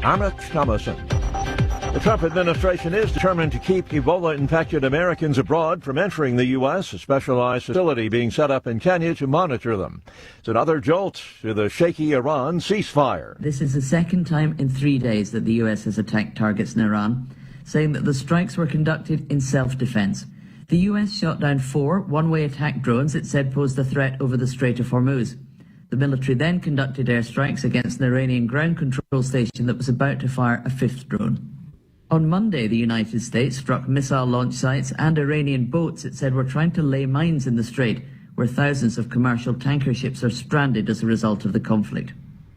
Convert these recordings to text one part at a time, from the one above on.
Amit Thomason. The Trump administration is determined to keep Ebola-infected Americans abroad from entering the U.S., a specialized facility being set up in Kenya to monitor them. It's another jolt to the shaky Iran ceasefire. This is the second time in 3 days that the U.S. has attacked targets in Iran, saying that the strikes were conducted in self-defense. The U.S. shot down 4 one-way attack drones it said posed a threat over the Strait of Hormuz. The military then conducted airstrikes against an Iranian ground control station that was about to fire a 5th drone. On Monday, the United States struck missile launch sites and Iranian boats it said were trying to lay mines in the strait, where thousands of commercial tanker ships are stranded as a result of the conflict.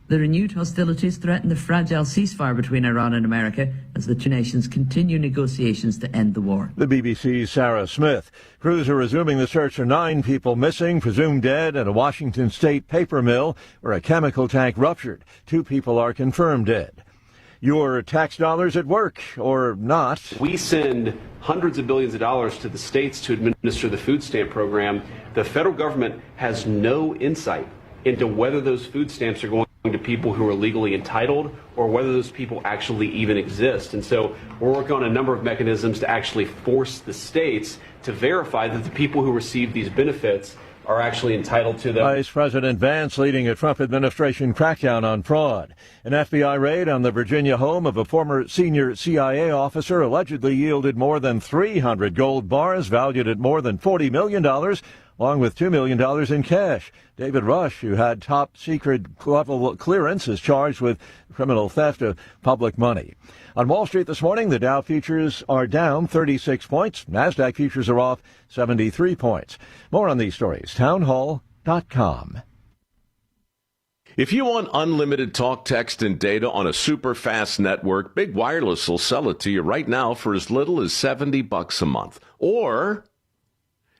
The renewed hostilities threaten the fragile ceasefire between Iran and America as the two nations continue negotiations to end the war. The BBC's Sarah Smith. Crews are resuming the search for 9 people missing, presumed dead, at a Washington state paper mill where a chemical tank ruptured. 2 people are confirmed dead. Your tax dollars at work, or not. We send hundreds of billions of dollars to the states to administer the food stamp program. The federal government has no insight into whether those food stamps are going to people who are legally entitled or whether those people actually even exist. And so we're working on a number of mechanisms to actually force the states to verify that the people who receive these benefits are actually entitled to them. Vice President Vance leading a Trump administration crackdown on fraud. An FBI raid on the Virginia home of a former senior CIA officer allegedly yielded more than 300 gold bars valued at more than $40 million, along with $2 million in cash. David Rush, who had top secret level clearance, is charged with criminal theft of public money. On Wall Street this morning, the Dow futures are down 36 points. NASDAQ futures are off 73 points. More on these stories, townhall.com. If you want unlimited talk, text, and data on a super fast network, Big Wireless will sell it to you right now for as little as $70 a month. Or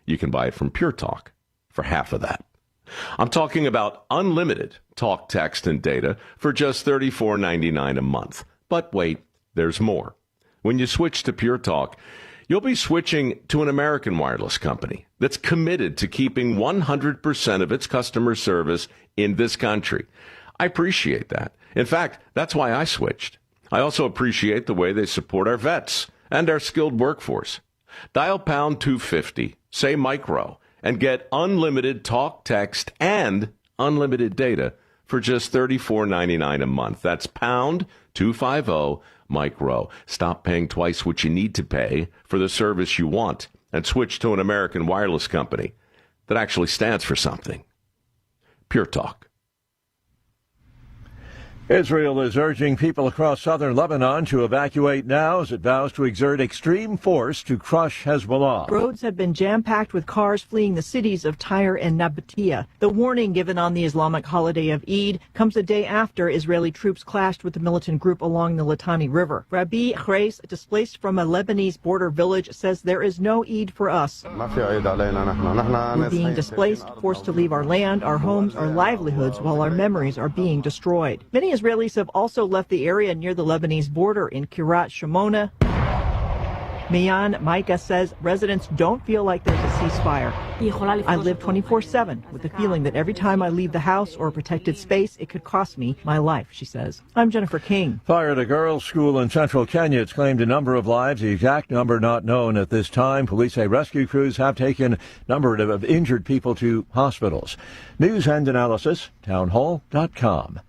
you can buy it from Pure Talk for half of that. I'm talking about unlimited talk, text, and data for just $34.99 a month. But wait, there's more. When you switch to Pure Talk, you'll be switching to an American wireless company that's committed to keeping 100% of its customer service in this country. I appreciate that. In fact, that's why I switched. I also appreciate the way they support our vets and our skilled workforce. Dial pound 250, say micro, and get unlimited talk, text, and unlimited data for just $34.99 a month. That's pound 250 micro. Stop paying twice what you need to pay for the service you want and switch to an American wireless company that actually stands for something. Pure Talk. Israel is urging people across southern Lebanon to evacuate now as it vows to exert extreme force to crush Hezbollah. Roads have been jam-packed with cars fleeing the cities of Tyre and Nabatea. The warning given on the Islamic holiday of Eid comes a day after Israeli troops clashed with the militant group along the Litani River. Rabbi Chreis, displaced from a Lebanese border village, says there is no Eid for us. We're being displaced, forced to leave our land, our homes, our livelihoods, while our memories are being destroyed. Many Israelis have also left the area near the Lebanese border in Kiryat Shimona. Mayan Micah says residents don't feel like there's a ceasefire. I live 24/7 with the feeling that every time I leave the house or a protected space, it could cost me my life, she says. I'm Jennifer King. Fire at a girls' school in central Kenya. It's claimed a number of lives, the exact number not known at this time. Police say rescue crews have taken a number of injured people to hospitals. News and analysis, townhall.com.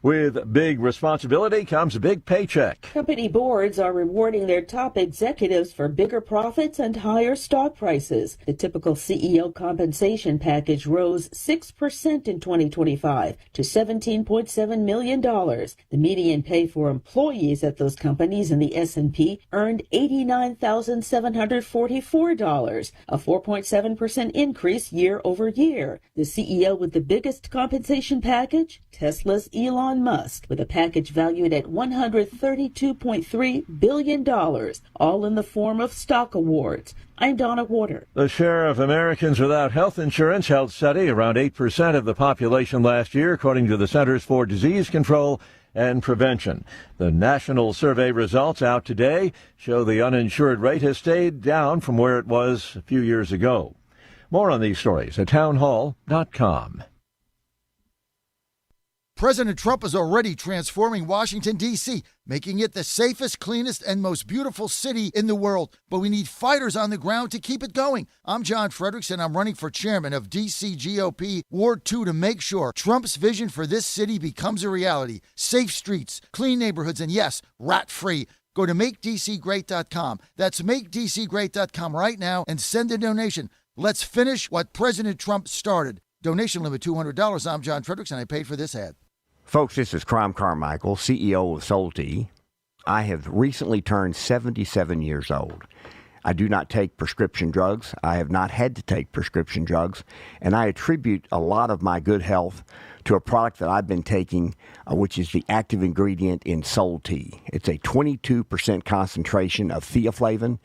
With big responsibility comes a big paycheck. Company boards are rewarding their top executives for bigger profits and higher stock prices. The typical CEO compensation package rose 6% in 2025 to $17.7 million. The median pay for employees at those companies in the S&P earned $89,744, a 4.7% increase year over year. The CEO with the biggest compensation package, Tesla's Elon Musk, with a package valued at $132.3 billion, all in the form of stock awards. I'm Donna Water. The share of Americans without health insurance held steady around 8% of the population last year, according to the Centers for Disease Control and Prevention. The national survey results out today show the uninsured rate has stayed down from where it was a few years ago. More on these stories at townhall.com. President Trump is already transforming Washington, D.C., making it the safest, cleanest, and most beautiful city in the world. But we need fighters on the ground to keep it going. I'm John Fredericks, and I'm running for chairman of D.C. GOP Ward 2 to make sure Trump's vision for this city becomes a reality. Safe streets, clean neighborhoods, and yes, rat-free. Go to MakeDCGreat.com. That's MakeDCGreat.com right now and send a donation. Let's finish what President Trump started. Donation limit $200. I'm John Fredericks, and I paid for this ad. Folks, this is Crom Carmichael, CEO of Solti. I have recently turned 77 years old. I do not take prescription drugs. I have not had to take prescription drugs, and I attribute a lot of my good health to a product that I've been taking, which is the active ingredient in Sol Tea. It's a 22% concentration of theaflavin.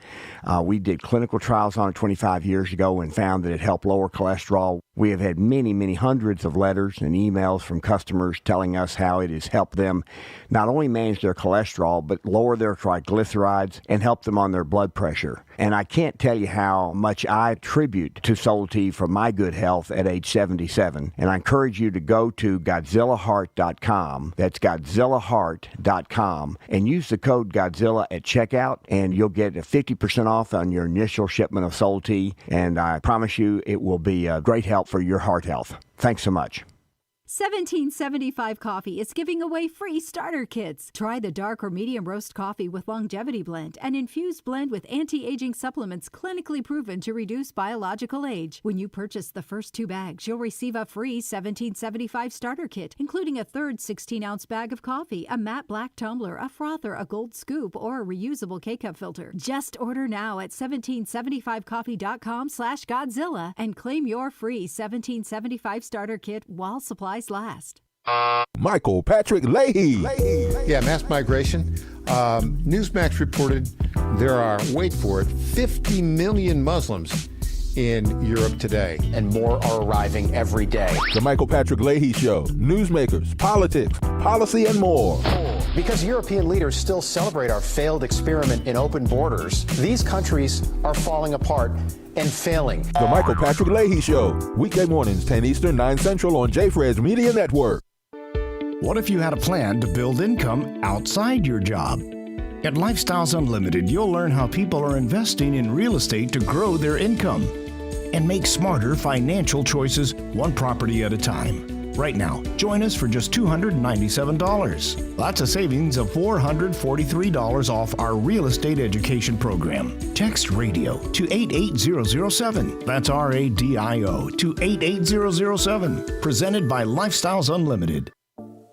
We did clinical trials on it 25 years ago and found that it helped lower cholesterol. We have had many, many hundreds of letters and emails from customers telling us how it has helped them not only manage their cholesterol, but lower their triglycerides and help them on their blood pressure. And I can't tell you how much I attribute to Sol Tea for my good health at age 77. And I encourage you to go to GodzillaHeart.com. That's GodzillaHeart.com. And use the code Godzilla at checkout, and you'll get a 50% off on your initial shipment of Sol Tea. And I promise you it will be a great help for your heart health. Thanks so much. 1775 Coffee is giving away free starter kits. Try the dark or medium roast coffee with longevity blend, an infused blend with anti-aging supplements clinically proven to reduce biological age. When you purchase the first 2 bags, you'll receive a free 1775 starter kit, including a third 16-ounce bag of coffee, a matte black tumbler, a frother, a gold scoop, or a reusable K-cup filter. Just order now at 1775coffee.com/Godzilla and claim your free 1775 starter kit while supplies last. Michael Patrick Leahy. Yeah, mass migration. Newsmax reported there are, wait for it, 50 million Muslims in Europe today. And more are arriving every day. The Michael Patrick Leahy Show. Newsmakers, politics, policy, and more. Because European leaders still celebrate our failed experiment in open borders, these countries are falling apart and failing. The Michael Patrick Leahy Show. Weekday mornings, 10 Eastern, 9 Central on JFred's Media Network. What if you had a plan to build income outside your job? At Lifestyles Unlimited, you'll learn how people are investing in real estate to grow their income and make smarter financial choices one property at a time. Right now, join us for just $297. That's a savings of $443 off our real estate education program. Text RADIO to 88007. That's RADIO to 88007. Presented by Lifestyles Unlimited.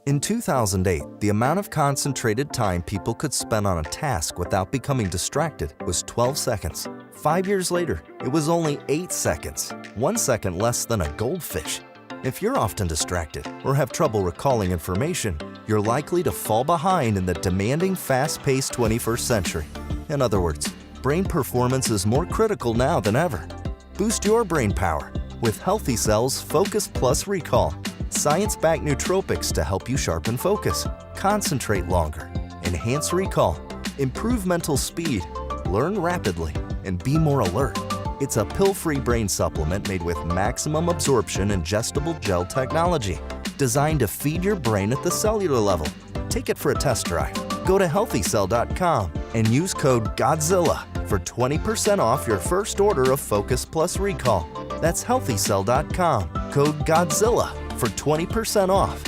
In 2008, the amount of concentrated time people could spend on a task without becoming distracted was 12 seconds. 5 years later, it was only 8 seconds, 1 second less than a goldfish. If you're often distracted or have trouble recalling information, you're likely to fall behind in the demanding, fast-paced 21st century. In other words, brain performance is more critical now than ever. Boost your brain power with Healthy Cells Focus Plus Recall. Science-backed nootropics to help you sharpen focus, concentrate longer, enhance recall, improve mental speed, learn rapidly, and be more alert. It's a pill-free brain supplement made with maximum absorption ingestible gel technology, designed to feed your brain at the cellular level. Take it for a test drive. Go to healthycell.com and use code GODZILLA for 20% off your first order of Focus Plus Recall. That's healthycell.com, code GODZILLA for 20% off.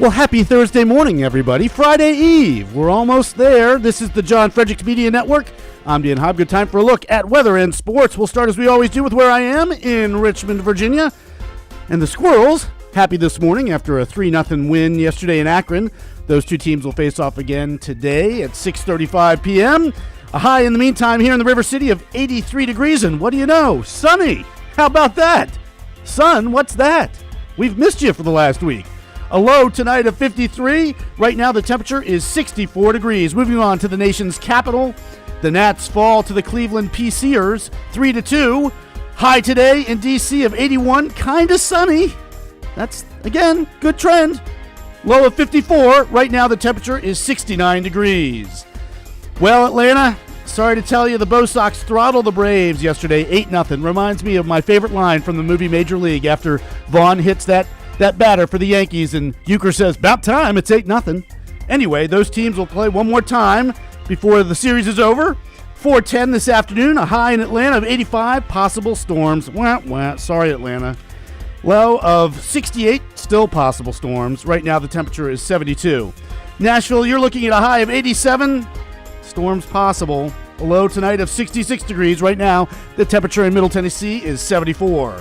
Well, happy Thursday morning, everybody. Friday Eve. We're almost there. This is the John Fredericks Media Network. I'm Dan Hobb. Good time for a look at weather and sports. We'll start as we always do with where I am in Richmond, Virginia. And the Squirrels, happy this morning after a 3-0 win yesterday in Akron. Those two teams will face off again today at 6:35 p.m. A high in the meantime here in the River City of 83 degrees. And what do you know? Sunny. How about that? Sun, what's that? We've missed you for the last week. A low tonight of 53. Right now the temperature is 64 degrees. Moving on to the nation's capital. The Nats fall to the Cleveland PCers 3-2. High today in D.C. of 81. Kind of sunny. That's, again, good trend. Low of 54. Right now the temperature is 69 degrees. Well, Atlanta, sorry to tell you, the Bo Sox throttled the Braves yesterday, 8-0. Reminds me of my favorite line from the movie Major League after Vaughn hits that batter for the Yankees and Euchre says, "About time, it's 8-0. Anyway, those teams will play one more time before the series is over. 4:10 this afternoon, a high in Atlanta of 85, possible storms. Wah, wah. Sorry, Atlanta. Low of 68, still possible storms. Right now, the temperature is 72. Nashville, you're looking at a high of 87. Storms possible. A low tonight of 66 degrees. Right now, the temperature in Middle Tennessee is 74.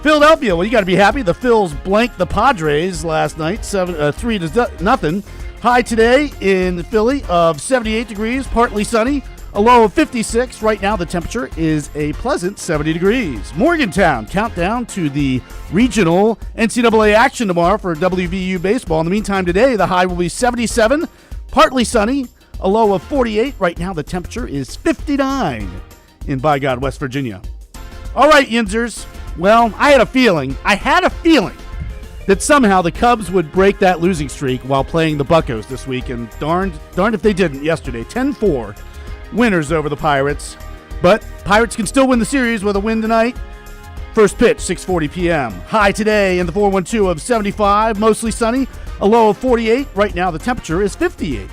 Philadelphia, well, you got to be happy. The Phils blanked the Padres last night, 3-0. High today in Philly of 78 degrees, partly sunny. A low of 56. Right now, the temperature is a pleasant 70 degrees. Morgantown, countdown to the regional NCAA action tomorrow for WVU baseball. In the meantime, today, the high will be 77, partly sunny, a low of 48. Right now, the temperature is 59 in, by God, West Virginia. All right, Yinzers. Well, I had a feeling that somehow the Cubs would break that losing streak while playing the Buccos this week, and darned if they didn't yesterday. 10-4. Winners over the Pirates. But Pirates can still win the series with a win tonight. First pitch, 6:40 p.m. High today in the 412 of 75, mostly sunny. A low of 48. Right now the temperature is 58.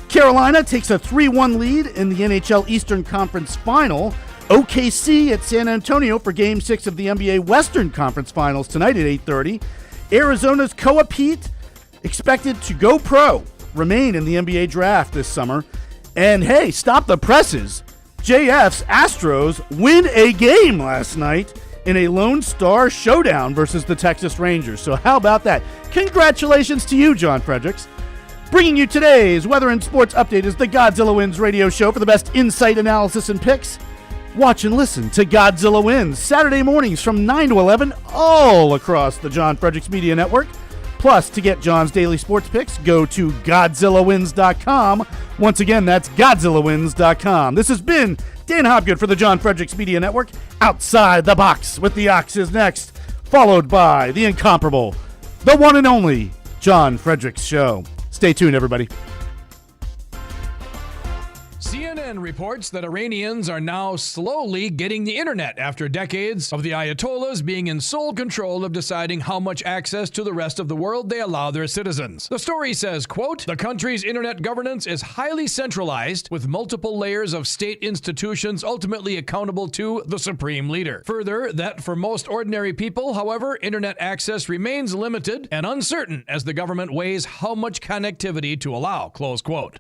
Carolina takes a 3-1 lead in the NHL Eastern Conference Final. OKC at San Antonio for Game 6 of the NBA Western Conference Finals tonight at 8:30. Arizona's Koa Pete expected to go pro, remain in the NBA draft this summer. And hey, stop the presses. JF's Astros win a game last night in a Lone Star showdown versus the Texas Rangers. So how about that? Congratulations to you, John Fredericks. Bringing you today's Weather and Sports Update is the Godzilla Wins radio show for the best insight, analysis, and picks. Watch and listen to Godzilla Wins Saturday mornings from 9 to 11 all across the John Fredericks Media Network. Plus, to get John's daily sports picks, go to GodzillaWins.com. Once again, that's GodzillaWins.com. This has been Dan Hobgood for the John Fredericks Media Network. Outside the Box with the Ox is next, followed by the incomparable, the one and only John Fredericks Show. Stay tuned, everybody. CNN reports that Iranians are now slowly getting the internet after decades of the Ayatollahs being in sole control of deciding how much access to the rest of the world they allow their citizens. The story says, quote, "The country's internet governance is highly centralized, with multiple layers of state institutions ultimately accountable to the supreme leader." Further, that for most ordinary people, however, internet access remains limited and uncertain as the government weighs how much connectivity to allow, close quote.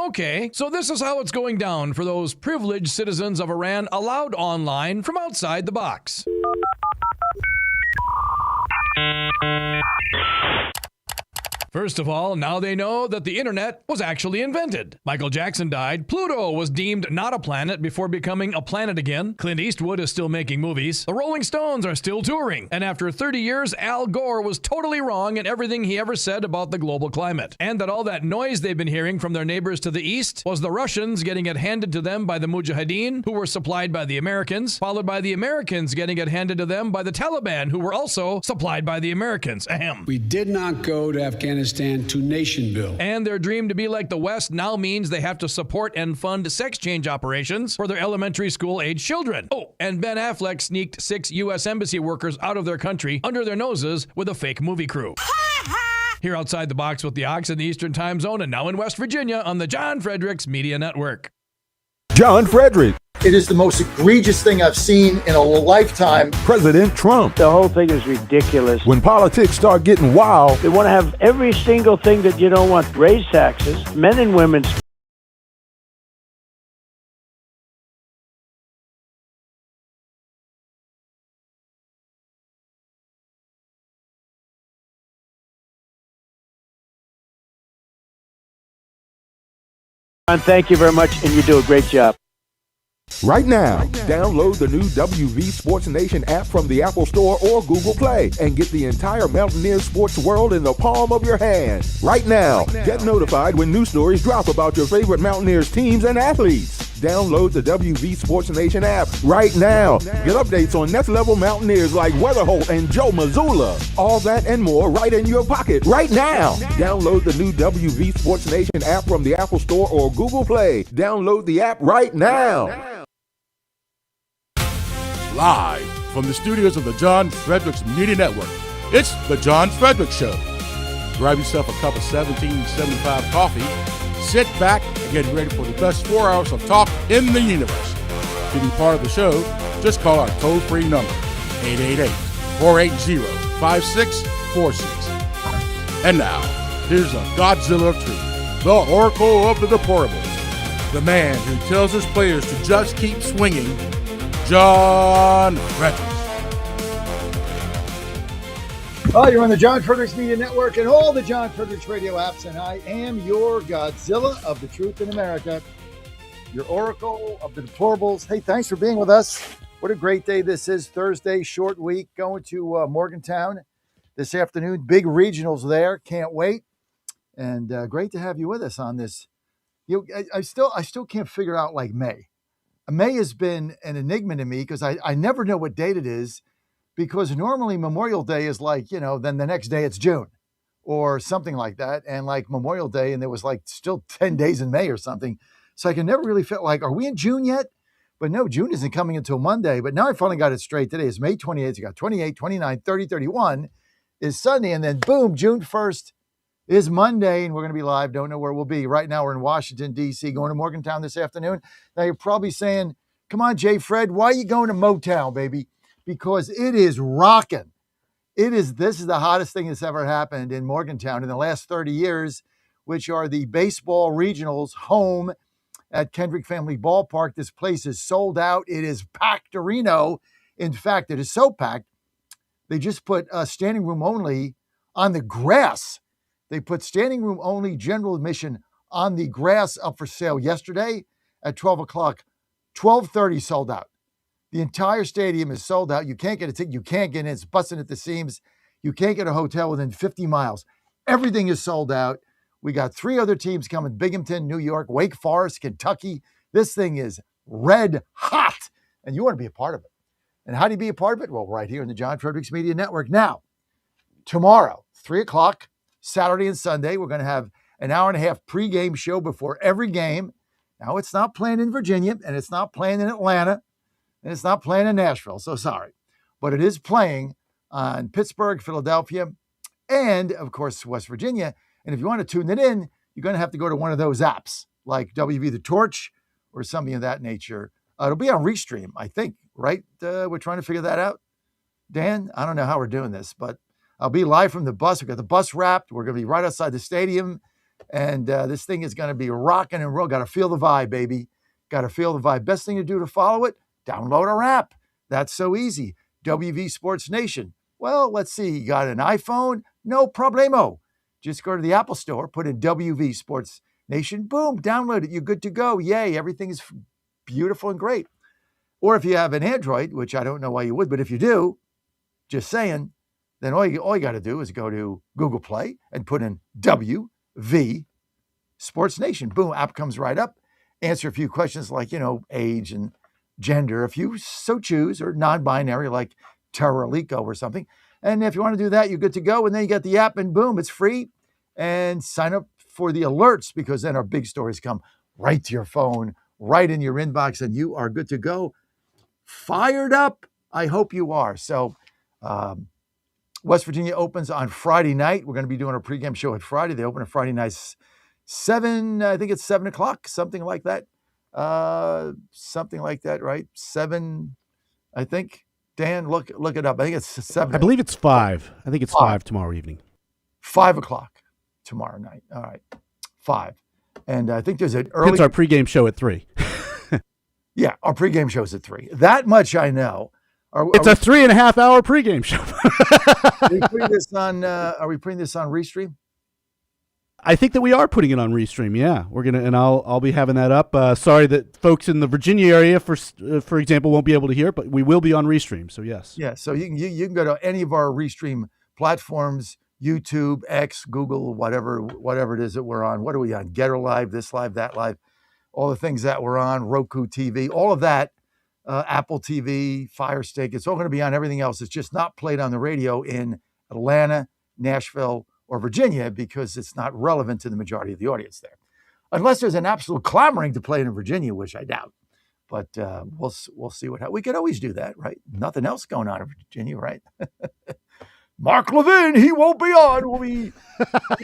Okay, so this is how it's going down for those privileged citizens of Iran allowed online from outside the box. First of all, now they know that the internet was actually invented. Michael Jackson died. Pluto was deemed not a planet before becoming a planet again. Clint Eastwood is still making movies. The Rolling Stones are still touring. And after 30 years, Al Gore was totally wrong in everything he ever said about the global climate. And that all that noise they've been hearing from their neighbors to the east was the Russians getting it handed to them by the Mujahideen, who were supplied by the Americans, followed by the Americans getting it handed to them by the Taliban, who were also supplied by the Americans. Ahem. We did not go to Afghanistan to nation build. And their dream to be like the West now means they have to support and fund sex change operations for their elementary school age children. Oh, and Ben Affleck sneaked 6 U.S. embassy workers out of their country under their noses with a fake movie crew. Here outside the box with the Ox in the Eastern Time Zone and now in West Virginia on the John Fredericks Media Network. John Fredericks. It is the most egregious thing I've seen in a lifetime. President Trump. The whole thing is ridiculous. When politics start getting wild. They want to have every single thing that you don't want. Raise taxes, men and women. Thank you very much, and you do a great job. Right now, download the new WV Sports Nation app from the Apple Store or Google Play and get the entire Mountaineers sports world in the palm of your hand. Right now, get notified when new stories drop about your favorite Mountaineers teams and athletes. Download the WV Sports Nation app right now. Get updates on next-level Mountaineers like Weatherholt and Joe Mazzulla. All that and more right in your pocket right now. Download the new WV Sports Nation app from the Apple Store or Google Play. Download the app right now. Live from the studios of the John Fredericks Media Network, it's the John Fredericks Show. Grab yourself a cup of 1775 coffee, sit back, and get ready for the best 4 hours of talk in the universe. To be part of the show, just call our toll-free number, 888-480-5646. And now, here's a Godzilla treat, the Oracle of the Deplorables, the man who tells his players to just keep swinging, John Fredericks. Oh, you're on the John Fredericks Media Network and all the John Fredericks radio apps, and I am your Godzilla of the truth in America, your Oracle of the Deplorables. Hey, thanks for being with us. What a great day this is. Thursday, short week, going to Morgantown this afternoon. Big regionals there. Can't wait. And great to have you with us on this. I still can't figure out like May. May has been an enigma to me because I never know what date it is, because normally Memorial Day is like, then the next day it's June or something like that. And like Memorial Day, and there was like still 10 days in May or something. So I can never really feel like, are we in June yet? But no, June isn't coming until Monday. But now I finally got it straight. Today is May 28th. You got 28, 29, 30, 31 is Sunday. And then boom, June 1st is Monday. And we're going to be live. Don't know where we'll be. Right now we're in Washington, D.C., going to Morgantown this afternoon. Now you're probably saying, come on, Jay Fred, why are you going to Motown, baby? Because it is rocking. This is the hottest thing that's ever happened in Morgantown in the last 30 years, which are the baseball regionals home at Kendrick Family Ballpark. This place is sold out. It is packed to Reno. In fact, it is so packed, they just put standing room only on the grass. They put standing room only general admission on the grass up for sale yesterday at 12 o'clock. 12:30 sold out. The entire stadium is sold out. You can't get a ticket. You can't get in. It's busting at the seams. You can't get a hotel within 50 miles. Everything is sold out. We got 3 other teams coming: Binghamton, New York, Wake Forest, Kentucky. This thing is red hot, and you want to be a part of it. And how do you be a part of it? Well, right here in the John Fredericks Media Network. Now, tomorrow, 3 o'clock, Saturday and Sunday, we're going to have an hour and a half pregame show before every game. Now, it's not playing in Virginia, and it's not playing in Atlanta, and it's not playing in Nashville, so sorry. But it is playing on Pittsburgh, Philadelphia, and, of course, West Virginia. And if you want to tune it in, you're going to have to go to one of those apps, like WV The Torch or something of that nature. It'll be on Restream, I think, right? We're trying to figure that out. Dan, I don't know how we're doing this, but I'll be live from the bus. We've got the bus wrapped. We're going to be right outside the stadium. And this thing is going to be rocking and roll. Got to feel the vibe, baby. Got to feel the vibe. Best thing to do to follow it, download our app. That's so easy. WV Sports Nation. Well, let's see. You got an iPhone? No problemo. Just go to the Apple Store, put in WV Sports Nation. Boom, download it. You're good to go. Yay, everything is beautiful and great. Or if you have an Android, which I don't know why you would, but if you do, just saying, then all you got to do is go to Google Play and put in WV Sports Nation. Boom, app comes right up. Answer a few questions like, age and gender, if you so choose, or non-binary like Terralico or something. And if you want to do that, you're good to go. And then you get the app and boom, it's free. And sign up for the alerts, because then our big stories come right to your phone, right in your inbox, and you are good to go. Fired up. I hope you are. So West Virginia opens on Friday night. We're going to be doing a pregame show at Friday. They open on Friday night, 7 o'clock, something like that. Something like that, right? 7, I think. Dan, look it up. I think it's 7. I believe it's 5. I think it's 5 tomorrow evening. 5 o'clock tomorrow night. All right, 5. And I think there's an early. It's our pregame show at 3. Yeah, our pregame show's at 3. That much I know. It's a 3.5-hour pregame show. Are we putting this on? Are we putting this on Restream? I think that we are putting it on Restream. Yeah, we're gonna, and I'll be having that up. Sorry that folks in the Virginia area, for example, won't be able to hear, but we will be on Restream. So yes. Yeah. So you can go to any of our Restream platforms: YouTube, X, Google, whatever it is that we're on. What are we on? Getter Live, this live, that live. all the things that were on Roku TV, all of that, Apple TV, Fire Stick, it's all going to be on everything else. It's just not played on the radio in Atlanta, Nashville, or Virginia because it's not relevant to the majority of the audience there. Unless there's an absolute clamoring to play it in Virginia, which I doubt. But we'll see what happens. We could always do that, right? Nothing else going on in Virginia, right? Mark Levin, he won't be on. We'll be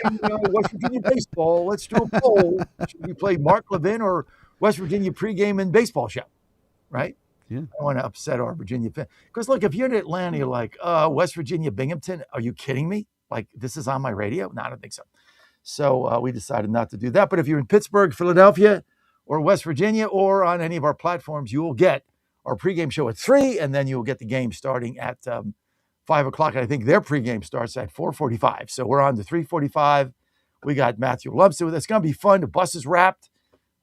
in West Virginia baseball. Let's do a poll. Should we play Mark Levin or West Virginia pregame and baseball show, right? Yeah. I don't want to upset our Virginia fan. Because, look, if you're in Atlanta, you're like, West Virginia, Binghamton, are you kidding me? Like, this is on my radio? No, I don't think so. So we decided not to do that. But if you're in Pittsburgh, Philadelphia, or West Virginia, or on any of our platforms, you will get our pregame show at 3, and then you'll get the game starting at 5 o'clock. And I think their pregame starts at 4:45. So we're on to 3:45. We got Matthew Lumsden with us. It's going to be fun. The bus is wrapped.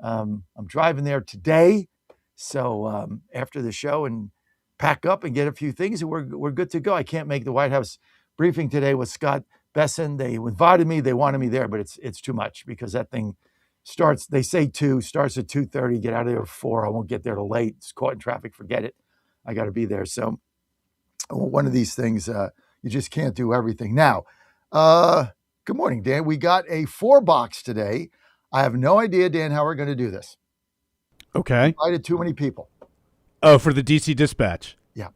I'm driving there today. So after the show, and pack up and get a few things, and we're good to go. I can't make the White House briefing today with Scott Besson. They invited me. They wanted me there, but it's too much because that thing starts, they say 2, starts at 2:30, get out of there at 4. I won't get there till late. It's caught in traffic. Forget it. I got to be there. So one of these things, you just can't do everything. Now, good morning, Dan. We got a 4-box today. I have no idea, Dan, how we're going to do this. Okay. Invited too many people. Oh, for the DC Dispatch. Yeah.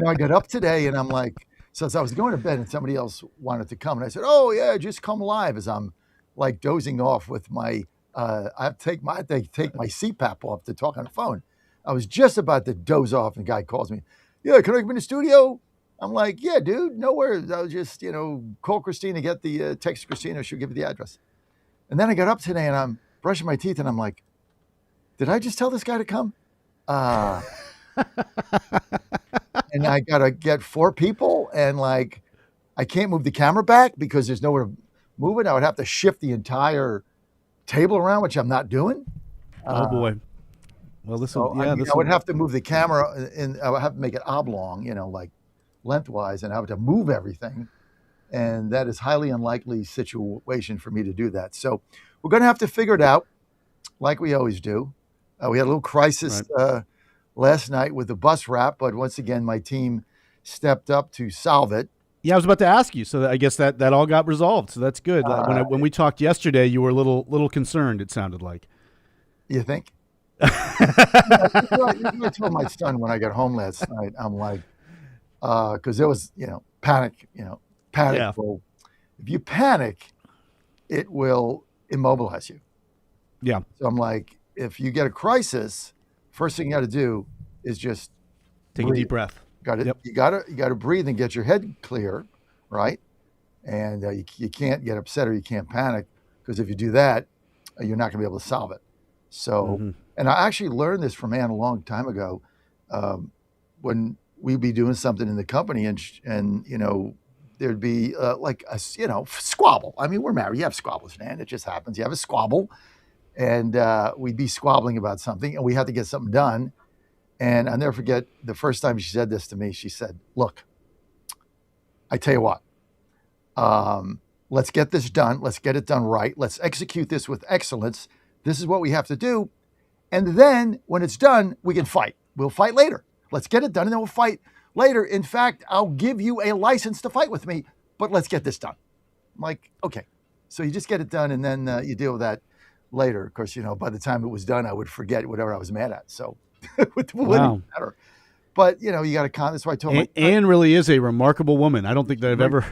I got up today and I'm like, so as I was going to bed and somebody else wanted to come, and I said, oh yeah, just come live, as I'm like dozing off with my, I have to take my CPAP off to talk on the phone. I was just about to doze off and the guy calls me, yeah, can I come in the studio? I'm like, yeah, dude, no worries. I was just, call Christina, get the text Christina, she'll give you the address. And then I got up today and I'm brushing my teeth and I'm like, did I just tell this guy to come? And I got to get 4 people, and like, I can't move the camera back because there's nowhere to move it. I would have to shift the entire table around, which I'm not doing. Oh boy. Well, I would have to move the camera, and I would have to make it oblong, like lengthwise, and I would have to move everything. And that is highly unlikely situation for me to do that. So we're going to have to figure it out like we always do. We had a little crisis last night with the bus wrap, but once again, my team stepped up to solve it. Yeah, I was about to ask you, so I guess that all got resolved. So that's good. When we talked yesterday, you were a little concerned, it sounded like. You think? I told my son when I got home last night, I'm like, because there was, panic. Yeah. Well, if you panic, it will immobilize you. Yeah. So I'm like, if you get a crisis, first thing you got to do is just take a deep breath. You got to breathe and get your head clear, right? And you can't get upset or you can't panic, because if you do that, you're not going to be able to solve it. So, and I actually learned this from Ann a long time ago, when we'd be doing something in the company and there'd be like a squabble. I mean, we're married. You have squabbles, man. It just happens. You have a squabble. And we'd be squabbling about something, and we had to get something done. And I'll never forget the first time she said this to me. She said, look, I tell you what, let's get this done. Let's get it done right. Let's execute this with excellence. This is what we have to do. And then when it's done, we can fight. We'll fight later. Let's get it done, and then we'll fight later. In fact, I'll give you a license to fight with me, but let's get this done. I'm like, okay. So you just get it done, and then you deal with that later. Of course, by the time it was done, I would forget whatever I was mad at. So it wouldn't matter. But, you got to that's why I told Anne really is a remarkable woman. I don't think that I've ever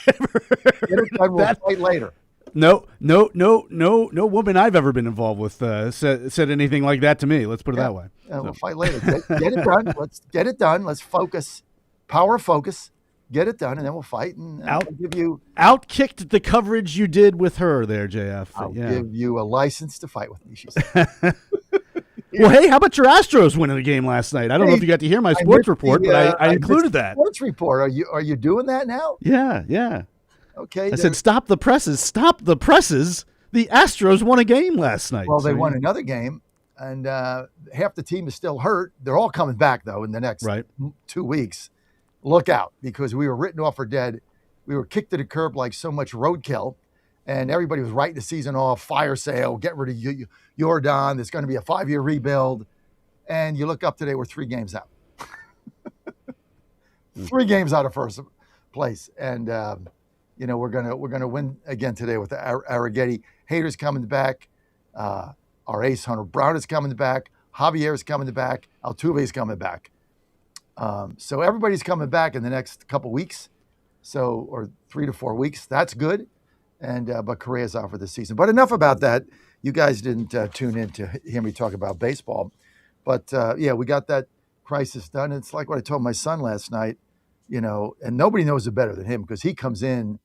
get it done, we'll fight later. No woman I've ever been involved with said anything like that to me. Let's put it that way. We'll fight later. Get it done. Let's get it done. Let's focus. Power focus. Get it done, and then we'll fight. And I'll give you outkicked the coverage you did with her there, JF. I'll give you a license to fight with me, she said. Well, hey, how about your Astros winning the game last night? I don't know if you got to hear my sports report, but I included that. Sports report. Are you doing that now? Yeah. Okay. I said, stop the presses. Stop the presses. The Astros won a game last night. Well, they won another game, and half the team is still hurt. They're all coming back, though, in the next 2 weeks. Look out, because we were written off for dead. We were kicked to the curb like so much roadkill. and everybody was writing the season off, fire sale, get rid of Jordan. There's going to be a 5-year rebuild. And you look up today, we're 3 games out. 3 games out of first place. And, we're gonna win again today with Arrighetti. Hader's coming back. Our ace, Hunter Brown, is coming back. Javier is coming back. Altuve is coming back. So everybody's coming back in the next couple weeks. Or 3 to 4 weeks. That's good. And but Correa's out for the season. But enough about that. You guys didn't tune in to hear me talk about baseball. But we got that crisis done. It's like what I told my son last night, and nobody knows it better than him because he comes in,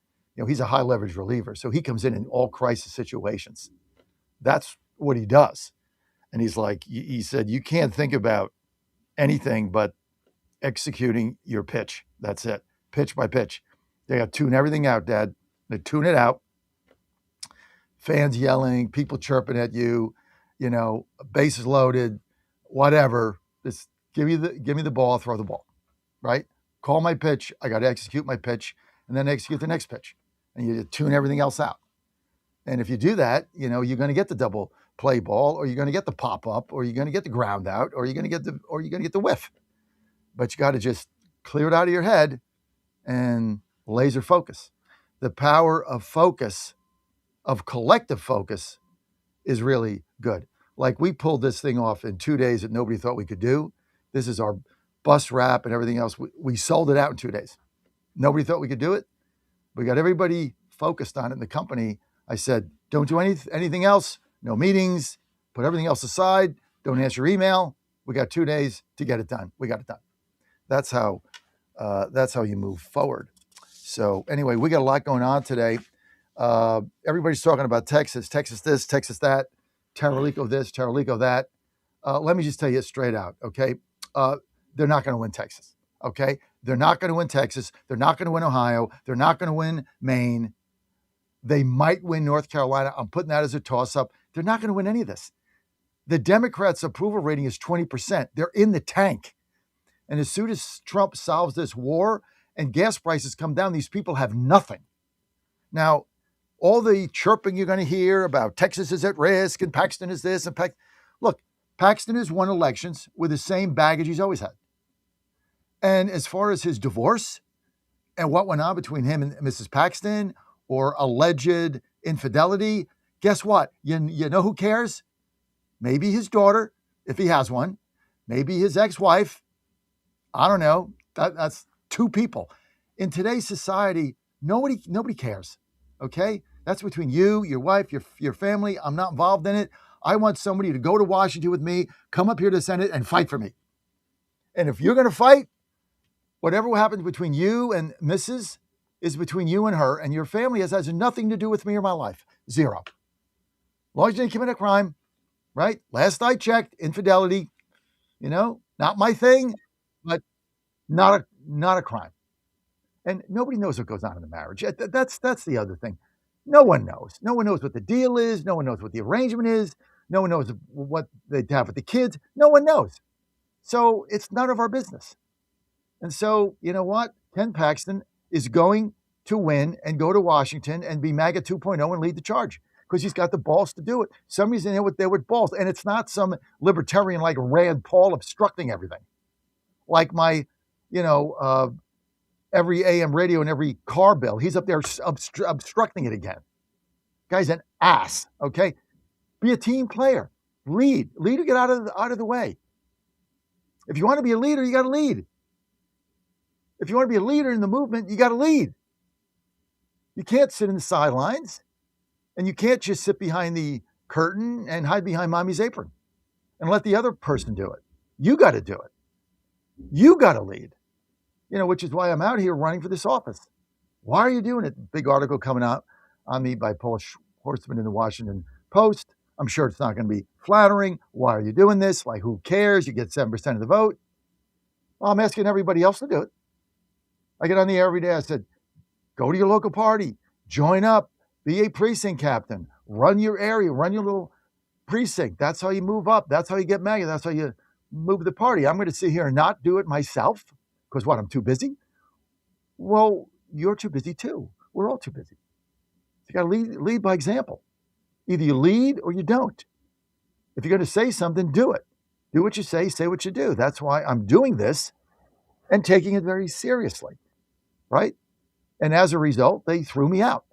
he's a high leverage reliever. So he comes in all crisis situations. That's what he does. And he's like, he said, you can't think about anything but executing your pitch. That's it. Pitch by pitch. They got to tune everything out, Dad. They tune it out. Fans yelling, people chirping at you, bases loaded, whatever. Just give me the ball, throw the ball, right? Call my pitch. I got to execute my pitch and then execute the next pitch. And you tune everything else out. And if you do that, you're going to get the double play ball, or you're going to get the pop up, or you're going to get the ground out, or you're going to get the whiff. But you got to just clear it out of your head and laser focus. The power of focus, of collective focus, is really good. Like we pulled this thing off in 2 days that nobody thought we could do. This is our bus wrap and everything else. We sold it out in 2 days. Nobody thought we could do it. We got everybody focused on it in the company. I said, don't do anything else. No meetings. Put everything else aside. Don't answer email. We got 2 days to get it done. We got it done. That's how you move forward. So anyway, we got a lot going on today. Everybody's talking about Texas this, Texas that, Terralico this, Terralico that. Let me just tell you straight out, okay? They're not going to win Texas, okay? They're not going to win Texas. They're not going to win Ohio. They're not going to win Maine. They might win North Carolina. I'm putting that as a toss-up. They're not going to win any of this. The Democrats' approval rating is 20%. They're in the tank. And as soon as Trump solves this war and gas prices come down, these people have nothing. Now, all the chirping you're going to hear about Texas is at risk and Paxton is this and look, Paxton has won elections with the same baggage he's always had. And as far as his divorce and what went on between him and Mrs. Paxton or alleged infidelity, guess what? You know who cares? Maybe his daughter, if he has one. Maybe his ex-wife. I don't know. That's 2 people. In today's society, nobody cares. Okay? That's between you, your wife, your family. I'm not involved in it. I want somebody to go to Washington with me, come up here to the Senate and fight for me. And if you're going to fight, whatever happens between you and Mrs. is between you and her, and your family has nothing to do with me or my life. 0. As long as you didn't commit a crime, right? Last I checked, infidelity, not my thing, but not a crime. And nobody knows what goes on in the marriage. That's the other thing. No one knows. No one knows what the deal is. No one knows what the arrangement is. No one knows what they have with the kids. No one knows. So it's none of our business. And so, you know what? Ken Paxton is going to win and go to Washington and be MAGA 2.0 and lead the charge because he's got the balls to do it. Somebody's in there with balls. And it's not some libertarian like Rand Paul obstructing everything. Like my, every AM radio and every car bill. He's up there obstructing it again. Guy's an ass, okay? Be a team player. Lead to get out of the way. If you want to be a leader, you got to lead. If you want to be a leader in the movement, you got to lead. You can't sit in the sidelines, and you can't just sit behind the curtain and hide behind mommy's apron and let the other person do it. You got to do it. You got to lead. Which is why I'm out here running for this office. Why are you doing it? Big article coming out on me by Paul Horstman in the Washington Post. I'm sure it's not going to be flattering. Why are you doing this? Like, who cares? You get 7% of the vote. Well, I'm asking everybody else to do it. I get on the air every day. I said, go to your local party, join up, be a precinct captain, run your area, run your little precinct. That's how you move up. That's how you get MAGA. That's how you move the party. I'm going to sit here and not do it myself because what, I'm too busy? Well, you're too busy too. We're all too busy. You got to lead by example. Either you lead or you don't. If you're going to say something, do it. Do what you say what you do. That's why I'm doing this and taking it very seriously, right? And as a result, they threw me out.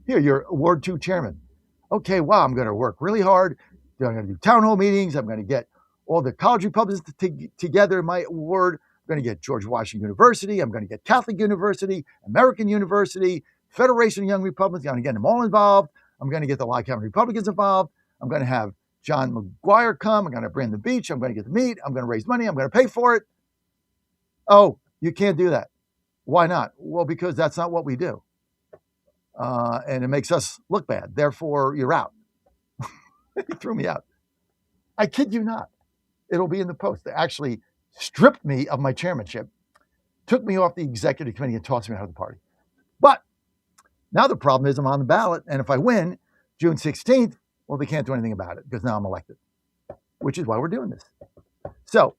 Here, you're Ward 2 chairman. Okay, wow, I'm going to work really hard. I'm going to do town hall meetings. I'm going to get all the college Republicans together in my ward. I'm going to get George Washington University. I'm going to get Catholic University, American University, Federation of Young Republicans. I'm going to get them all involved. I'm going to get the Lye County Republicans involved. I'm going to have John McGuire come. I'm going to Brandon Beach. I'm going to get the meat. I'm going to raise money. I'm going to pay for it. Oh, you can't do that. Why not? Well, because that's not what we do. And it makes us look bad. Therefore, you're out. He threw me out. I kid you not. It'll be in the Post. They actually stripped me of my chairmanship, took me off the executive committee, and tossed me out of the party. But now the problem is I'm on the ballot, and if I win June 16th, well, they can't do anything about it because now I'm elected, which is why we're doing this. So,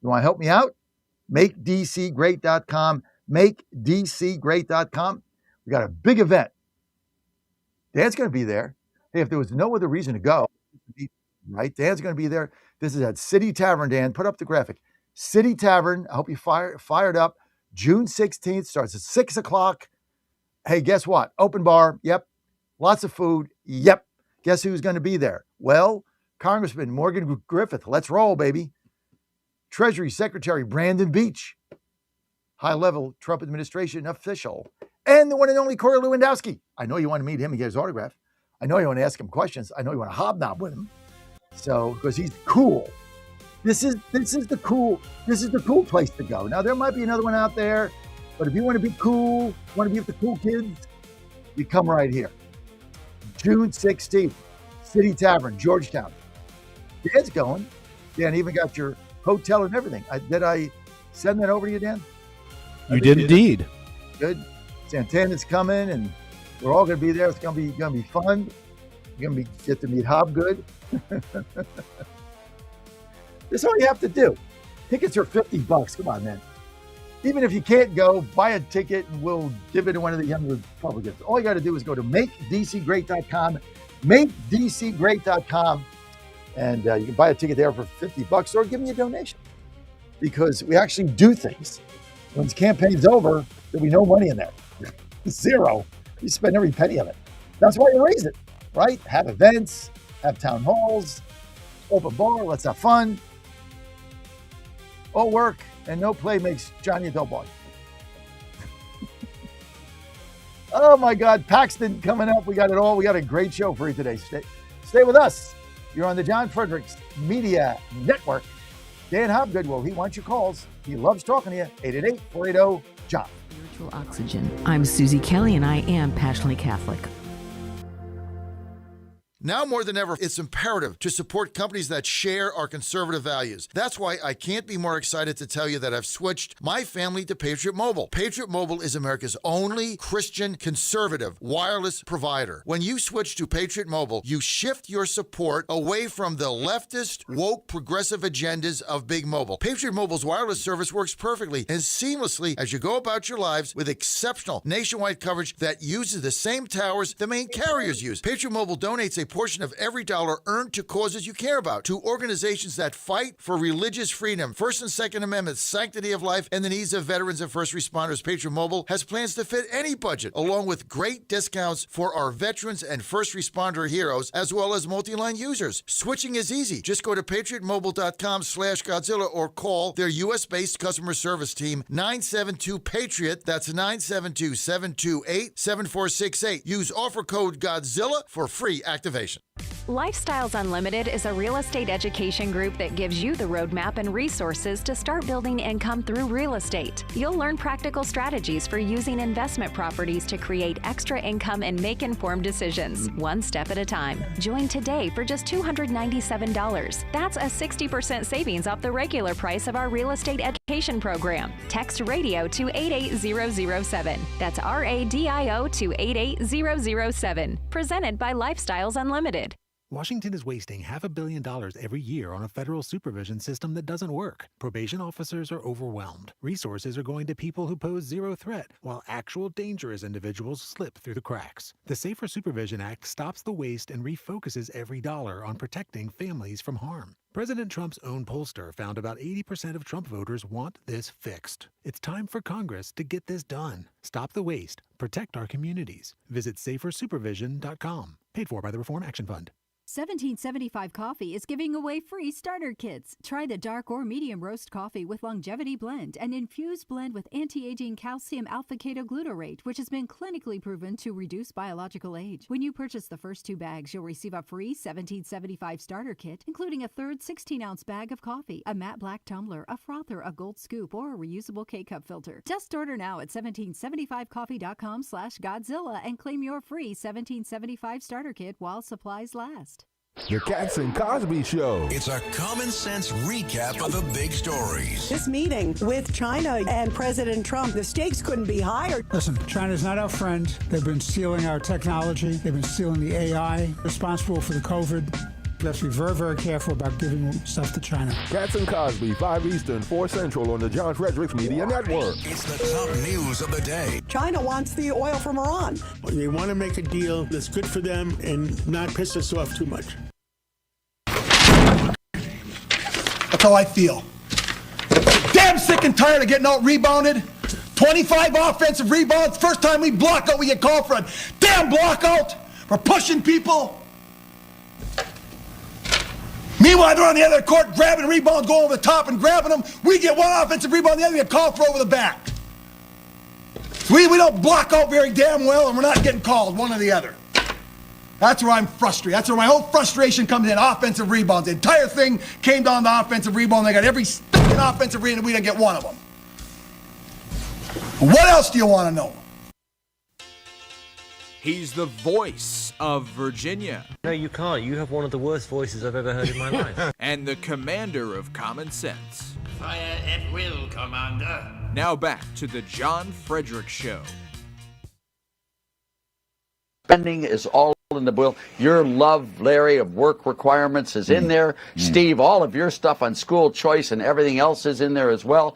you want to help me out? MakeDCGreat.com. MakeDCGreat.com. We got a big event. Dan's going to be there. Hey, if there was no other reason to go, right? Dan's going to be there. This is at City Tavern, Dan. Put up the graphic. City Tavern. I hope you fired up. June 16th. Starts at 6 o'clock. Hey, guess what? Open bar. Yep. Lots of food. Yep. Guess who's going to be there? Well, Congressman Morgan Griffith. Let's roll, baby. Treasury Secretary Brandon Beach. High-level Trump administration official. And the one and only Corey Lewandowski. I know you want to meet him and get his autograph. I know you want to ask him questions. I know you want to hobnob with him. So, because he's cool. This is the cool place to go. Now, there might be another one out there, but if you want to be cool, want to be with the cool kids, you come right here. June 16th, City Tavern, Georgetown. Dan's going. Dan even got your hotel and everything. Did I send that over to you, Dan? You did indeed. Good. Santana's coming, and we're all going to be there. It's going to be fun. You're going to get to meet Hobgood. This is all you have to do. Tickets are $50. Come on, man. Even if you can't go, buy a ticket, and we'll give it to one of the young Republicans. All you got to do is go to MakeDCGreat.com, MakeDCGreat.com, and you can buy a ticket there for $50 or give me a donation, because we actually do things. When the campaign's over, there'll be no money in there. Zero. You spend every penny of it. That's why you raise it, right? Have events, have town halls, open bar, let's have fun. All work and no play makes Johnny a dull boy. Oh my God, Paxton coming up. We got it all. We got a great show for you today. Stay with us. You're on the John Fredericks Media Network. Dan Hobgood, well, he wants your calls. He loves talking to you. 888-480-JOHN. Spiritual Oxygen. I'm Susie Kelly, and I am passionately Catholic. Now more than ever, it's imperative to support companies that share our conservative values. That's why I can't be more excited to tell you that I've switched my family to Patriot Mobile. Patriot Mobile is America's only Christian conservative wireless provider. When you switch to Patriot Mobile, you shift your support away from the leftist, woke, progressive agendas of Big Mobile. Patriot Mobile's wireless service works perfectly and seamlessly as you go about your lives with exceptional nationwide coverage that uses the same towers the main carriers use. Patriot Mobile donates a portion of every dollar earned to causes you care about, to organizations that fight for religious freedom, First and Second Amendment, sanctity of life, and the needs of veterans and first responders. Patriot Mobile has plans to fit any budget, along with great discounts for our veterans and first responder heroes, as well as multi-line users. Switching is easy. Just go to patriotmobile.com/Godzilla or call their U.S.-based customer service team, 972-PATRIOT. That's 972-728-7468. Use offer code Godzilla for free activation. Lifestyles Unlimited is a real estate education group that gives you the roadmap and resources to start building income through real estate. You'll learn practical strategies for using investment properties to create extra income and make informed decisions, one step at a time. Join today for just $297. That's a 60% savings off the regular price of our real estate education program. Text RADIO to 88007. That's RADIO to 88007. Presented by Lifestyles Unlimited. Washington is wasting $500 million every year on a federal supervision system that doesn't work. Probation officers are overwhelmed. Resources are going to people who pose zero threat, while actual dangerous individuals slip through the cracks. The Safer Supervision Act stops the waste and refocuses every dollar on protecting families from harm. President Trump's own pollster found about 80% of Trump voters want this fixed. It's time for Congress to get this done. Stop the waste. Protect our communities. Visit safersupervision.com. Paid for by the Reform Action Fund. 1775 Coffee is giving away free starter kits. Try the dark or medium roast coffee with longevity blend, an infused blend with anti-aging calcium alpha-ketoglutarate, which has been clinically proven to reduce biological age. When you purchase the first 2 bags, you'll receive a free 1775 starter kit, including a third 16-ounce bag of coffee, a matte black tumbler, a frother, a gold scoop, or a reusable K-cup filter. Just order now at 1775coffee.com/Godzilla and claim your free 1775 starter kit while supplies last. The Cats and Cosby Show. It's a common sense recap of the big stories. This meeting with China and President Trump, the stakes couldn't be higher. Listen, China's not our friend. They've been stealing our technology. They've been stealing the AI, responsible for the COVID. We have to be very, very careful about giving stuff to China. Cats and Cosby, 5 Eastern, 4 Central on the John Fredericks Media Network. It's the top news of the day. China wants the oil from Iran. They want to make a deal that's good for them and not piss us off too much. That's how I feel. Damn sick and tired of getting out rebounded. 25 offensive rebounds. First time we block out, we get called for a damn block out. We're pushing people. Meanwhile, they're on the other court grabbing rebounds, going over the top and grabbing them. We get one offensive rebound, the other get called for over the back. We don't block out very damn well, and we're not getting called, one or the other. That's where I'm frustrated. That's where my whole frustration comes in, offensive rebounds. The entire thing came down to offensive rebound. They got every stinking offensive rebound, and we didn't get one of them. What else do you want to know? He's the voice of Virginia. No, you can't. You have one of the worst voices I've ever heard in my life. And the commander of common sense. Fire at will, Commander. Now back to the John Fredericks Show. Spending is all in the bill. Your love, Larry, of work requirements is in there. Steve, all of your stuff on school choice and everything else is in there as well.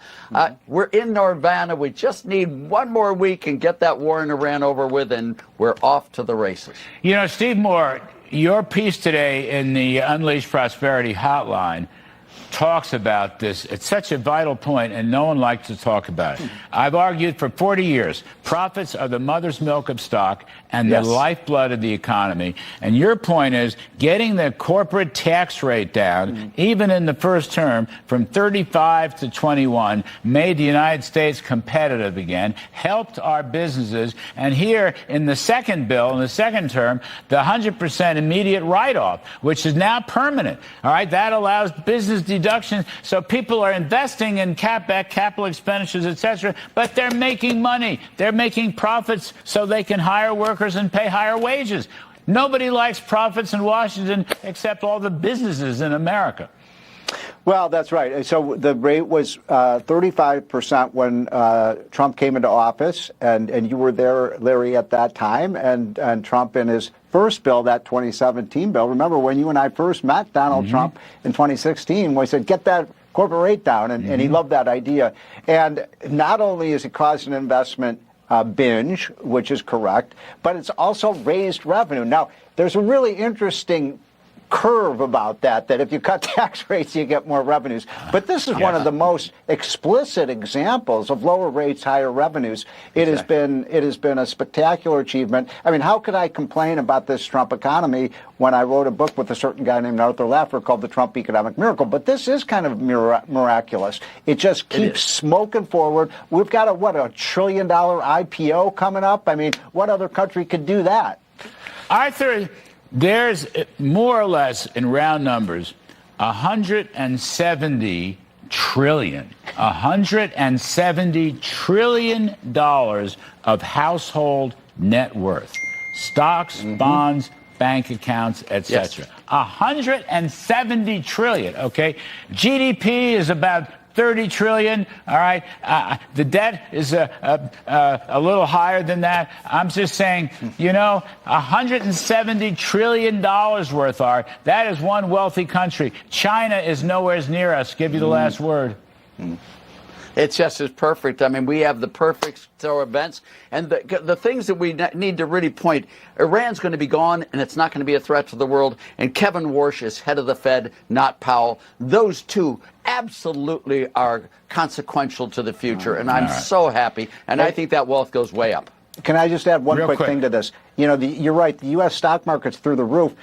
We're in Nirvana. We just need one more week and get that war in Iran over with, and we're off to the races. You know, Steve Moore, your piece today in the Unleash Prosperity Hotline talks about this. It's such a vital point, and no one likes to talk about it. I've argued for 40 years, profits are the mother's milk of stock and the lifeblood of the economy. And your point is getting the corporate tax rate down, even in the first term, from 35 to 21, made the United States competitive again, helped our businesses. And here in the second bill, in the second term, the 100% immediate write-off, which is now permanent. All right, that allows business deductions, so people are investing in CapEx, capital expenditures, etc., but they're making money. They're making profits so they can hire workers and pay higher wages. Nobody likes profits in Washington except all the businesses in America. Well, that's right. So the rate was 35% when Trump came into office, and you were there, Larry, at that time, and Trump in his first bill, that 2017 bill. Remember when you and I first met Donald Trump in 2016, when he said, get that corporate rate down, and he loved that idea. And not only has it caused an investment binge, which is correct, but it's also raised revenue. Now, there's a really interesting curve about that if you cut tax rates, you get more revenues. But this is one of the most explicit examples of lower rates, higher revenues. It has been a spectacular achievement. I mean, how could I complain about this Trump economy when I wrote a book with a certain guy named Arthur Laffer called The Trump Economic Miracle? But this is kind of miraculous. It just keeps smoking forward. We've got a $1 trillion IPO coming up. I mean, what other country could do that? Arthur, there's more or less, in round numbers, $170 trillion of household net worth. Stocks, bonds, bank accounts, etc. $170 trillion, okay? GDP is about 30 trillion. All right. The debt is a little higher than that. I'm just saying, $170 trillion worth are. That is one wealthy country. China is nowhere near us. Give you the last word. It's just as perfect. I mean, we have the perfect throw events. And the things that we need to really point, Iran's going to be gone, and it's not going to be a threat to the world. And Kevin Warsh is head of the Fed, not Powell. Those two absolutely are consequential to the future. And I'm so happy. And I think that wealth goes way up. Can I just add one quick thing to this? You're right. The U.S. stock market's through the roof.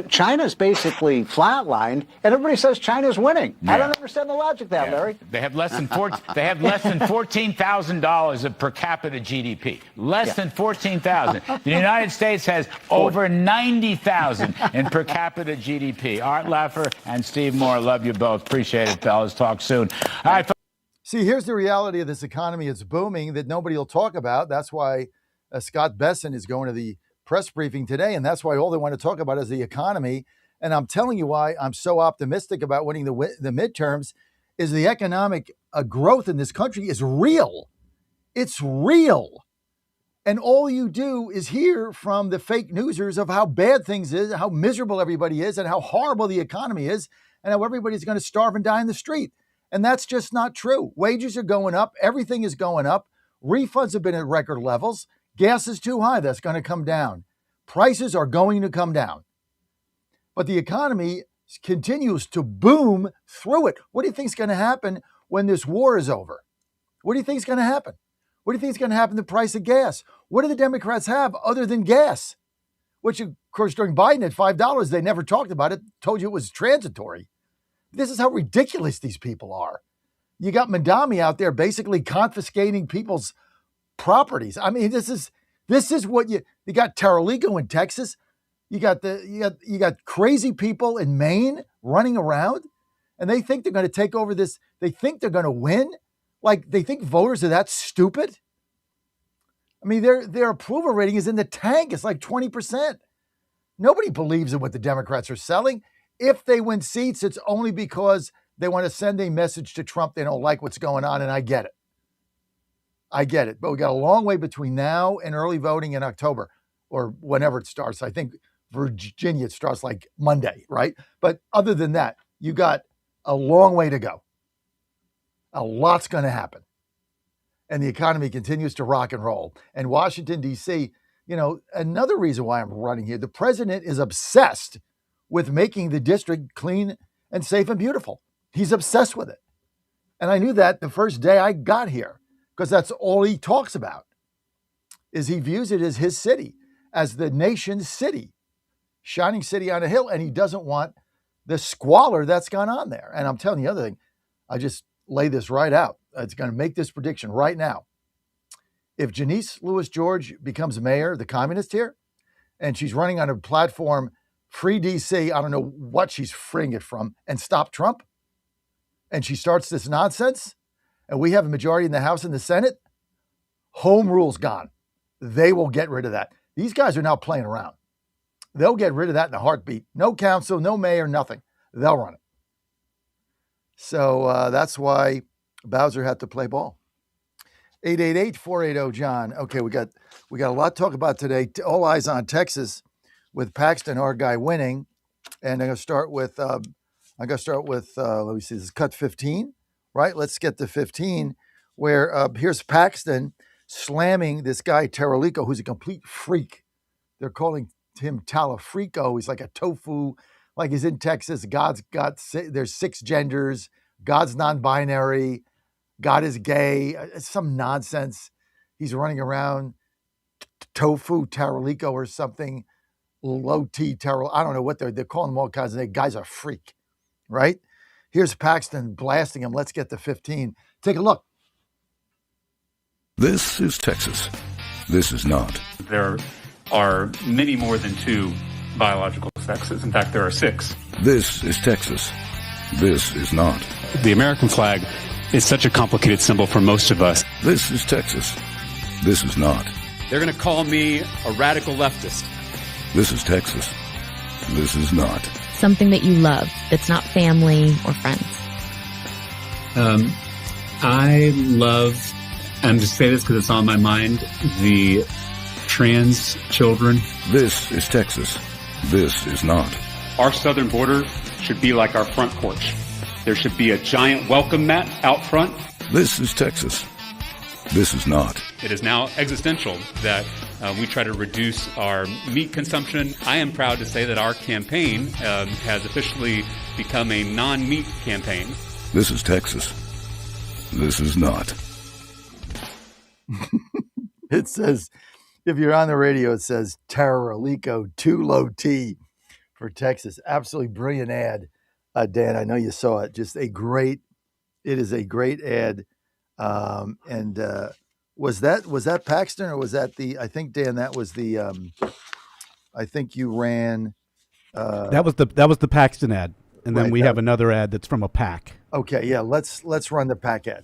China's basically flatlined, and everybody says China's winning. Yeah. I don't understand the logic there, Larry. They have less than $14,000 of per capita GDP. Less than 14,000. The United States has over 90,000 in per capita GDP. Art Laffer and Steve Moore, love you both. Appreciate it, fellas. Talk soon. All right. See, here's the reality of this economy. It's booming that nobody will talk about. That's why Scott Besson is going to the press briefing today, and that's why all they want to talk about is the economy. And I'm telling you why I'm so optimistic about winning the midterms is the economic growth in this country is real. It's real. And all you do is hear from the fake newsers of how bad things is, how miserable everybody is, and how horrible the economy is, and how everybody's going to starve and die in the street. And that's just not true. Wages are going up. Everything is going up. Refunds have been at record levels. Gas is too high. That's going to come down. Prices are going to come down. But the economy continues to boom through it. What do you think is going to happen when this war is over? What do you think is going to happen? What do you think is going to happen to the price of gas? What do the Democrats have other than gas? Which, of course, during Biden at $5, they never talked about it, told you it was transitory. This is how ridiculous these people are. You got Madami out there basically confiscating people's properties. I mean, this is what you got. Taralico in Texas. You got crazy people in Maine running around, and they think they're going to take over this. They think they're going to win. Like they think voters are that stupid. I mean, their approval rating is in the tank. It's like 20%. Nobody believes in what the Democrats are selling. If they win seats, it's only because they want to send a message to Trump they don't like what's going on, and I get it. But we got a long way between now and early voting in October or whenever it starts. I think Virginia, it starts like Monday, right? But other than that, you got a long way to go. A lot's going to happen. And the economy continues to rock and roll. And Washington, D.C., another reason why I'm running here, the president is obsessed with making the district clean and safe and beautiful. He's obsessed with it. And I knew that the first day I got here, because that's all he talks about, is he views it as his city, as the nation's city, shining city on a hill, and he doesn't want the squalor that's gone on there. And I'm telling you the other thing, I just lay this right out. It's going to make this prediction right now. If Janice Lewis George becomes mayor, the communist here, and she's running on a platform, free DC, I don't know what she's freeing it from, and stop Trump, and she starts this nonsense, and we have a majority in the House and the Senate, home rule's gone. They will get rid of that. These guys are now playing around. They'll get rid of that in a heartbeat. No council, no mayor, nothing. They'll run it. So that's why Bowser had to play ball. 888-480-JOHN. Okay, we got a lot to talk about today. All eyes on Texas with Paxton, our guy, winning. And I'm going to start with, let me see, this is cut 15, right? Let's get to 15, where here's Paxton slamming this guy, Taralico, who's a complete freak. They're calling him Talafrico. He's like a tofu, like he's in Texas. There's 6 genders. God's non-binary. God is gay. It's some nonsense. He's running around tofu Taralico or something. Low T Taral. I don't know what they're calling him all kinds of names. Guy's a freak, right? Here's Paxton blasting him. Let's get to 15. Take a look. This is Texas. This is not. There are many more than 2 biological sexes. In fact, there are 6. This is Texas. This is not. The American flag is such a complicated symbol for most of us. This is Texas. This is not. They're going to call me a radical leftist. This is Texas. This is not. Something that you love that's not family or friends. I love, I'm just saying this because it's on my mind, the trans children. This is Texas. This is not. Our southern border should be like our front porch. There should be a giant welcome mat out front. This is Texas. This is not. It is now existential that we try to reduce our meat consumption. I am proud to say that our campaign has officially become a non-meat campaign. This is Texas. This is not. It says, if you're on the radio, it says Taralico, too low T for Texas. Absolutely brilliant ad. Dan, I know you saw it. It is a great ad. Was that Paxton or was that I think, Dan, that was I think you ran. That was the Paxton ad. And then we have another ad that's from a PAC. Okay. Yeah. Let's run the PAC ad.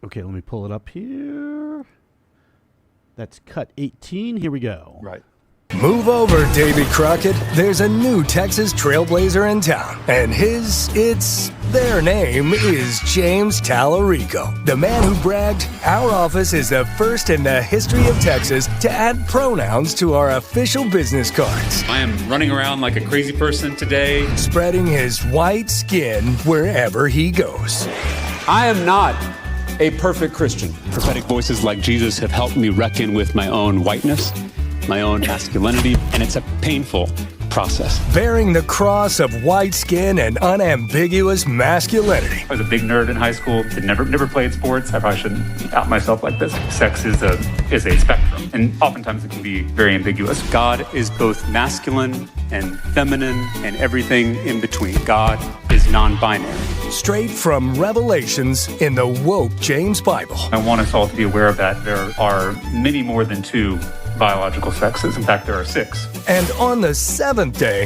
Okay. Let me pull it up here. That's cut 18. Here we go. Right. Move over, Davy Crockett. There's a new Texas trailblazer in town, and their name is James Tallarico, the man who bragged, our office is the first in the history of Texas to add pronouns to our official business cards. I am running around like a crazy person today, spreading his white skin wherever he goes. I am not a perfect Christian. Prophetic voices like Jesus have helped me reckon with my own whiteness, my own masculinity, and it's a painful process. Bearing the cross of white skin and unambiguous masculinity. I was a big nerd in high school, never played sports. I probably shouldn't out myself like this. Sex is a spectrum, and oftentimes it can be very ambiguous. God is both masculine and feminine and everything in between. God is non-binary. Straight from Revelations in the woke James Bible. I want us all to be aware of that there are many more than two biological sexes. In fact, there are 6. And on the 7th day,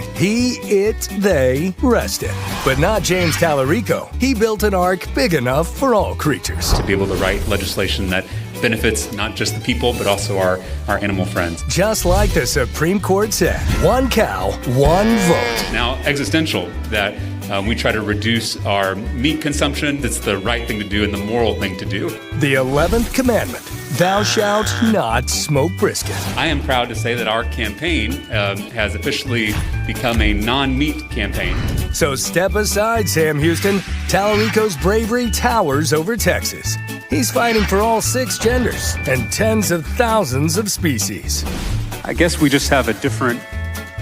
they rested. But not James Tallarico. He built an ark big enough for all creatures. To be able to write legislation that benefits not just the people, but also our animal friends. Just like the Supreme Court said, 1 cow, 1 vote. Now, existential that we try to reduce our meat consumption. That's the right thing to do and the moral thing to do. The 11th commandment, thou shalt not smoke brisket. I am proud to say that our campaign has officially become a non-meat campaign. So step aside, Sam Houston. Tallarico's bravery towers over Texas. He's fighting for all 6 genders and tens of thousands of species. I guess we just have a different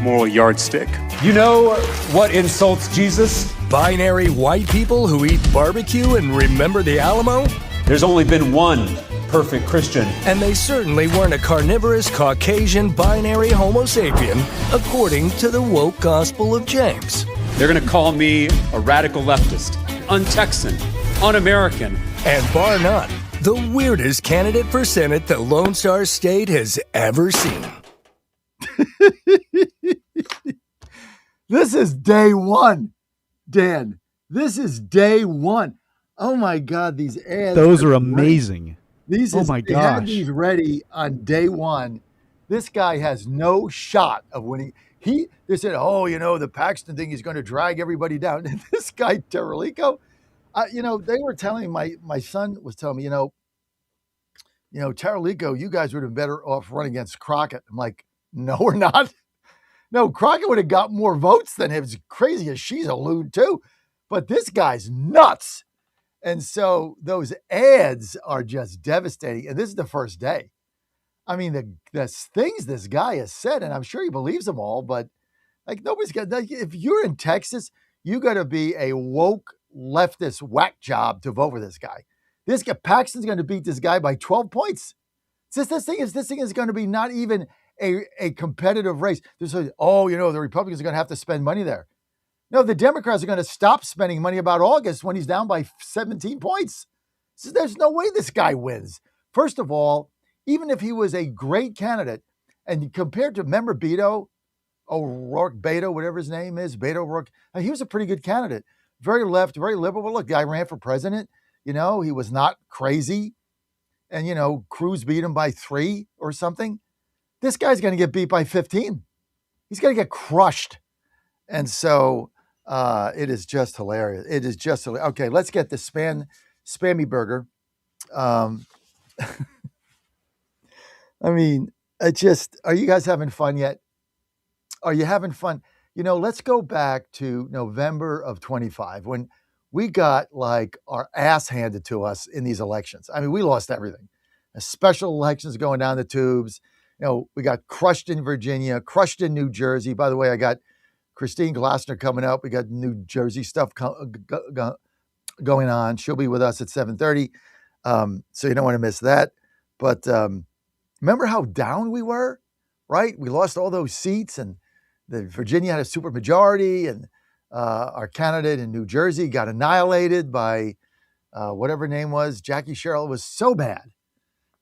moral yardstick. You know what insults Jesus? Binary white people who eat barbecue and remember the Alamo? There's only been one perfect Christian. And they certainly weren't a carnivorous Caucasian binary Homo sapien, according to the woke Gospel of James. They're going to call me a radical leftist, un-Texan, un-American. And bar none, the weirdest candidate for Senate the Lone Star State has ever seen. This is day one, Dan. This is day one. Oh my God, these ads. Those are amazing. They had these ready on day one. This guy has no shot of winning. They said, the Paxton thing is going to drag everybody down. And this guy, Taralico, they were telling my son was telling me, Taralico, you guys would have been better off running against Crockett. I'm like, no, we're not. No, Crockett would have got more votes than him. As crazy as she's a loon too. But this guy's nuts. And so those ads are just devastating. And this is the first day. I mean, the things this guy has said, and I'm sure he believes them all, but nobody's got, if you're in Texas, you got to be a woke leftist whack job to vote for this guy. This guy, Paxton's going to beat this guy by 12 points. This thing is going to be not even a competitive race. The Republicans are going to have to spend money there. No, the Democrats are going to stop spending money about August when he's down by 17 points. So there's no way this guy wins. First of all, even if he was a great candidate, and compared to, remember Beto O'Rourke, whatever his name is, Beto O'Rourke, he was a pretty good candidate. Very left, very liberal. Well, look, the guy ran for president. He was not crazy. And, Cruz beat him by 3 or something. This guy's going to get beat by 15. He's going to get crushed. And so It is just hilarious. It is just hilarious. Okay, let's get the spammy burger. I mean, are you guys having fun yet? Are you having fun? Let's go back to November of 25 when we got like our ass handed to us in these elections. I mean, we lost everything. Special elections going down the tubes. We got crushed in Virginia, crushed in New Jersey. By the way, I got Christine Glossner coming up. We got New Jersey stuff going on. She'll be with us at 7:30. So you don't want to miss that. But remember how down we were, right? We lost all those seats, and Virginia had a supermajority, and our candidate in New Jersey got annihilated by whatever her name was. Jackie Sherrill. Was so bad.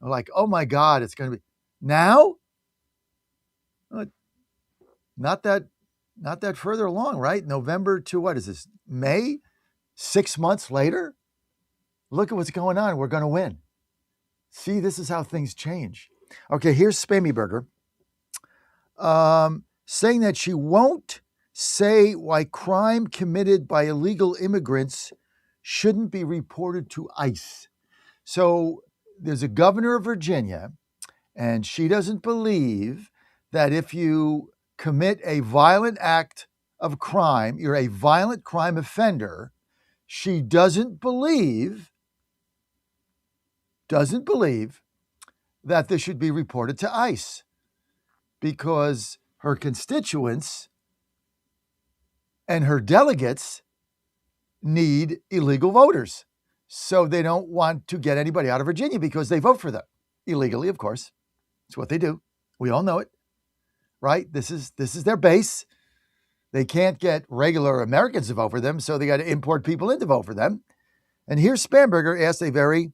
I'm like, oh my God, it's going to be now. Not that further along, right? November to what is this? May? 6 months later? Look at what's going on. We're going to win. See, this is how things change. Okay, here's Spammy Burger saying that she won't say why crime committed by illegal immigrants shouldn't be reported to ICE. So there's a governor of Virginia, and she doesn't believe that if you commit a violent act of crime, you're a violent crime offender. She doesn't believe that this should be reported to ICE because her constituents and her delegates need illegal voters. So they don't want to get anybody out of Virginia because they vote for them illegally, of course. It's what they do. We all know it, right? This is their base. They can't get regular Americans to vote for them, so they got to import people in to vote for them. And here's Spamberger asked a very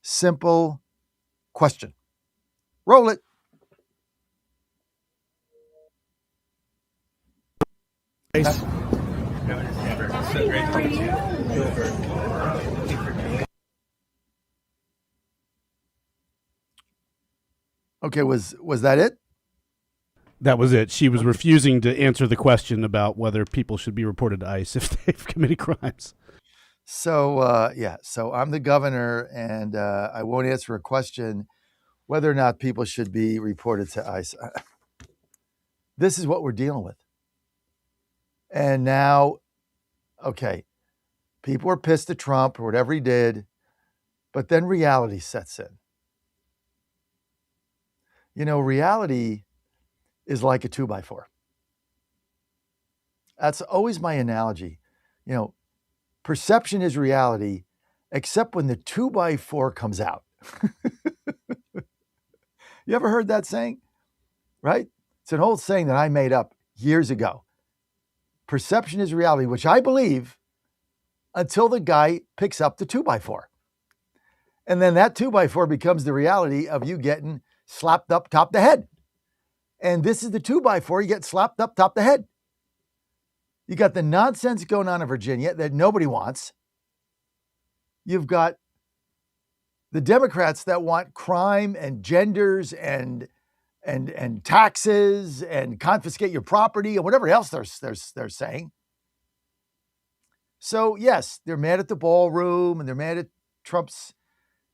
simple question. Roll it. Okay, was that it? That was it. She was refusing to answer the question about whether people should be reported to ICE if they've committed crimes. So, so I'm the governor, and I won't answer a question whether or not people should be reported to ICE. This is what we're dealing with. And now, okay, people are pissed at Trump or whatever he did, but then reality sets in. Reality is like a 2x4. That's always my analogy. Perception is reality, except when the 2x4 comes out. You ever heard that saying? Right? It's an old saying that I made up years ago. Perception is reality, which I believe until the guy picks up the 2x4. And then that 2x4 becomes the reality of you getting slapped up top the head. And this is the 2x4, you get slapped up top the head. You got the nonsense going on in Virginia that nobody wants. You've got the Democrats that want crime and genders and taxes and confiscate your property and whatever else they're saying. So yes, they're mad at the ballroom and they're mad at Trump's,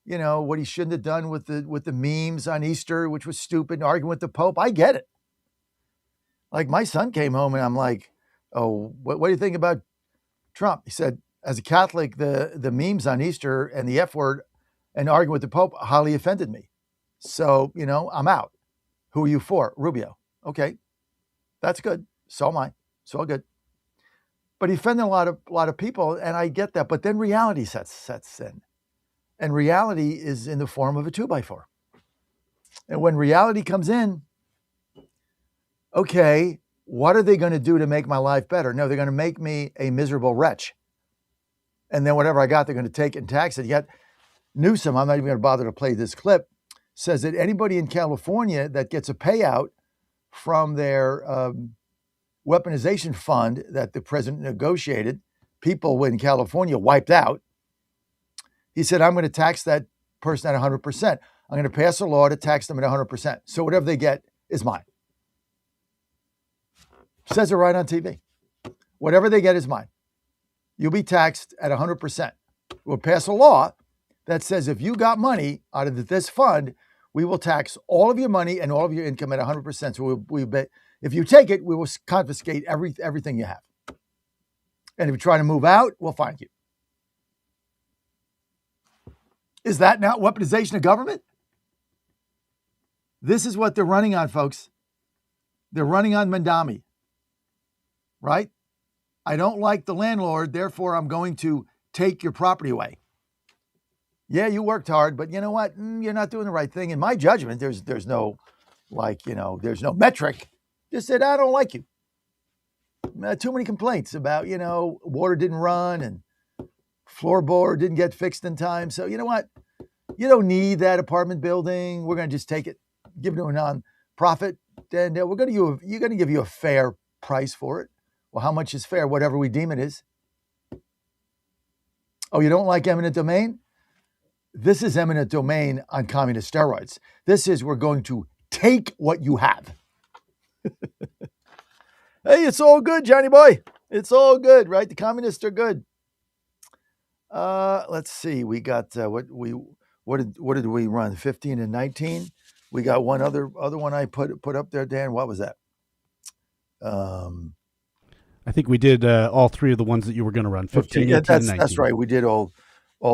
what he shouldn't have done with the memes on Easter, which was stupid, and arguing with the Pope. I get it. Like my son came home and I'm like, oh, what do you think about Trump? He said, as a Catholic, the memes on Easter and the F word and arguing with the Pope highly offended me. So, I'm out. Who are you for? Rubio. Okay, that's good. So am I. It's all good. But he offended a lot of people, and I get that. But then reality sets in. And reality is in the form of a 2x4. And when reality comes in, okay, what are they going to do to make my life better? No, they're going to make me a miserable wretch. And then whatever I got, they're going to take it and tax it. Yet Newsom, I'm not even going to bother to play this clip, says that anybody in California that gets a payout from their weaponization fund that the president negotiated, people in California wiped out. He said, I'm going to tax that person at 100%. I'm going to pass a law to tax them at 100%. So whatever they get is mine. Says it right on TV. Whatever they get is mine. You'll be taxed at 100%. We'll pass a law that says if you got money out of this fund, we will tax all of your money and all of your income at 100%. So we bet if you take it, we will confiscate everything you have. And if you try to move out, we'll fine you. Is that not weaponization of government? This is what they're running on, folks. They're running on Mandami, right? I don't like the landlord, therefore I'm going to take your property away. Yeah, you worked hard, but you know what? You're not doing the right thing. In my judgment, there's no, there's no metric. Just said, I don't like you. Too many complaints about, water didn't run and floorboard didn't get fixed in time. So you know what? You don't need that apartment building. We're going to just take it, give it to a non-profit, and you're going to give you a fair price for it. Well, how much is fair? Whatever we deem it is. Oh, you don't like eminent domain? This is eminent domain on communist steroids. This is we're going to take what you have. Hey, it's all good, Johnny boy. It's all good, right? The communists are good. Let's see. We got what did we run? 15 and 19. We got one other one I put up there, Dan. What was that? I think we did all three of the ones that you were going to run. 15, okay, 18, 19. That's right. We did all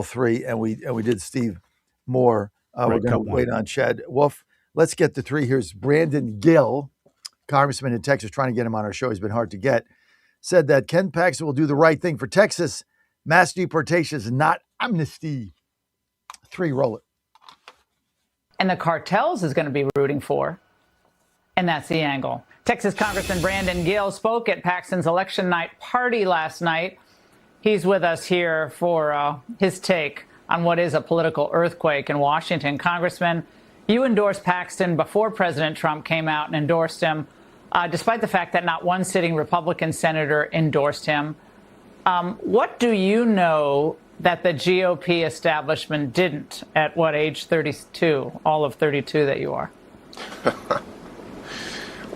three, and we did Steve Moore. We're going to wait on Chad Wolf. Let's get the three. Here's Brandon Gill, congressman in Texas, trying to get him on our show. He's been hard to get. Said that Ken Paxton will do the right thing for Texas. Mass deportation is not amnesty. 3, roll it. And the cartels is going to be rooting for. And that's the angle. Texas Congressman Brandon Gill spoke at Paxton's election night party last night. He's with us here for his take on what is a political earthquake in Washington. Congressman, you endorsed Paxton before President Trump came out and endorsed him, despite the fact that not one sitting Republican senator endorsed him. What do you know that the GOP establishment didn't at age 32, all of 32 that you are?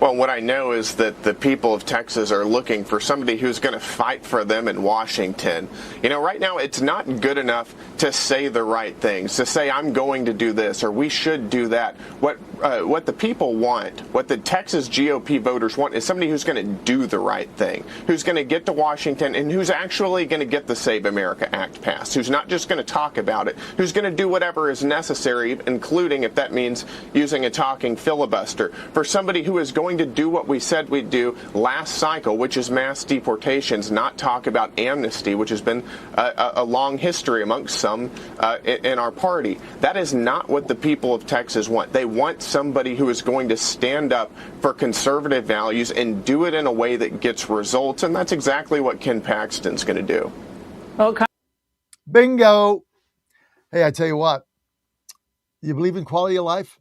Well, what I know is that the people of Texas are looking for somebody who's going to fight for them in Washington. Right now it's not good enough to say the right things, to say I'm going to do this or we should do that. What the people want, what the Texas GOP voters want, is somebody who's going to do the right thing, who's going to get to Washington and who's actually going to get the Save America Act passed, who's not just going to talk about it, who's going to do whatever is necessary, including if that means using a talking filibuster, for somebody who is going to do what we said we'd do last cycle, which is mass deportations, not talk about amnesty, which has been a long history amongst some in our party. That is not what the people of Texas want. They want somebody who is going to stand up for conservative values and do it in a way that gets results, and that's exactly what Ken Paxton's going to do. Okay. Bingo. Hey, I tell you what, do you believe in quality of life?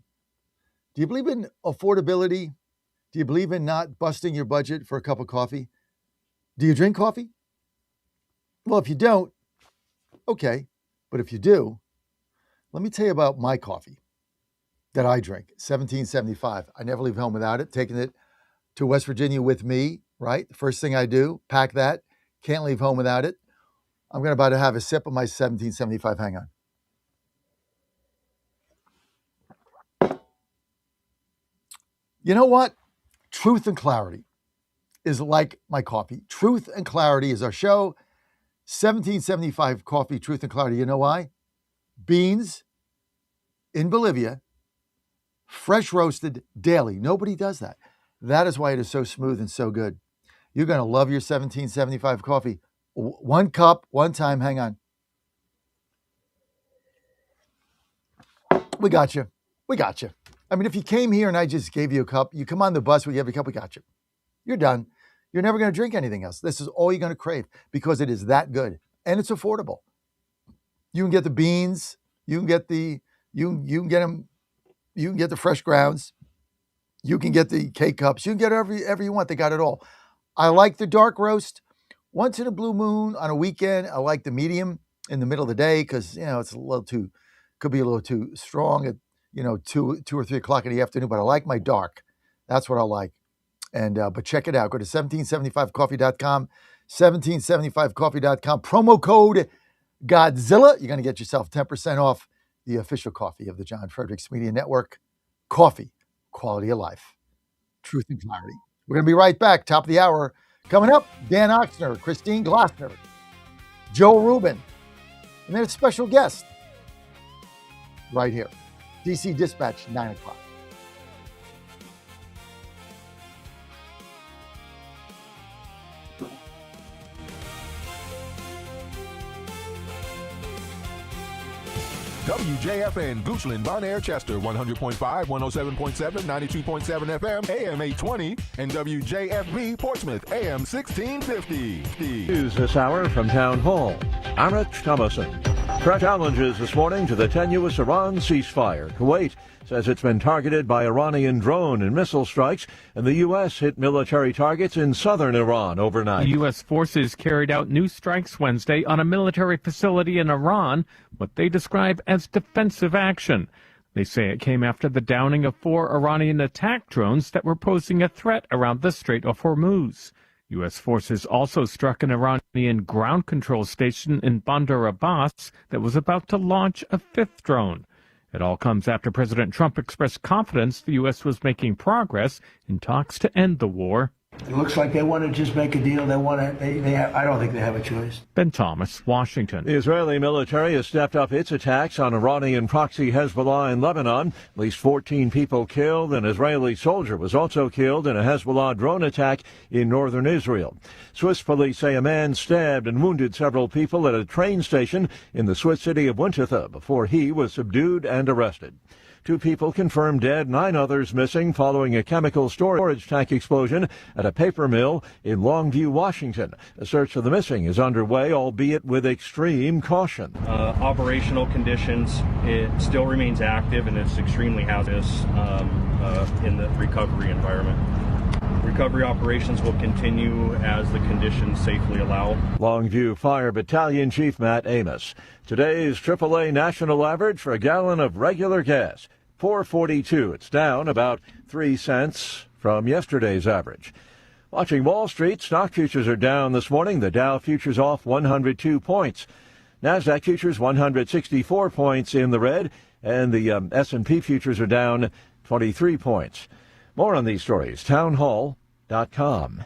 Do you believe in affordability? Do you believe in not busting your budget for a cup of coffee? Do you drink coffee? Well, if you don't, okay. But if you do, let me tell you about my coffee that I drink, 1775. I never leave home without it, taking it to West Virginia with me, right? The first thing I do, pack that. Can't leave home without it. I'm about to have a sip of my 1775. Hang on. You know what? Truth and clarity is like my coffee. Truth and clarity is our show. 1775 coffee, truth and clarity. You know why? Beans in Bolivia, fresh roasted daily. Nobody does that. That is why it is so smooth and so good. You're going to love your 1775 coffee. 1 cup, 1 time. Hang on. We got you. We got you. I mean, if you came here and I just gave you a cup, you come on the bus, we give you a cup, we got you. You're done. You're never going to drink anything else. This is all you're going to crave because it is that good and it's affordable. You can get the beans. You can get the you can get them. You can get the fresh grounds. You can get the K-cups. You can get whatever you want. They got it all. I like the dark roast. Once in a blue moon on a weekend, I like the medium in the middle of the day because it's a little too, could be a little too strong at 2 or 3 o'clock in the afternoon. But I like my dark. That's what I like. And but check it out. Go to 1775coffee.com. 1775coffee.com. Promo code Godzilla. You're going to get yourself 10% off the official coffee of the John Fredericks Media Network. Coffee, quality of life, truth and clarity. We're going to be right back. Top of the hour. Coming up, Dan Oxner, Christine Glossner, Joe Rubin, and then a special guest right here. DC Dispatch, 9 o'clock. WJFN, Goochland, Bonaire, Chester, 100.5, 107.7, 92.7 FM, AM 820, and WJFB, Portsmouth, AM 1650. News this hour from Town Hall. Arik Thomason. Fresh challenges this morning to the tenuous Iran ceasefire. Kuwait says it's been targeted by Iranian drone and missile strikes, and the U.S. hit military targets in southern Iran overnight. U.S. forces carried out new strikes Wednesday on a military facility in Iran, what they describe as defensive action. They say it came after the downing of 4 Iranian attack drones that were posing a threat around the Strait of Hormuz. U.S. forces also struck an Iranian ground control station in Bandar Abbas that was about to launch a 5th drone. It all comes after President Trump expressed confidence the U.S. was making progress in talks to end the war. It looks like they want to just make a deal. I don't think they have a choice. Ben Thomas, Washington. The Israeli military has stepped up its attacks on Iranian proxy Hezbollah in Lebanon. At least 14 people killed. An Israeli soldier was also killed in a Hezbollah drone attack in northern Israel. Swiss police say a man stabbed and wounded several people at a train station in the Swiss city of Windhoek before he was subdued and arrested. 2 people confirmed dead, 9 others missing following a chemical storage tank explosion at a paper mill in Longview, Washington. A search for the missing is underway, albeit with extreme caution. Operational conditions, it still remains active and it's extremely hazardous in the recovery environment. Recovery operations will continue as the conditions safely allow. Longview Fire Battalion Chief Matt Amos. Today's AAA national average for a gallon of regular gas, $4.42. It's down about 3 cents from yesterday's average. Watching Wall Street, stock futures are down this morning. The Dow futures off 102 points. NASDAQ futures 164 points in the red, and the S&P futures are down 23 points. More on these stories, townhall.com.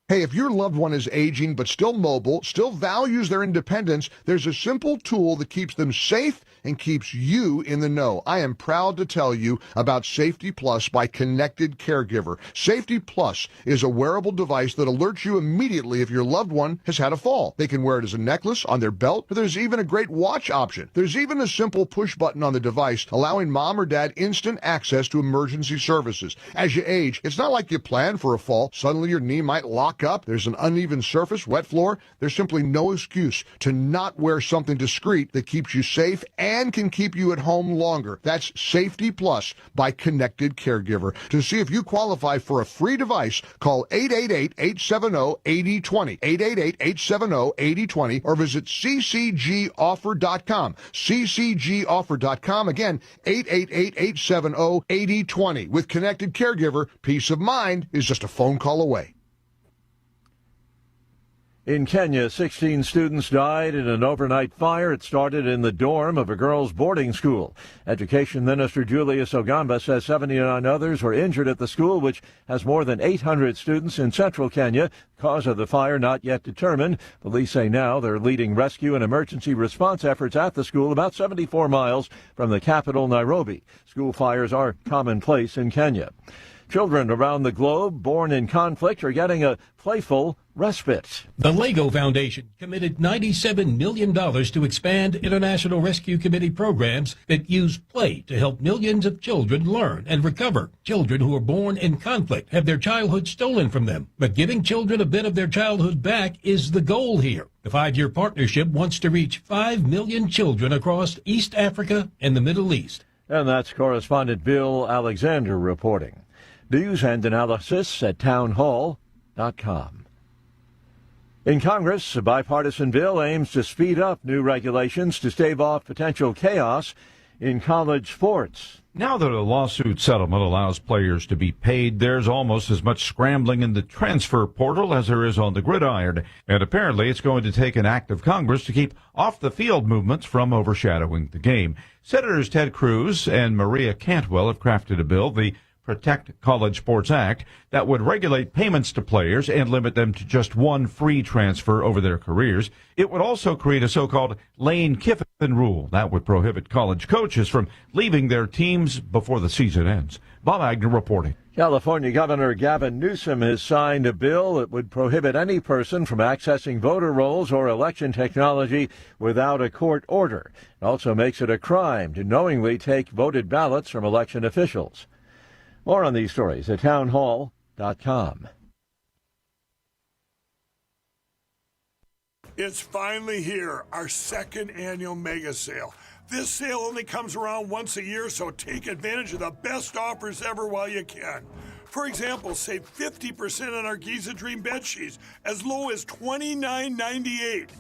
Hey, if your loved one is aging but still mobile, still values their independence, there's a simple tool that keeps them safe and keeps you in the know. I am proud to tell you about Safety Plus by Connected Caregiver. Safety Plus is a wearable device that alerts you immediately if your loved one has had a fall. They can wear it as a necklace, on their belt, but there's even a great watch option. There's even a simple push button on the device allowing mom or dad instant access to emergency services. As you age, it's not like you planned for a fall. Suddenly your knee might lock up. There's an uneven surface, wet floor. There's simply no excuse to not wear something discreet that keeps you safe and can keep you at home longer. That's Safety Plus by Connected Caregiver. To see if you qualify for a free device, call 888-870-8020, 888-870-8020, or visit ccgoffer.com, ccgoffer.com. Again, 888-870-8020. With Connected Caregiver, peace of mind is just a phone call away. In Kenya, 16 students died in an overnight fire. It started in the dorm of a girls' boarding school. Education Minister Julius Ogamba says 79 others were injured at the school, which has more than 800 students in central Kenya. Cause of the fire not yet determined. Police say now they're leading rescue and emergency response efforts at the school about 74 miles from the capital, Nairobi. School fires are commonplace in Kenya. Children around the globe born in conflict are getting a playful respite. The LEGO Foundation committed $97 million to expand International Rescue Committee programs that use play to help millions of children learn and recover. Children who are born in conflict have their childhood stolen from them, but giving children a bit of their childhood back is the goal here. The 5-year partnership wants to reach 5 million children across East Africa and the Middle East. And that's correspondent Bill Alexander reporting. News and analysis at townhall.com. In Congress, a bipartisan bill aims to speed up new regulations to stave off potential chaos in college sports. Now that a lawsuit settlement allows players to be paid, there's almost as much scrambling in the transfer portal as there is on the gridiron. And apparently it's going to take an act of Congress to keep off-the-field movements from overshadowing the game. Senators Ted Cruz and Maria Cantwell have crafted a bill, the Protect College Sports Act, that would regulate payments to players and limit them to just one free transfer over their careers. It would also create a so-called Lane Kiffin rule that would prohibit college coaches from leaving their teams before the season ends. Bob Agnew reporting. California Governor Gavin Newsom has signed a bill that would prohibit any person from accessing voter rolls or election technology without a court order. It also makes it a crime to knowingly take voted ballots from election officials. More on these stories at townhall.com. It's finally here, our second annual mega sale. This sale only comes around once a year, so take advantage of the best offers ever while you can. For example, save 50% on our Giza Dream bed sheets, as low as $29.98.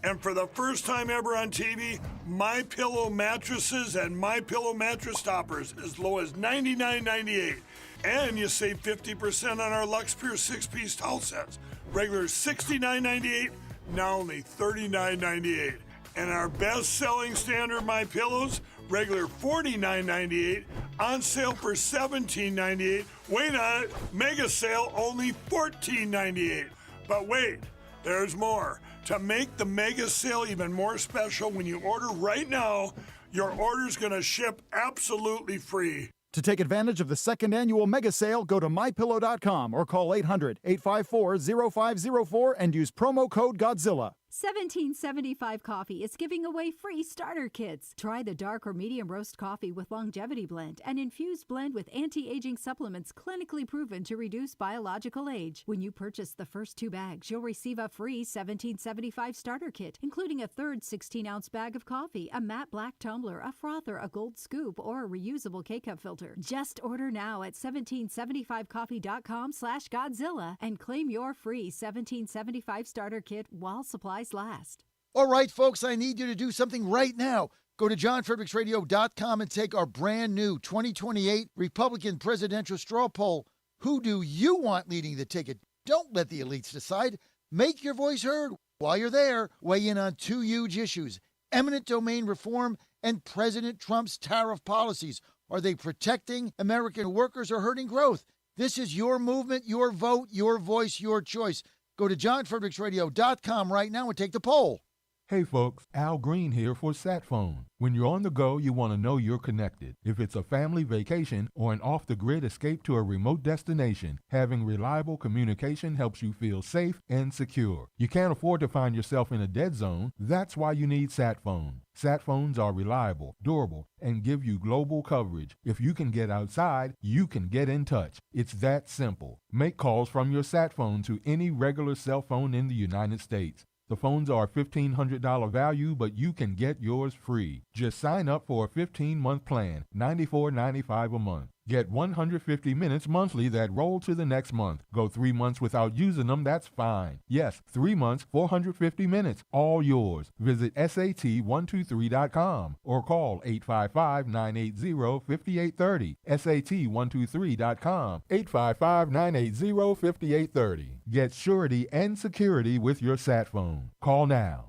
And for the first time ever on TV, MyPillow mattresses and MyPillow mattress toppers as low as $99.98. And you save 50% on our Lux Pure 6-piece towel sets. Regular $69.98, now only $39.98. And our best-selling standard MyPillows, regular $49.98, on sale for $17.98. Wait on it, mega sale only $14.98. But wait, there's more. To make the mega sale even more special, when you order right now, your order's going to ship absolutely free. To take advantage of the second annual mega sale, go to MyPillow.com or call 800-854-0504 and use promo code Godzilla. 1775 Coffee is giving away free starter kits. Try the dark or medium roast coffee with longevity blend, an infused blend with anti-aging supplements clinically proven to reduce biological age. When you purchase the first 2 bags, you'll receive a free 1775 starter kit, including a third 16-ounce bag of coffee, a matte black tumbler, a frother, a gold scoop, or a reusable K-cup filter. Just order now at 1775coffee.com/Godzilla and claim your free 1775 starter kit while supplies last. All right, folks, I need you to do something right now. Go to johnfredericksradio.com and take our brand new 2028 Republican presidential straw poll. Who do you want leading the ticket? Don't let the elites decide. Make your voice heard. While you're there, weigh in on 2 huge issues: eminent domain reform and President Trump's tariff policies. Are they protecting American workers or hurting growth? This is your movement, your vote, your voice, your choice. Go to johnfredericksradio.com right now and take the poll. Hey folks, Al Green here for SatPhone. When you're on the go, you want to know you're connected. If it's a family vacation or an off-the-grid escape to a remote destination, having reliable communication helps you feel safe and secure. You can't afford to find yourself in a dead zone. That's why you need SatPhone. SatPhones are reliable, durable, and give you global coverage. If you can get outside, you can get in touch. It's that simple. Make calls from your SatPhone to any regular cell phone in the United States. The phones are $1,500 value, but you can get yours free. Just sign up for a 15-month plan, $94.95 a month. Get 150 minutes monthly that roll to the next month. Go 3 months without using them, that's fine. Yes, 3 months, 450 minutes, all yours. Visit SAT123.com or call 855-980-5830. SAT123.com, 855-980-5830. Get surety and security with your SatPhone. Call now.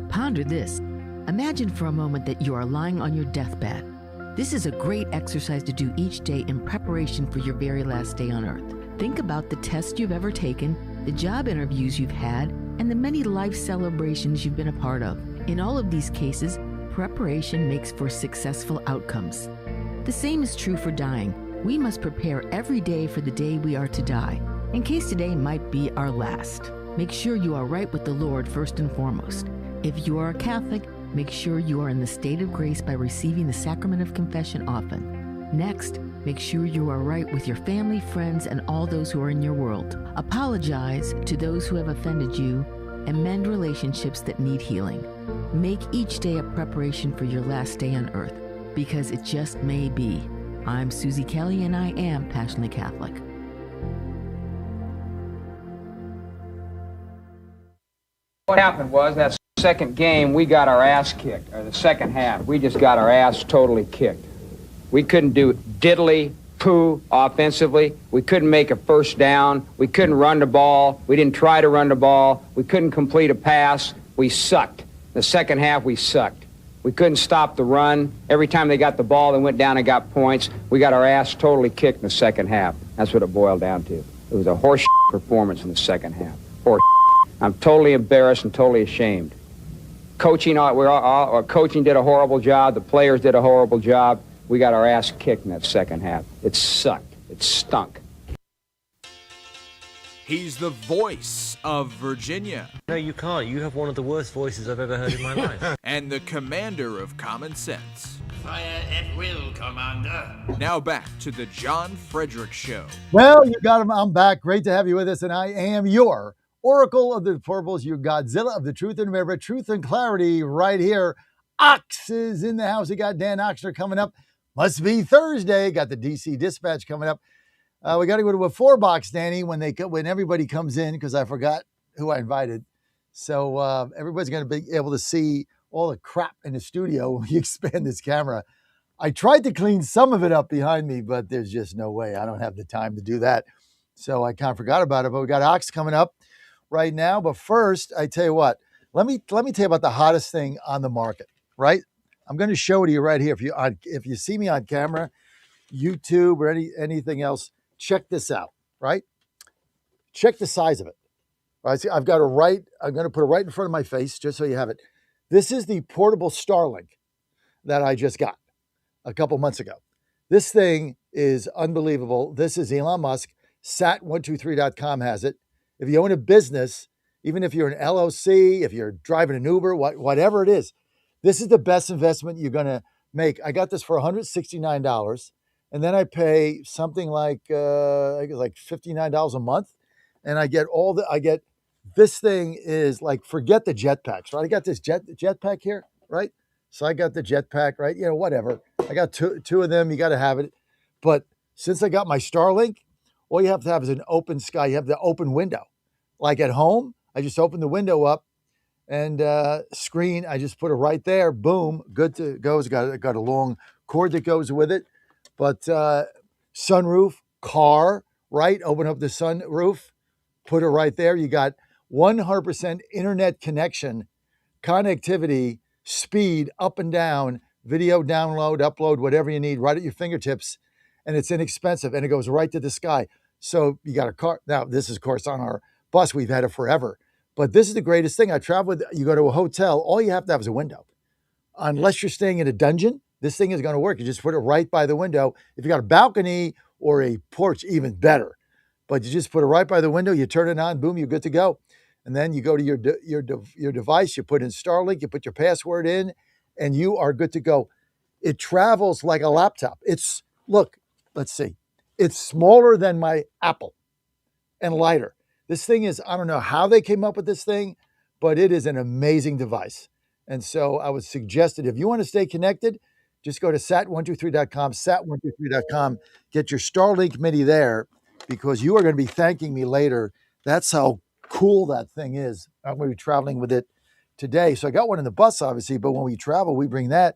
Ponder this. Imagine for a moment that you are lying on your deathbed. This is a great exercise to do each day in preparation for your very last day on earth. Think about the tests you've ever taken, the job interviews you've had, and the many life celebrations you've been a part of. In all of these cases, preparation makes for successful outcomes. The same is true for dying. We must prepare every day for the day we are to die, in case today might be our last. Make sure you are right with the Lord first and foremost. If you are a Catholic, make sure you are in the state of grace by receiving the sacrament of confession often. Next, make sure you are right with your family, friends, and all those who are in your world. Apologize to those who have offended you and mend relationships that need healing. Make each day a preparation for your last day on earth, because it just may be. I'm Susie Kelly, and I am passionately Catholic. What happened was that second game, we got our ass kicked, or the second half. We just got our ass totally kicked. We couldn't do diddly poo offensively. We couldn't make a first down. We couldn't run the ball. We didn't try to run the ball. We couldn't complete a pass. We sucked. The second half, we sucked. We couldn't stop the run. Every time they got the ball, they went down and got points. We got our ass totally kicked in the second half. That's what it boiled down to. It was a horse performance in the second half. Horse. I'm totally embarrassed and totally ashamed. Coaching did a horrible job. The players did a horrible job. We got our ass kicked in that second half. It sucked. It stunk. He's the voice of Virginia. No, you can't. You have one of the worst voices I've ever heard in my life. And the commander of common sense. Fire at will, Commander. Now back to the John Fredericks Show. Well, you got him. I'm back. Great to have you with us. And I am your Oracle of the Deplorables, your Godzilla of the Truth and America. Truth and clarity right here. Ox is in the house. We got Dan Oxner coming up. Must be Thursday. Got the DC Dispatch coming up. We got to go to a 4-box, Danny, when everybody comes in, because I forgot who I invited. So everybody's going to be able to see all the crap in the studio when we expand this camera. I tried to clean some of it up behind me, but there's just no way. I don't have the time to do that. So I kind of forgot about it. But we got Ox coming up right now. But first, I tell you what, let me tell you about the hottest thing on the market, right? I'm going to show it to you right here. If you see me on camera, YouTube or anything else, check this out, right? Check the size of it. All right, see, I'm going to put it right in front of my face just so you have it. This is the portable Starlink that I just got a couple months ago. This thing is unbelievable. This is Elon Musk. Sat123.com has it. If you own a business, even if you're an LLC, if you're driving an Uber, whatever it is, this is the best investment you're going to make. I got this for $169. And then I pay something like $59 a month, and I get this thing is like, forget the jetpacks, right? I got this jetpack here, right? So I got the jetpack, right? You know, whatever. I got two of them. You got to have it. But since I got my Starlink, all you have to have is an open sky. You have the open window. Like at home, I just open the window up and screen. I just put it right there. Boom, good to go. It's got a long cord that goes with it. But sunroof, car, right? Open up the sunroof, put it right there. You got 100% internet connection, connectivity, speed, up and down, video download, upload, whatever you need, right at your fingertips. And it's inexpensive, and it goes right to the sky. So you got a car. Now, this is, of course, on our bus. We've had it forever. But this is the greatest thing. I travel with, you go to a hotel, all you have to have is a window. Unless you're staying in a dungeon, this thing is going to work. You just put it right by the window. If you got a balcony or a porch, even better. But you just put it right by the window. You turn it on, boom, you're good to go. And then you go to your device. You put in Starlink. You put your password in, and you are good to go. It travels like a laptop. Let's see. It's smaller than my Apple and lighter. This thing is, I don't know how they came up with this thing, but it is an amazing device. And so I would suggest that if you want to stay connected, just go to sat123.com, sat123.com, get your Starlink Mini there, because you are going to be thanking me later. That's how cool that thing is. I'm going to be traveling with it today. So I got one in the bus, obviously, but when we travel, we bring that.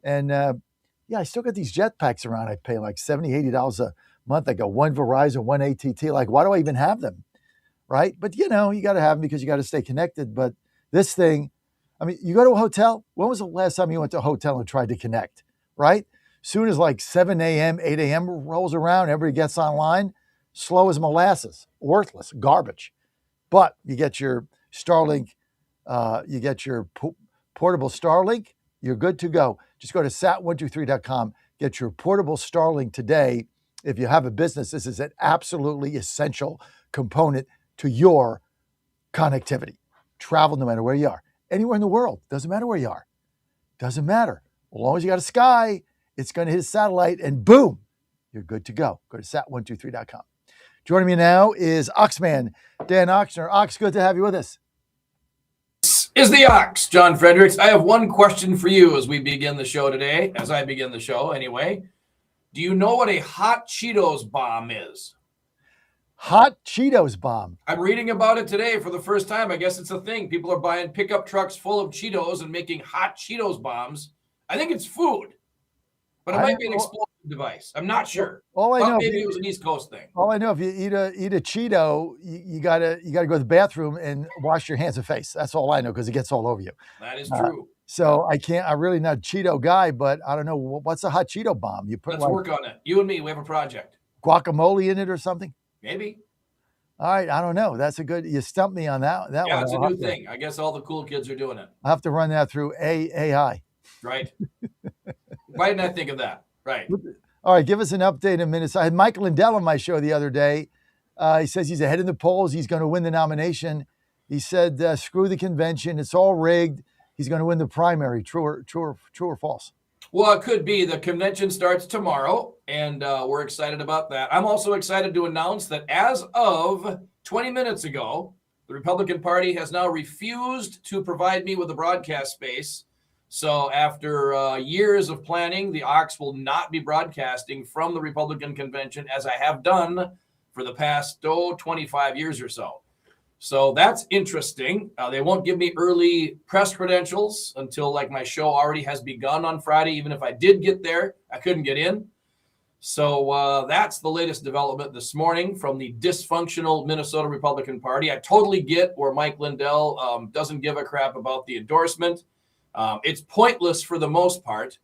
And I still got these jetpacks around. I pay like $70, $80 a month. I got one Verizon, one ATT. Like, why do I even have them? Right? But, you got to have them because you got to stay connected. But this thing, I mean, you go to a hotel. When was the last time you went to a hotel and tried to connect? Right? Soon as like 7 a.m., 8 a.m. rolls around, everybody gets online, slow as molasses, worthless, garbage. But you get your Starlink, you get your portable Starlink, you're good to go. Just go to sat123.com, get your portable Starlink today. If you have a business, this is an absolutely essential component to your connectivity. Travel no matter where you are, anywhere in the world, doesn't matter where you are, doesn't matter. As long as you got a sky, it's going to hit a satellite and boom, you're good to go. Go to sat123.com. Joining me now is Oxman, Dan Oxner. Ox, good to have you with us. This is the Ox, John Fredericks. I have one question for you as we begin the show today, as I begin the show anyway. Do you know what a hot Cheetos bomb is? Hot Cheetos bomb. I'm reading about it today for the first time. I guess it's a thing. People are buying pickup trucks full of Cheetos and making hot Cheetos bombs. I think it's food, but it might be an explosive device. I'm not sure. All I know, maybe it was an East Coast thing. All I know, if you eat a Cheeto, you gotta go to the bathroom and wash your hands and face. That's all I know, because it gets all over you. That is true. So I'm really not a Cheeto guy, but I don't know, what's a hot Cheeto bomb? You put Let's work on it. You and me, we have a project. Guacamole in it or something? Maybe. All right, I don't know. That's you stumped me on that one. Yeah, it's a new thing. I guess all the cool kids are doing it. I'll have to run that through AI. Right. Why didn't I think of that? Right. All right, give us an update in a minute. So I had Mike Lindell on my show the other day. He says he's ahead in the polls. He's going to win the nomination. He said, screw the convention. It's all rigged. He's going to win the primary. True or false? Well, it could be. The convention starts tomorrow, and we're excited about that. I'm also excited to announce that as of 20 minutes ago, the Republican Party has now refused to provide me with a broadcast space. So after years of planning, the Ox will not be broadcasting from the Republican convention, as I have done for the past 25 years or so. So that's interesting. They won't give me early press credentials until my show already has begun on Friday. Even if I did get there, I couldn't get in. So that's the latest development this morning from the dysfunctional Minnesota Republican Party. I totally get where Mike Lindell doesn't give a crap about the endorsement. It's pointless for the most part,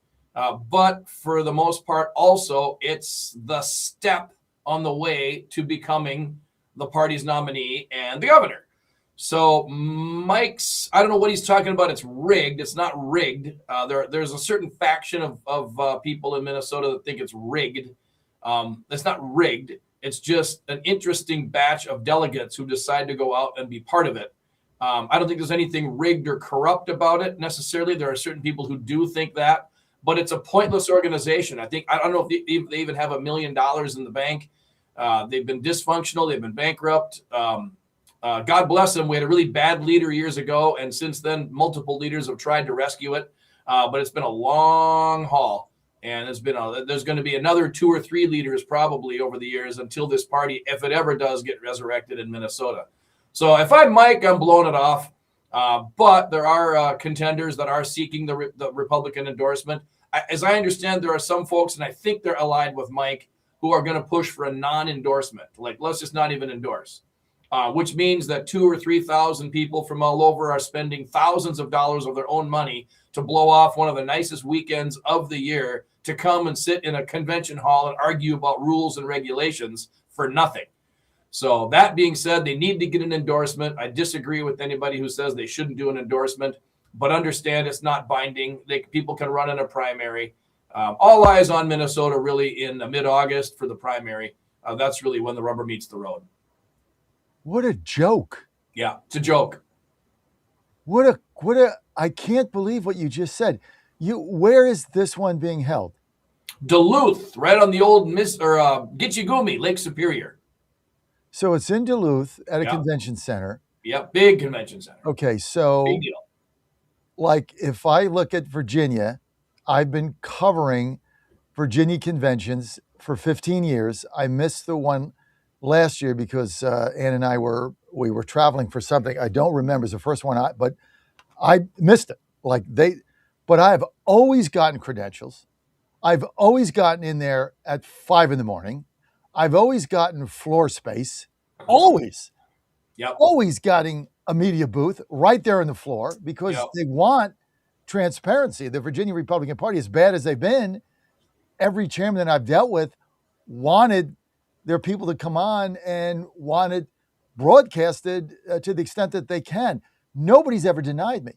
but for the most part also, it's the step on the way to becoming the party's nominee and the governor. So Mike's, I don't know what he's talking about. It's rigged. It's not rigged. There's a certain faction of people in Minnesota that think it's rigged. It's not rigged. It's just an interesting batch of delegates who decide to go out and be part of it. I don't think there's anything rigged or corrupt about it necessarily. There are certain people who do think that, but it's a pointless organization. I don't know if they even have $1 million in the bank. They've been dysfunctional. They've been bankrupt. God bless them. We had a really bad leader years ago, and since then, multiple leaders have tried to rescue it. But it's been a long haul, and there's going to be another 2 or 3 leaders probably over the years until this party, if it ever does, get resurrected in Minnesota. So if I'm Mike, I'm blowing it off. But there are contenders that are seeking the Republican endorsement. As I understand, there are some folks, and I think they're allied with Mike, who are going to push for a non-endorsement. Let's just not even endorse. Which means that 2,000 or 3,000 people from all over are spending thousands of dollars of their own money to blow off one of the nicest weekends of the year to come and sit in a convention hall and argue about rules and regulations for nothing. So that being said, they need to get an endorsement. I disagree with anybody who says they shouldn't do an endorsement, but understand it's not binding. People can run in a primary. All eyes on Minnesota really in mid-August for the primary. That's really when the rubber meets the road. What a joke. Yeah, it's a joke. I can't believe what you just said. Where is this one being held? Duluth, right on the old Gitchigumi, Lake Superior. So it's in Duluth at a convention center. Yep, big convention center. Okay, so big deal. If I look at Virginia, I've been covering Virginia conventions for 15 years. I missed the one last year because Ann and I were traveling for something. I don't remember. It's the first one, but I missed it. But I've always gotten credentials. I've always gotten in there at 5 a.m. I've always gotten floor space. Always. Yep. Always getting a media booth right there on the floor because they want transparency. The Virginia Republican Party, as bad as they've been, every chairman that I've dealt with wanted their people to come on and wanted broadcasted to the extent that they can. Nobody's ever denied me.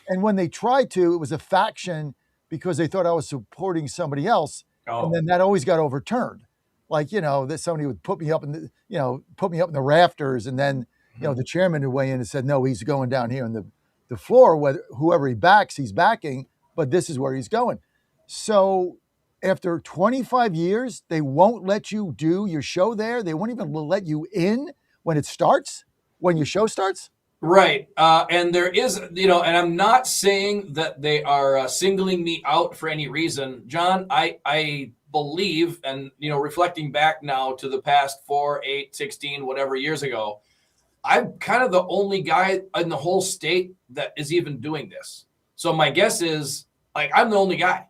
And when they tried to, it was a faction because they thought I was supporting somebody else. And then that always got overturned. That somebody would put me up in the rafters, and then, the chairman would weigh in and said, no, he's going down here on the floor, whoever he backs, he's backing, but this is where he's going. So after 25 years, they won't let you do your show there. They won't even let you in when your show starts. Right. And there is, and I'm not saying that they are singling me out for any reason. John, I believe, and reflecting back now to the past 4, 8, 16, whatever years ago, I'm kind of the only guy in the whole state that is even doing this. So my guess is, like, I'm the only guy.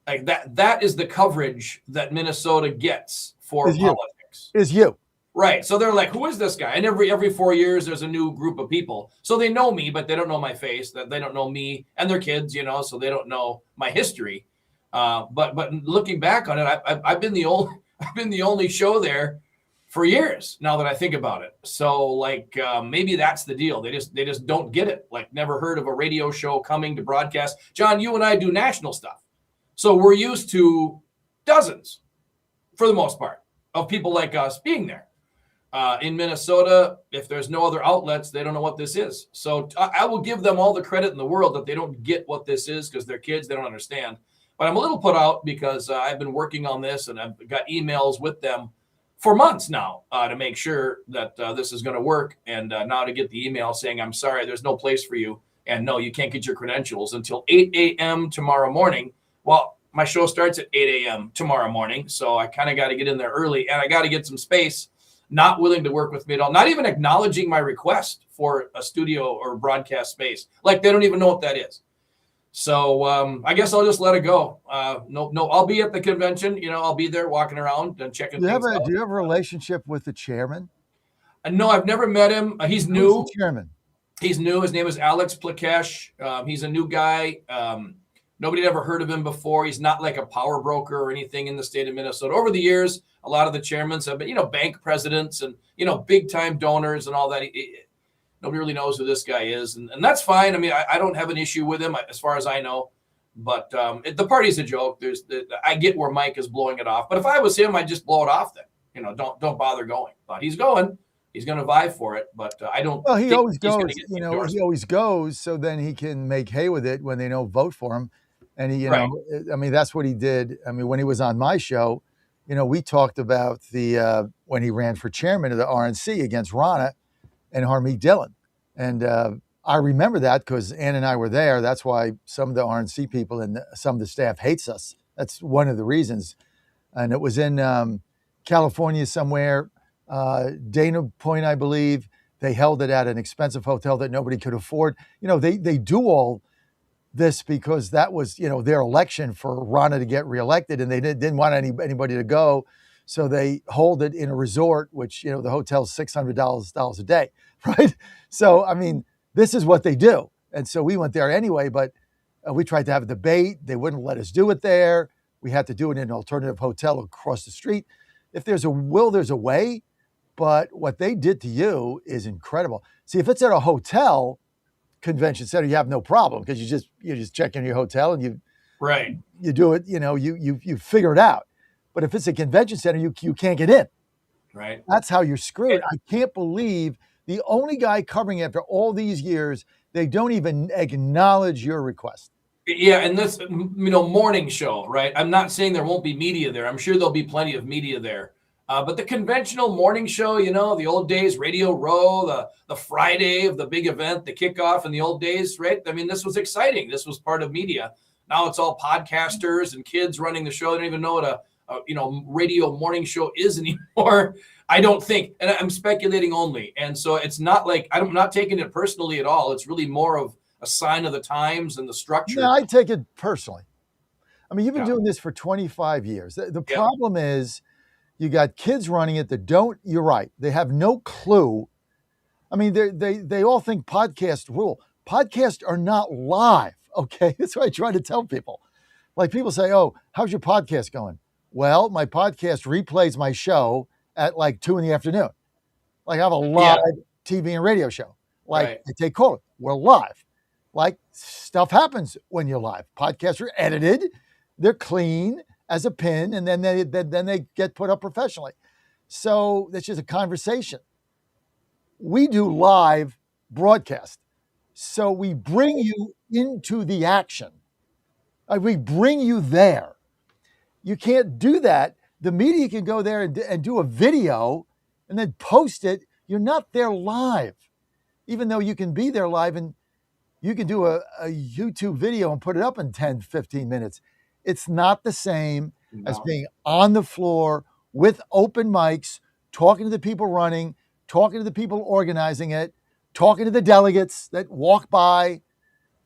Like, that is the coverage that Minnesota gets for politics. Is you. Right. So they're like, who is this guy? And every 4 years, there's a new group of people. So they know me, but they don't know my face. That they don't know me and their kids, so they don't know my history. But looking back on it, I've been the only show there for years now that I think about it. So maybe that's the deal. They just don't get it. Like, never heard of a radio show coming to broadcast. John, you and I do national stuff. So we're used to dozens, for the most part, of people like us being there. In Minnesota, if there's no other outlets, they don't know what this is. So I will give them all the credit in the world that they don't get what this is, because they're kids, they don't understand. But I'm a little put out because I've been working on this, and I've got emails with them for months now to make sure that this is going to work. And now to get the email saying, I'm sorry, there's no place for you. And no, you can't get your credentials until 8 a.m. tomorrow morning. Well, my show starts at 8 a.m. tomorrow morning. So I kind of got to get in there early, and I got to get some space. Not willing to work with me at all. Not even acknowledging my request for a studio or broadcast space. Like, they don't even know what that is. So I guess I'll just let it go. No, I'll be at the convention. I'll be there walking around and checking things out. Do you have a relationship with the chairman? No, I've never met him. He's new. Who's the chairman? He's new. His name is Alex Plakesh. He's a new guy. Nobody had ever heard of him before. He's not like a power broker or anything in the state of Minnesota. Over the years, a lot of the chairmen have been, bank presidents and, big time donors and all that. Nobody really knows who this guy is. And that's fine. I mean, I don't have an issue with him as far as I know. But the party's a joke. I get where Mike is blowing it off. But if I was him, I'd just blow it off then. Don't bother going. But he's going. He's going to vie for it. But I don't. Well, he always goes. He always goes so then he can make hay with it when they don't vote for him. And he, Right. that's what he did. I mean, when he was on my show, we talked about when he ran for chairman of the RNC against Ronna and Harmeet Dillon. And I remember that because Ann and I were there. That's why some of the RNC people and some of the staff hates us. That's one of the reasons. And it was in California somewhere, Dana Point, I believe. They held it at an expensive hotel that nobody could afford. They do all this because that was, their election for Ronna to get reelected, and they didn't want anybody to go. So they hold it in a resort, which, the hotel's $600 a day, right? So, I mean, this is what they do. And so we went there anyway, but we tried to have a debate. They wouldn't let us do it there. We had to do it in an alternative hotel across the street. If there's a will, there's a way. But what they did to you is incredible. See, if it's at a hotel convention center, you have no problem because you just check in your hotel and you do it, you figure it out. But if it's a convention center, you can't get in. Right. That's how you're screwed. I can't believe the only guy covering after all these years, they don't even acknowledge your request. Yeah, and this, morning show, right? I'm not saying there won't be media there. I'm sure there'll be plenty of media there. But the conventional morning show, the old days, Radio Row, the Friday of the big event, the kickoff in the old days, right? I mean, this was exciting. This was part of media. Now it's all podcasters and kids running the show. They don't even know what a radio morning show is anymore. I don't think, and I'm speculating only. And so it's not like, I'm not taking it personally at all. It's really more of a sign of the times and the structure. No, I take it personally. I mean, you've been doing this for 25 years. The problem is you got kids running it that don't, you're right. They have no clue. I mean, they all think podcasts rule. Podcasts are not live. Okay. That's what I try to tell people. Like people say, oh, how's your podcast going? Well, my podcast replays my show at like 2 p.m. Like I have a live TV and radio show. Like I take calls. We're live. Like stuff happens when you're live. Podcasts are edited. They're clean as a pin, and then they get put up professionally. So that's just a conversation. We do live broadcast. So we bring you into the action. We bring you there. You can't do that. The media can go there and do a video and then post it. You're not there live, even though you can be there live and you can do a YouTube video and put it up in 10, 15 minutes. It's not the same. as No. being on the floor with open mics, talking to the people running, talking to the people organizing it, talking to the delegates that walk by. I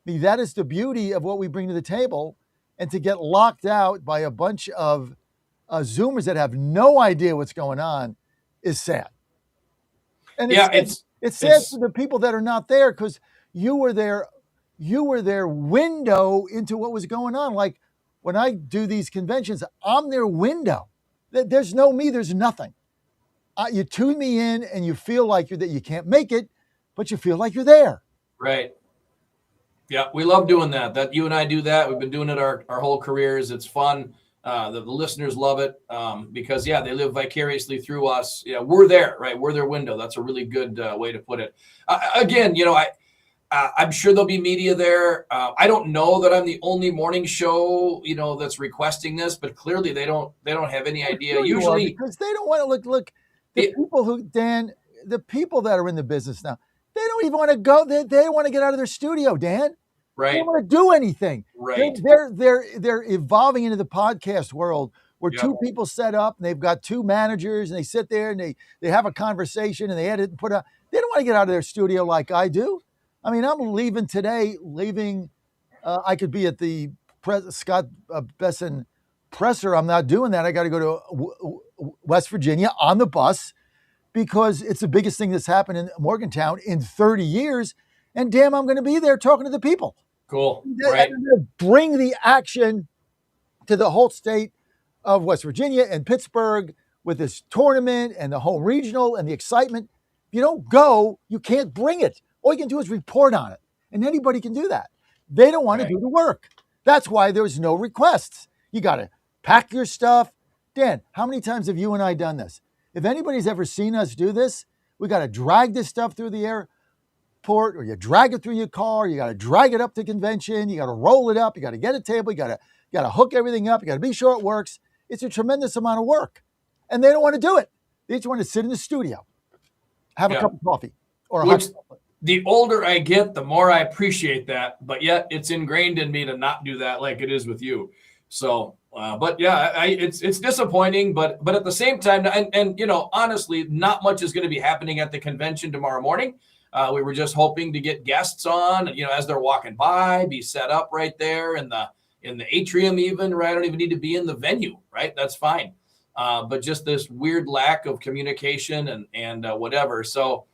mean, that is the beauty of what we bring to the table. And to get locked out by a bunch of Zoomers that have no idea what's going on is sad. And Yeah, it's sad for the people that are not there because you were their window into what was going on. Like when I do these conventions, I'm their window. There's no me, there's nothing. You tune me in and you feel like that you can't make it, but you feel like you're there. Right. Yeah, we love doing that. That you and I do that. We've been doing it our whole careers. It's fun. The listeners love it because, yeah, they live vicariously through us. Yeah, we're there, right? We're their window. That's a really good way to put it. Again, I'm sure there'll be media there. I don't know that I'm the only morning show, that's requesting this, but clearly they don't have any idea. Sure Usually, because they don't want to look. The people that are in the business now, they don't even want to go. They don't want to get out of their studio, Dan. Right. They don't want to do anything. Right. They're evolving into the podcast world where two people set up and they've got two managers and they sit there and they have a conversation and they edit and put out. They don't want to get out of their studio like I do. I mean, I'm leaving today. I could be at the Scott Besson presser. I'm not doing that. I got to go to West Virginia on the bus because it's the biggest thing that's happened in Morgantown in 30 years. And damn, I'm going to be there talking to the people. Cool. Right. I'm going to bring the action to the whole state of West Virginia and Pittsburgh with this tournament and the home regional and the excitement. If you don't go, you can't bring it. All you can do is report on it. And anybody can do that. They don't want to do the work. That's why there's no requests. You got to pack your stuff. Dan, how many times have you and I done this? If anybody's ever seen us do this, we got to drag this stuff through the airport, or you drag it through your car. You got to drag it up to convention. You got to roll it up. You got to get a table. You got to hook everything up. You got to be sure it works. It's a tremendous amount of work. And they don't want to do it. They just want to sit in the studio, have a cup of coffee or a hot chocolate. The older I get, the more I appreciate that. But yet it's ingrained in me to not do that like it is with you. So, but yeah, it's disappointing. But at the same time, and honestly, not much is going to be happening at the convention tomorrow morning. We were just hoping to get guests on, as they're walking by, be set up right there in the atrium even, right? I don't even need to be in the venue, right? That's fine. But just this weird lack of communication and whatever. So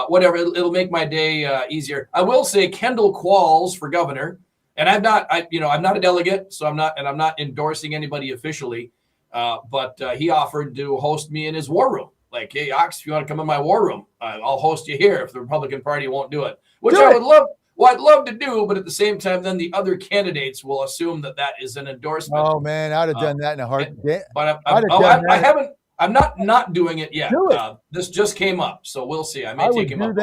whatever, it'll make my day easier. I will say Kendall Qualls for governor, and I'm not a delegate, so I'm not endorsing anybody officially. But he offered to host me in his war room. Like, hey, Ox, if you want to come in my war room, I'll host you here if the Republican Party won't do it, which I would love. Well, I'd love to do, but at the same time, then the other candidates will assume that is an endorsement. Oh man, I'd have done that in a heartbeat. But I haven't. I'm not doing it yet. This just came up, so we'll see. I may take him up.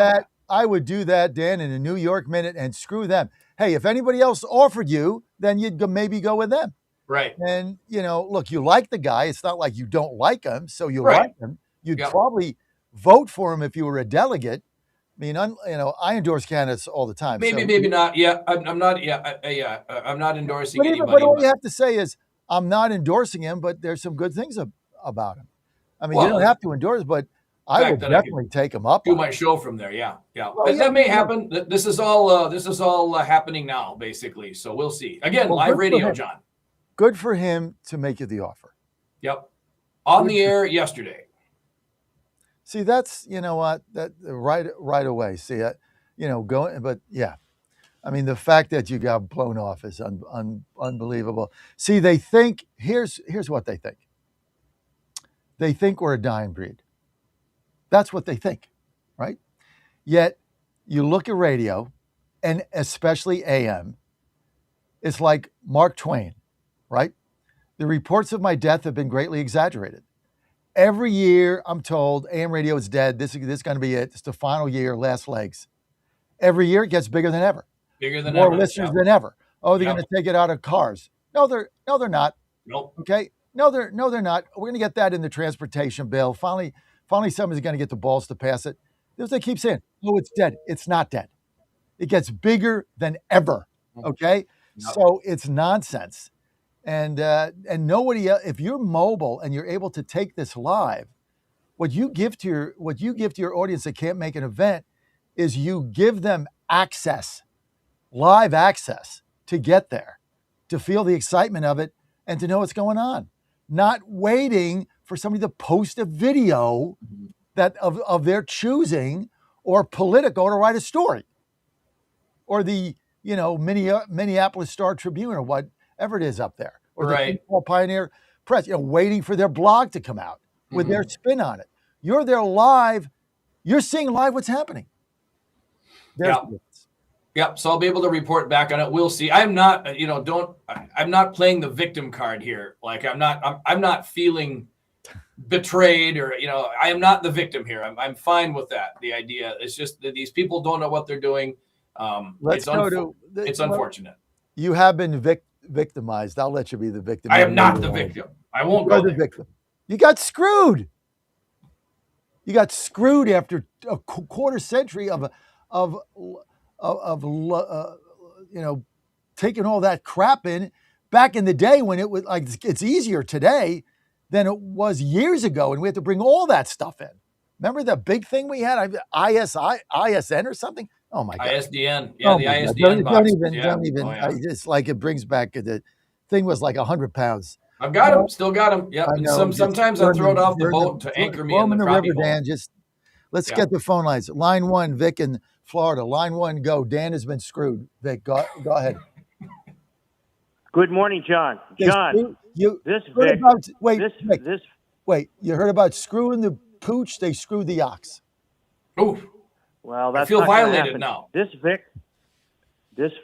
I would do that, Dan, in a New York minute, and screw them. Hey, if anybody else offered you, then you'd maybe go with them. Right. And look, you like the guy. It's not like you don't like him, so you like him. You'd probably vote for him if you were a delegate. I mean, I endorse candidates all the time. Maybe not. Yeah, I'm not. Yeah, I'm not endorsing anybody. But all you have to say is, I'm not endorsing him, but there's some good things about him. I mean, you don't have to endorse, but I would definitely take him up. Do my show from there. Yeah. Well, that may happen. This is all happening now, basically. So we'll see. Again, live radio, John. Good for him to make you the offer. Yep. On the air yesterday. See, that's, that right away. See, going, but yeah. I mean, the fact that you got blown off is unbelievable. See, they think, here's what they think. They think we're a dying breed. That's what they think, right? Yet, you look at radio, and especially AM, it's like Mark Twain, right? The reports of my death have been greatly exaggerated. Every year, I'm told AM radio is dead. This is going to be it. It's the final year, last legs. Every year, it gets bigger than ever. Bigger than more ever. listeners than ever. Oh, they're going to take it out of cars. No, they're not. Nope. Okay. No, they're not. We're going to get that in the transportation bill. Finally, somebody's going to get the balls to pass it. That's what they keep saying. Oh, it's dead. It's not dead. It gets bigger than ever. Okay. Yep. So it's nonsense. And nobody else, if you're mobile and you're able to take this live, what you give to your audience that can't make an event is you give them access, live access to get there, to feel the excitement of it and to know what's going on. Not waiting for somebody to post a video that of their choosing or Politico to write a story, or the Minneapolis Star Tribune or whatever it is up there, or the Pioneer Press, waiting for their blog to come out with their spin on it. You're there live. You're seeing live what's happening. Yep. So I'll be able to report back on it. We'll see. I'm not, I'm not playing the victim card here. Like I'm not feeling betrayed or, I am not the victim here. I'm fine with that. The idea, it's just that these people don't know what they're doing. It's unfortunate. You have been victimized. I'll let you be the victim. I am not the victim. I won't go there. Victim. You got screwed. You got screwed after a quarter century of taking all that crap in. Back in the day when it was like, it's easier today than it was years ago, and we had to bring all that stuff in. Remember the big thing we had, ISN or something? Oh my God. ISDN. Yeah, the ISDN box. Don't even. It's like it brings back, the thing was like 100 pounds. I've got them, still got them. Yep. And sometimes I throw it off the boat to anchor me in the river, Dan. Let's get the phone lines. Line 1, Vic in Florida. Line 1, go. Dan has been screwed. Vic, go ahead. Good morning, John. John, Vic. Wait, you heard about screwing the pooch? They screwed the ox. Oh, well, that's I feel not gonna violated happen. now. This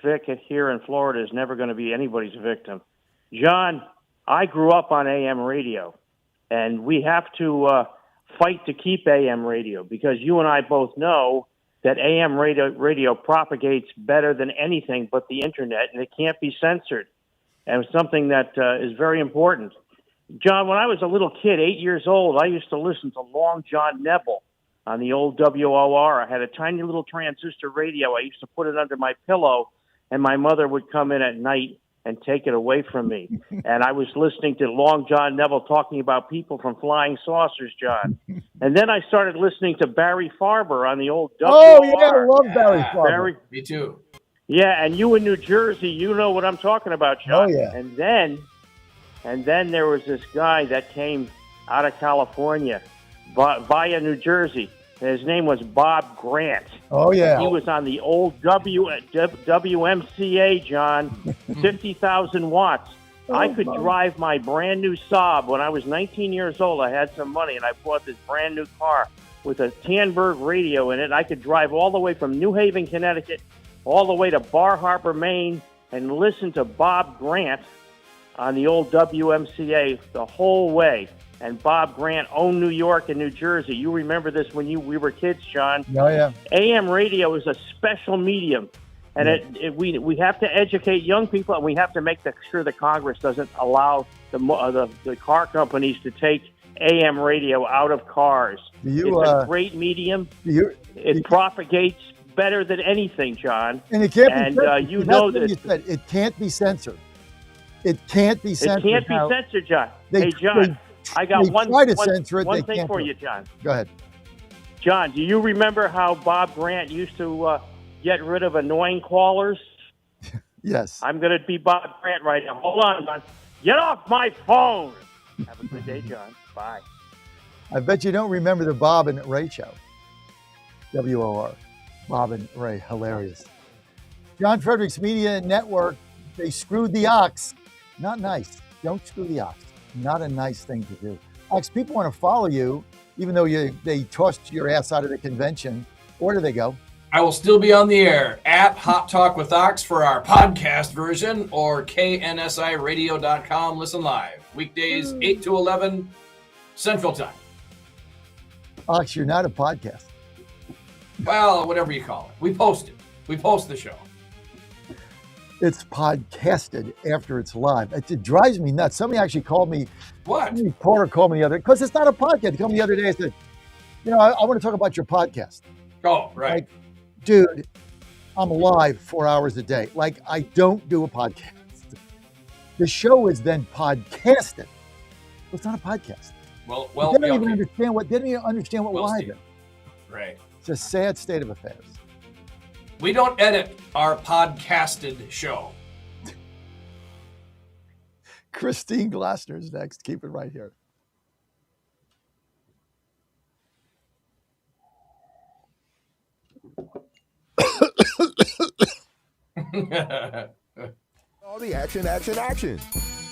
Vic here in Florida is never going to be anybody's victim. John, I grew up on AM radio, and we have to fight to keep AM radio because you and I both know that AM radio propagates better than anything but the internet, and it can't be censored. And it's something that is very important. John, when I was a little kid, 8 years old, I used to listen to Long John Neville on the old WOR. I had a tiny little transistor radio. I used to put it under my pillow, and my mother would come in at night and take it away from me. And I was listening to Long John Neville talking about people from flying saucers, John. And then I started listening to Barry Farber on the old WOR. Oh, yeah, I love Barry Farber. Me too. Yeah, and you in New Jersey, you know what I'm talking about, John. Oh, yeah. And then there was this guy that came out of California via New Jersey. His name was Bob Grant. Oh, yeah. He was on the old WMCA, John, 50,000 watts. I could drive my brand new Saab. When I was 19 years old, I had some money, and I bought this brand new car with a Tandberg radio in it. I could drive all the way from New Haven, Connecticut, all the way to Bar Harbor, Maine, and listen to Bob Grant on the old WMCA the whole way. And Bob Grant owned New York and New Jersey. You remember this when we were kids, John. Oh, yeah. AM radio is a special medium. And we have to educate young people, and we have to make sure that Congress doesn't allow the car companies to take AM radio out of cars. It's a great medium. It propagates better than anything, John. And it can't be censored. You know this. It can't be censored. It can't be censored. It can't be censored, John. Hey, John, I got one thing for you, John. Go ahead. John, do you remember how Bob Grant used to get rid of annoying callers? Yes. I'm going to be Bob Grant right now. Hold on, John. Get off my phone. Have a good day, John. Bye. I bet you don't remember the Bob and Ray show. WOR. Bob and Ray. Hilarious. John Fredericks Media Network. They screwed the ox. Not nice. Don't screw the ox. Not a nice thing to do. Ox, people want to follow you, even though they tossed your ass out of the convention. Where do they go? I will still be on the air at Hot Talk with Ox for our podcast version, or KNSIRadio.com. Listen live. Weekdays, 8 to 11 Central Time. Ox, you're not a podcast. Well, whatever you call it. We post it. We post the show. It's podcasted after it's live. It drives me nuts. Somebody actually called me. What? Porter called me the other, because it's not a podcast. He called me the other day and said, I want to talk about your podcast. Oh, right. Like, dude, I'm live 4 hours a day. Like, I don't do a podcast. The show is then podcasted. It's not a podcast. Well, They don't even okay. understand what. They don't even understand what Well, live Steve. is. Right. It's a sad state of affairs. We don't edit our podcasted show. Christine Glasner is next. Keep it right here. All the action.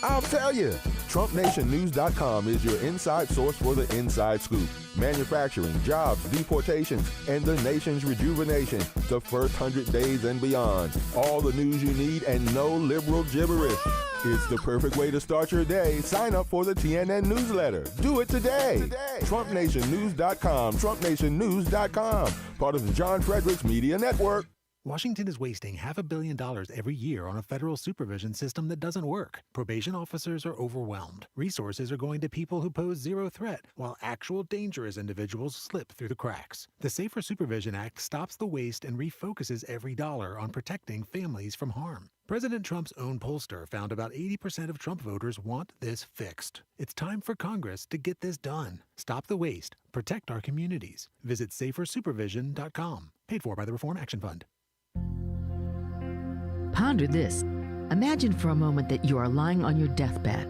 I'll tell you. TrumpNationNews.com is your inside source for the inside scoop. Manufacturing, jobs, deportations, and the nation's rejuvenation. The first 100 days and beyond. All the news you need and no liberal gibberish. It's the perfect way to start your day. Sign up for the TNN newsletter. Do it today. TrumpNationNews.com. TrumpNationNews.com. Part of the John Fredericks Media Network. Washington is wasting $500 million every year on a federal supervision system that doesn't work. Probation officers are overwhelmed. Resources are going to people who pose zero threat, while actual dangerous individuals slip through the cracks. The Safer Supervision Act stops the waste and refocuses every dollar on protecting families from harm. President Trump's own pollster found about 80% of Trump voters want this fixed. It's time for Congress to get this done. Stop the waste. Protect our communities. Visit safersupervision.com. Paid for by the Reform Action Fund. Ponder this. Imagine for a moment that you are lying on your deathbed.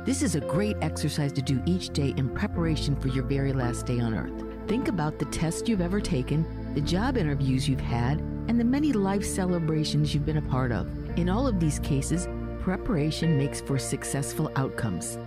This is a great exercise to do each day in preparation for your very last day on earth. Think about the tests you've ever taken, the job interviews you've had, and the many life celebrations you've been a part of. In all of these cases, preparation makes for successful outcomes.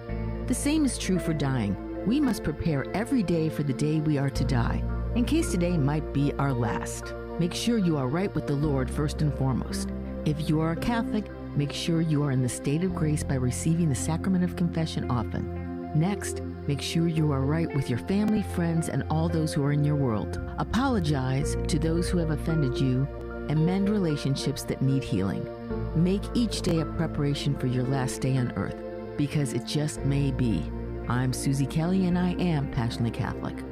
The same is true for dying. We must prepare every day for the day we are to die, in case today might be our last. Make sure you are right with the Lord first and foremost. If you are a Catholic, make sure you are in the state of grace by receiving the sacrament of confession often. Next, make sure you are right with your family, friends, and all those who are in your world. Apologize to those who have offended you and mend relationships that need healing. Make each day a preparation for your last day on earth, because it just may be. I'm Susie Kelly, and I am passionately Catholic.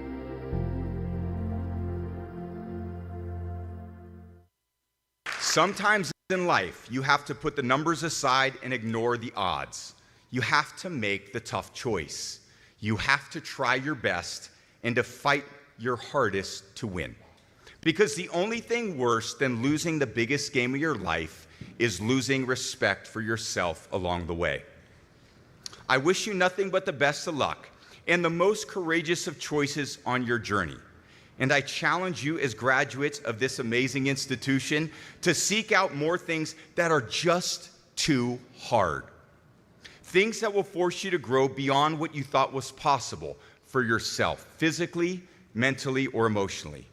Sometimes in life, you have to put the numbers aside and ignore the odds. You have to make the tough choice. You have to try your best and to fight your hardest to win. Because the only thing worse than losing the biggest game of your life is losing respect for yourself along the way. I wish you nothing but the best of luck and the most courageous of choices on your journey. And I challenge you as graduates of this amazing institution to seek out more things that are just too hard. Things that will force you to grow beyond what you thought was possible for yourself, physically, mentally, or emotionally.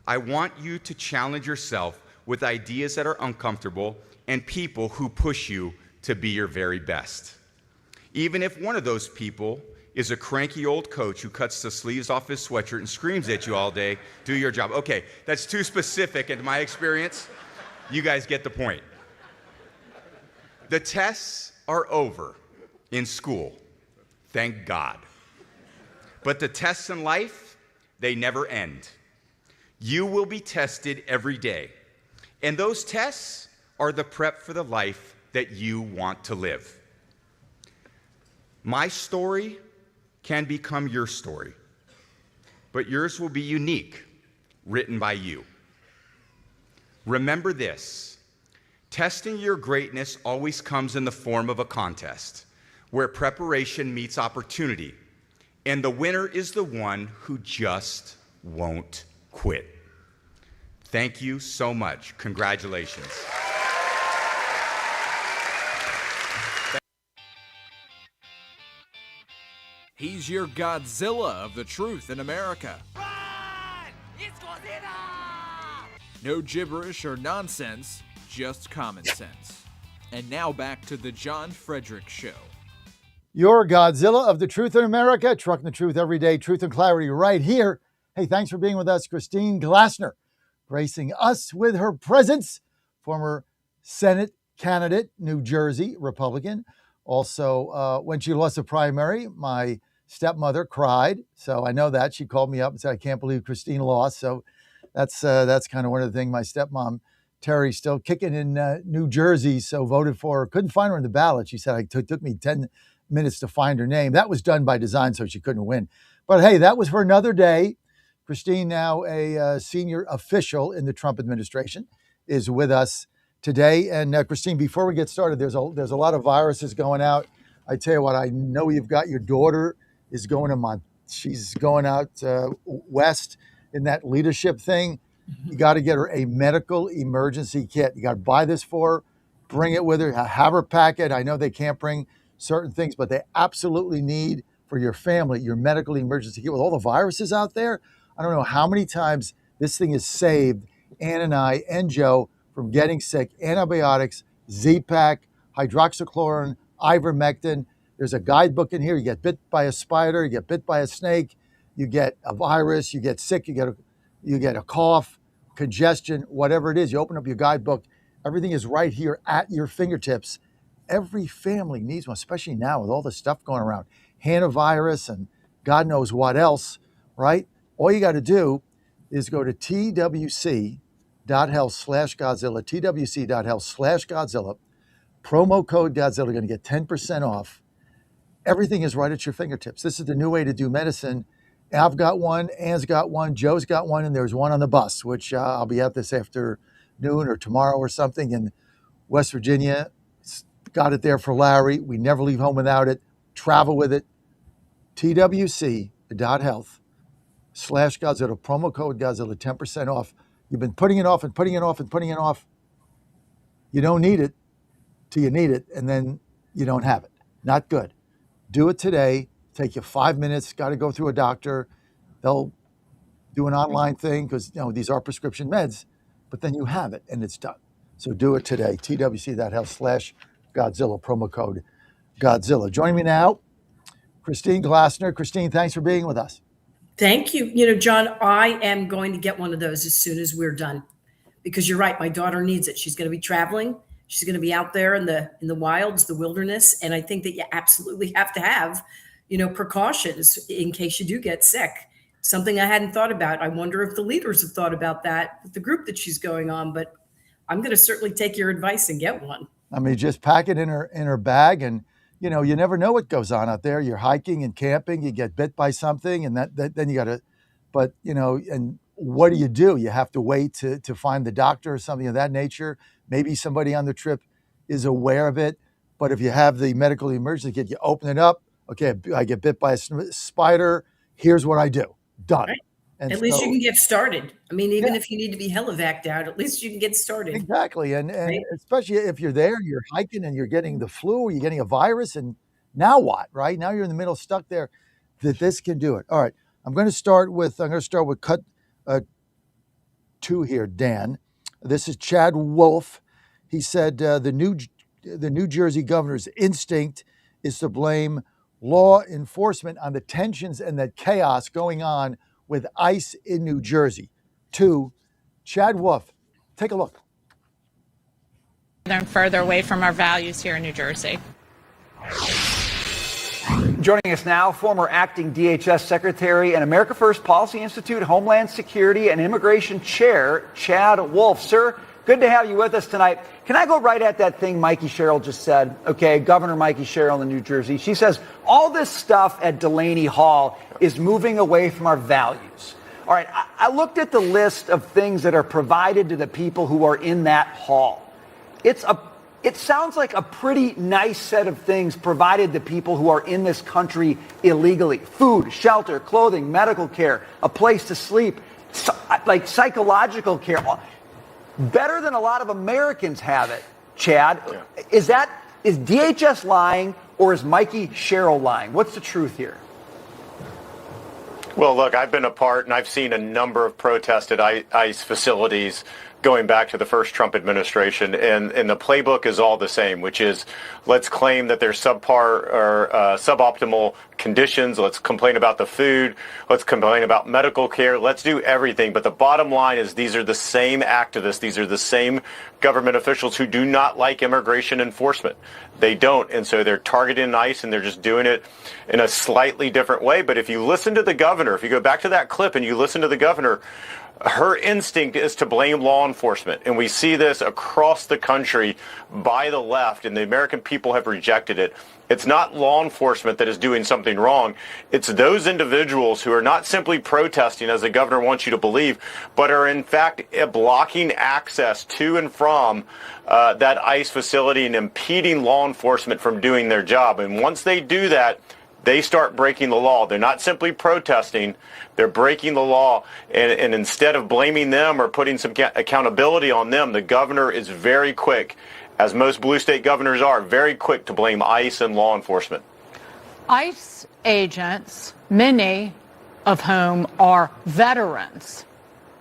I want you to challenge yourself with ideas that are uncomfortable and people who push you to be your very best. Even if one of those people is a cranky old coach who cuts the sleeves off his sweatshirt and screams at you all day, do your job. Okay, that's too specific in my experience. You guys get the point. The tests are over in school, thank God. But the tests in life, they never end. You will be tested every day. And those tests are the prep for the life that you want to live. My story can become your story, but yours will be unique, written by you. Remember this, testing your greatness always comes in the form of a contest, where preparation meets opportunity, and the winner is the one who just won't quit. Thank you so much. Congratulations. He's your Godzilla of the truth in America. It's Godzilla! No gibberish or nonsense, just common sense. And now back to the John Fredericks Show. Your Godzilla of the truth in America, trucking the truth every day, truth and clarity right here. Hey, thanks for being with us, Christine Glasner, gracing us with her presence, former Senate candidate, New Jersey, Republican. Also, when she lost the primary, my stepmother cried. So I know that. She called me up and said, I can't believe Christine lost. So that's kind of one of the things my stepmom Terry still kicking in New Jersey, so voted for her. Couldn't find her on the ballot. She said, it took me 10 minutes to find her name. That was done by design, so she couldn't win. But hey, that was for another day. Christine, now a senior official in the Trump administration, is with us today. And Christine, before we get started, there's a lot of viruses going out. I tell you what, I know you've got your daughter is going to she's going out west in that leadership thing. You got to get her a medical emergency kit. You got to buy this for her, bring it with her, have her pack it. I know they can't bring certain things, but they absolutely need for your family your medical emergency kit. With all the viruses out there, I don't know how many times this thing has saved Ann and I and Joe from getting sick. Antibiotics, Z-Pak, hydroxychloroquine, ivermectin. There's a guidebook in here. You get bit by a spider, you get bit by a snake, you get a virus, you get sick, you get a cough, congestion, whatever it is. You open up your guidebook. Everything is right here at your fingertips. Every family needs one, especially now with all the stuff going around. Hantavirus and God knows what else, right? All you got to do is go to twc.health/Godzilla, twc.health/Godzilla, promo code Godzilla. You're going to get 10% off. Everything is right at your fingertips. This is the new way to do medicine. I've got one, Ann's got one, Joe's got one, and there's one on the bus, which I'll be at this afternoon or tomorrow or something in West Virginia. Got it there for Larry. We never leave home without it. Travel with it. twc.health/Godzilla, promo code Godzilla, 10% off. You've been putting it off and putting it off and putting it off. You don't need it till you need it, and then you don't have it. Not good. Do it today. Take you 5 minutes. Got to go through a doctor. They'll do an online thing because these are prescription meds, but then you have it and it's done. So do it today. twc.health/Godzilla, promo code Godzilla. Joining me now, Christine Glassner. Christine, thanks for being with us. Thank you. John, I am going to get one of those as soon as we're done, because you're right. My daughter needs it. She's going to be traveling. She's going to be out there in the wilds, the wilderness. And I think that you absolutely have to have, precautions in case you do get sick. Something I hadn't thought about. I wonder if the leaders have thought about that with the group that she's going on, but I'm going to certainly take your advice and get one. I mean, just pack it in her bag, and you never know what goes on out there. You're hiking and camping, you get bit by something, and then you got to, but and what do? You have to wait to find the doctor or something of that nature. Maybe somebody on the trip is aware of it, but if you have the medical emergency kit, you open it up. Okay, I get bit by a spider. Here's what I do. Done. Right. At least you can get started. I mean, even if you need to be helivaced out, at least you can get started. Exactly. And especially if you're there, you're hiking and you're getting the flu or you're getting a virus, and now what, right? Now you're in the middle, stuck there, that this can do it. All right. I'm going to start with cut 2 here, Dan. This is Chad Wolf. He said the New Jersey governor's instinct is to blame law enforcement on the tensions and the chaos going on with ICE in New Jersey. 2, Chad Wolf. Take a look. Further away from our values here in New Jersey. Joining us now, former acting DHS Secretary and America First Policy Institute Homeland Security and Immigration Chair, Chad Wolf. Sir, good to have you with us tonight. Can I go right at that thing Mikey Sherrill just said? Okay, Governor Mikey Sherrill in New Jersey. She says all this stuff at Delaney Hall is moving away from our values. All right, I looked at the list of things that are provided to the people who are in that hall. It sounds like a pretty nice set of things provided to people who are in this country illegally. Food, shelter, clothing, medical care, a place to sleep, like psychological care. Better than a lot of Americans have it, Chad. Yeah. Is DHS lying, or is Mikey Sherrill lying? What's the truth here? Well, look, I've been a part and I've seen a number of protests at ICE facilities going back to the first Trump administration, and the playbook is all the same, which is let's claim that there's subpar or suboptimal conditions. Let's complain about the food. Let's complain about medical care. Let's do everything. But the bottom line is these are the same activists. These are the same government officials who do not like immigration enforcement. They don't. And so they're targeting ICE, and they're just doing it in a slightly different way. But if you listen to the governor, if you go back to that clip and you listen to the governor, her instinct is to blame law enforcement. And we see this across the country by the left, and the American people have rejected it. It's not law enforcement that is doing something wrong. It's those individuals who are not simply protesting, as the governor wants you to believe, but are in fact blocking access to and from that ICE facility and impeding law enforcement from doing their job. And once they do that, they start breaking the law. They're not simply protesting, they're breaking the law. And instead of blaming them or putting some accountability on them, the governor is very quick, as most blue state governors are, very quick to blame ICE and law enforcement. ICE agents, many of whom are veterans,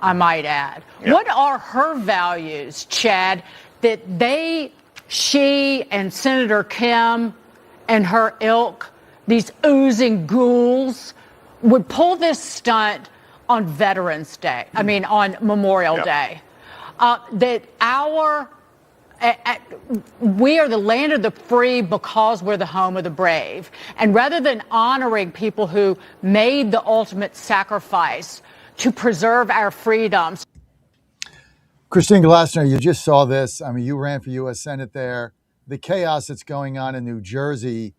I might add. Yeah. What are her values, Chad, that she and Senator Kim and her ilk, these oozing ghouls, would pull this stunt on Veterans Day, on Memorial Day? That we are the land of the free because we're the home of the brave. And rather than honoring people who made the ultimate sacrifice to preserve our freedoms. Christine Glassner, you just saw this. You ran for U.S. Senate there. The chaos that's going on in New Jersey,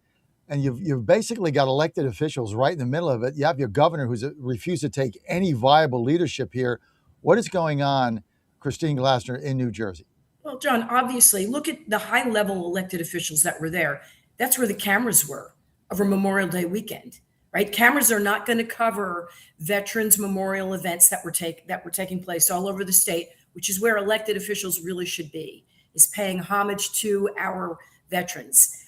and you've basically got elected officials right in the middle of it. You have your governor who's refused to take any viable leadership here. What is going on, Christine Glassner, in New Jersey? Well, John, obviously, look at the high-level elected officials that were there. That's where the cameras were over Memorial Day weekend, right? Cameras are not going to cover veterans' memorial events that were taking place all over the state, which is where elected officials really should be, is paying homage to our veterans.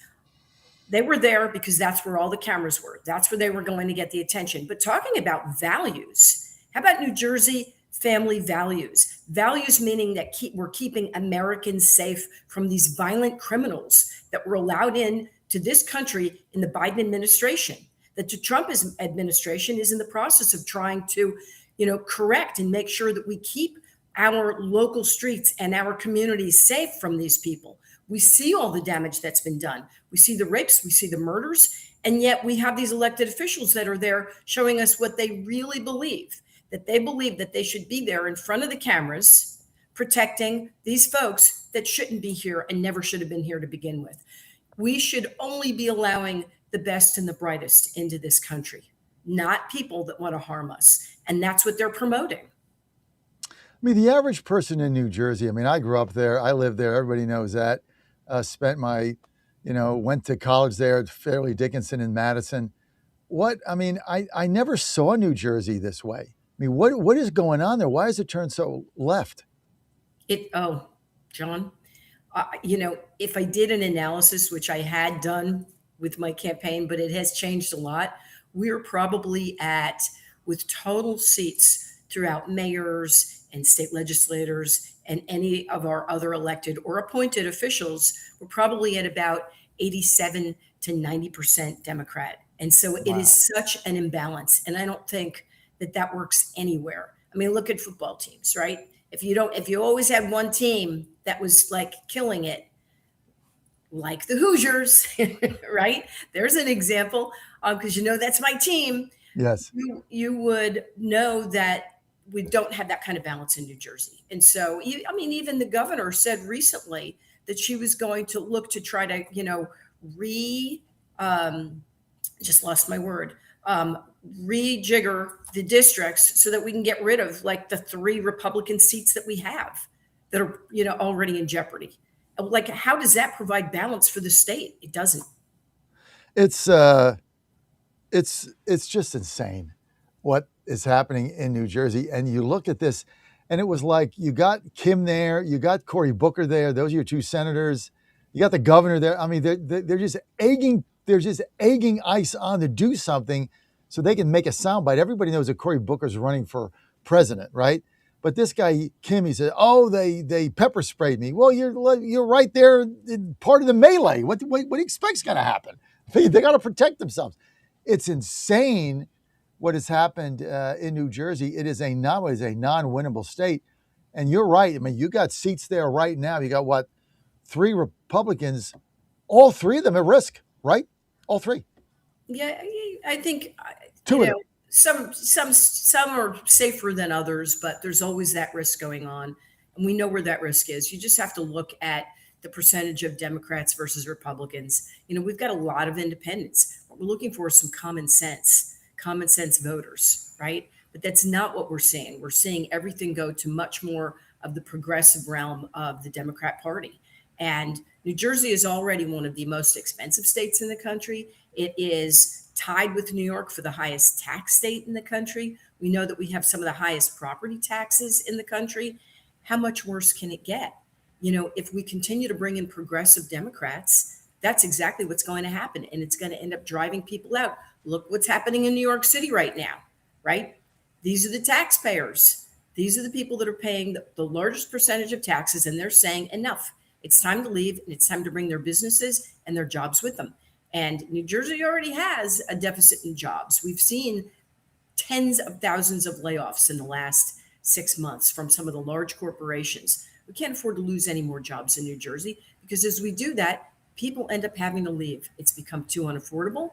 They were there because that's where all the cameras were. That's where they were going to get the attention. But talking about values, how about New Jersey family values? Values meaning that we're keeping Americans safe from these violent criminals that were allowed in to this country in the Biden administration. That the Trump administration is in the process of trying to, correct and make sure that we keep our local streets and our communities safe from these people. We see all the damage that's been done. We see the rapes, we see the murders, and yet we have these elected officials that are there showing us what they really believe, that they believe that they should be there in front of the cameras protecting these folks that shouldn't be here and never should have been here to begin with. We should only be allowing the best and the brightest into this country, not people that want to harm us. And that's what they're promoting. The average person in New Jersey, I grew up there, I lived there, everybody knows that. Spent my, went to college there at Fairleigh Dickinson in Madison. I never saw New Jersey this way. What is going on there? Why has it turned so left? John, if I did an analysis, which I had done with my campaign, but it has changed a lot, we're probably with total seats throughout mayors and state legislators and any of our other elected or appointed officials, we're probably at about 87 to 90% Democrat. And so It is such an imbalance. And I don't think that works anywhere. Look at football teams, right? If you always had one team that was like killing it, like the Hoosiers, right? There's an example, because that's my team. Yes. You would know that we don't have that kind of balance in New Jersey. And so, even the governor said recently that she was going to look to try to, just lost my word, rejigger the districts so that we can get rid of like the 3 Republican seats that we have that are, already in jeopardy. Like, how does that provide balance for the state? It doesn't. It's just insane what is happening in New Jersey. And you look at this, and it was like you got Kim there, you got Cory Booker there. Those are your 2 senators. You got the governor there. They're just egging. They're just egging ICE on to do something so they can make a soundbite. Everybody knows that Cory Booker's running for president, right? But this guy Kim, he said, "Oh, they pepper sprayed me." Well, you're right there in part of the melee. What do you expect's going to happen? They got to protect themselves. It's insane what has happened in New Jersey. It is a non-winnable state. And you're right. You got seats there right now. You got 3 Republicans, all 3 of them at risk, right? All 3. Yeah, I think 2 of them. some are safer than others, but there's always that risk going on, and we know where that risk is. You just have to look at the percentage of Democrats versus Republicans. We've got a lot of independents. What we're looking for is some common sense voters, right? But that's not what we're seeing. We're seeing everything go to much more of the progressive realm of the Democrat Party. And New Jersey is already one of the most expensive states in the country. It is tied with New York for the highest tax state in the country. We know that we have some of the highest property taxes in the country. How much worse can it get? If we continue to bring in progressive Democrats, that's exactly what's going to happen. And it's going to end up driving people out. Look what's happening in New York City right now, right? These are the taxpayers. These are the people that are paying the largest percentage of taxes, and they're saying enough. It's time to leave, and it's time to bring their businesses and their jobs with them. And New Jersey already has a deficit in jobs. We've seen tens of thousands of layoffs in the last 6 months from some of the large corporations. We can't afford to lose any more jobs in New Jersey, because as we do that, people end up having to leave. It's become too unaffordable,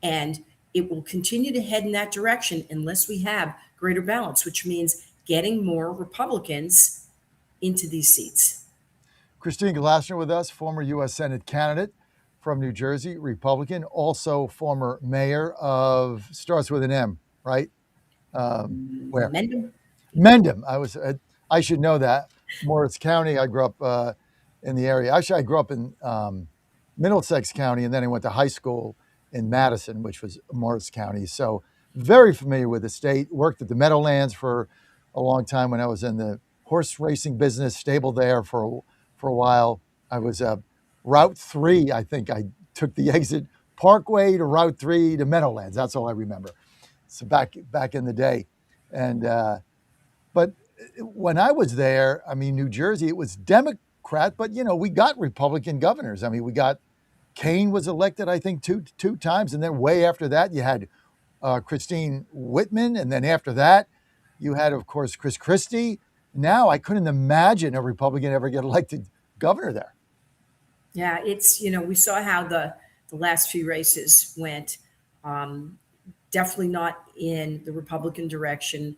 and it will continue to head in that direction unless we have greater balance, which means getting more Republicans into these seats. Christine Glasser with us, former U.S. Senate candidate from New Jersey, Republican, also former mayor of, starts with an M, right? Where? Mendham. Mendham. I should know that. Morris County. I grew up in the area. Actually, I grew up in Middlesex County, and then I went to high school in Madison, which was Morris County. So very familiar with the state. Worked at the Meadowlands for a long time when I was in the horse racing business, stable there for a while. I was Route 3. I think I took the exit Parkway to Route 3 to Meadowlands. That's all I remember. So back in the day. And but when I was there, I mean, New Jersey, it was Democrat, but we got Republican governors. I mean, we got Kane was elected, I think, two times, and then way after that, you had Christine Whitman, and then after that, you had, of course, Chris Christie. Now, I couldn't imagine a Republican ever get elected governor there. Yeah, it's we saw how the last few races went. Definitely not in the Republican direction.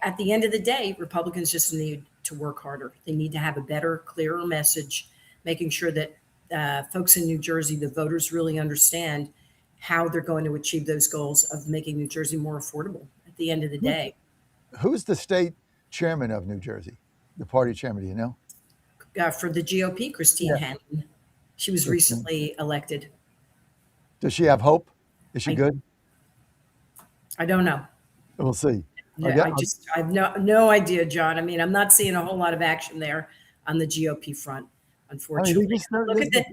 At the end of the day, Republicans just need to work harder. They need to have a better, clearer message, making sure that folks in New Jersey, the voters, really understand how they're going to achieve those goals of making New Jersey more affordable at the end of the day. Who's the state chairman of New Jersey? The party chairman, do you know? For the GOP, Christine Hannon. She was recently elected. Does she have hope? Is she good? I don't know. We'll see. Yeah, I have no idea, John. I mean, I'm not seeing a whole lot of action there on the GOP front, unfortunately. Look at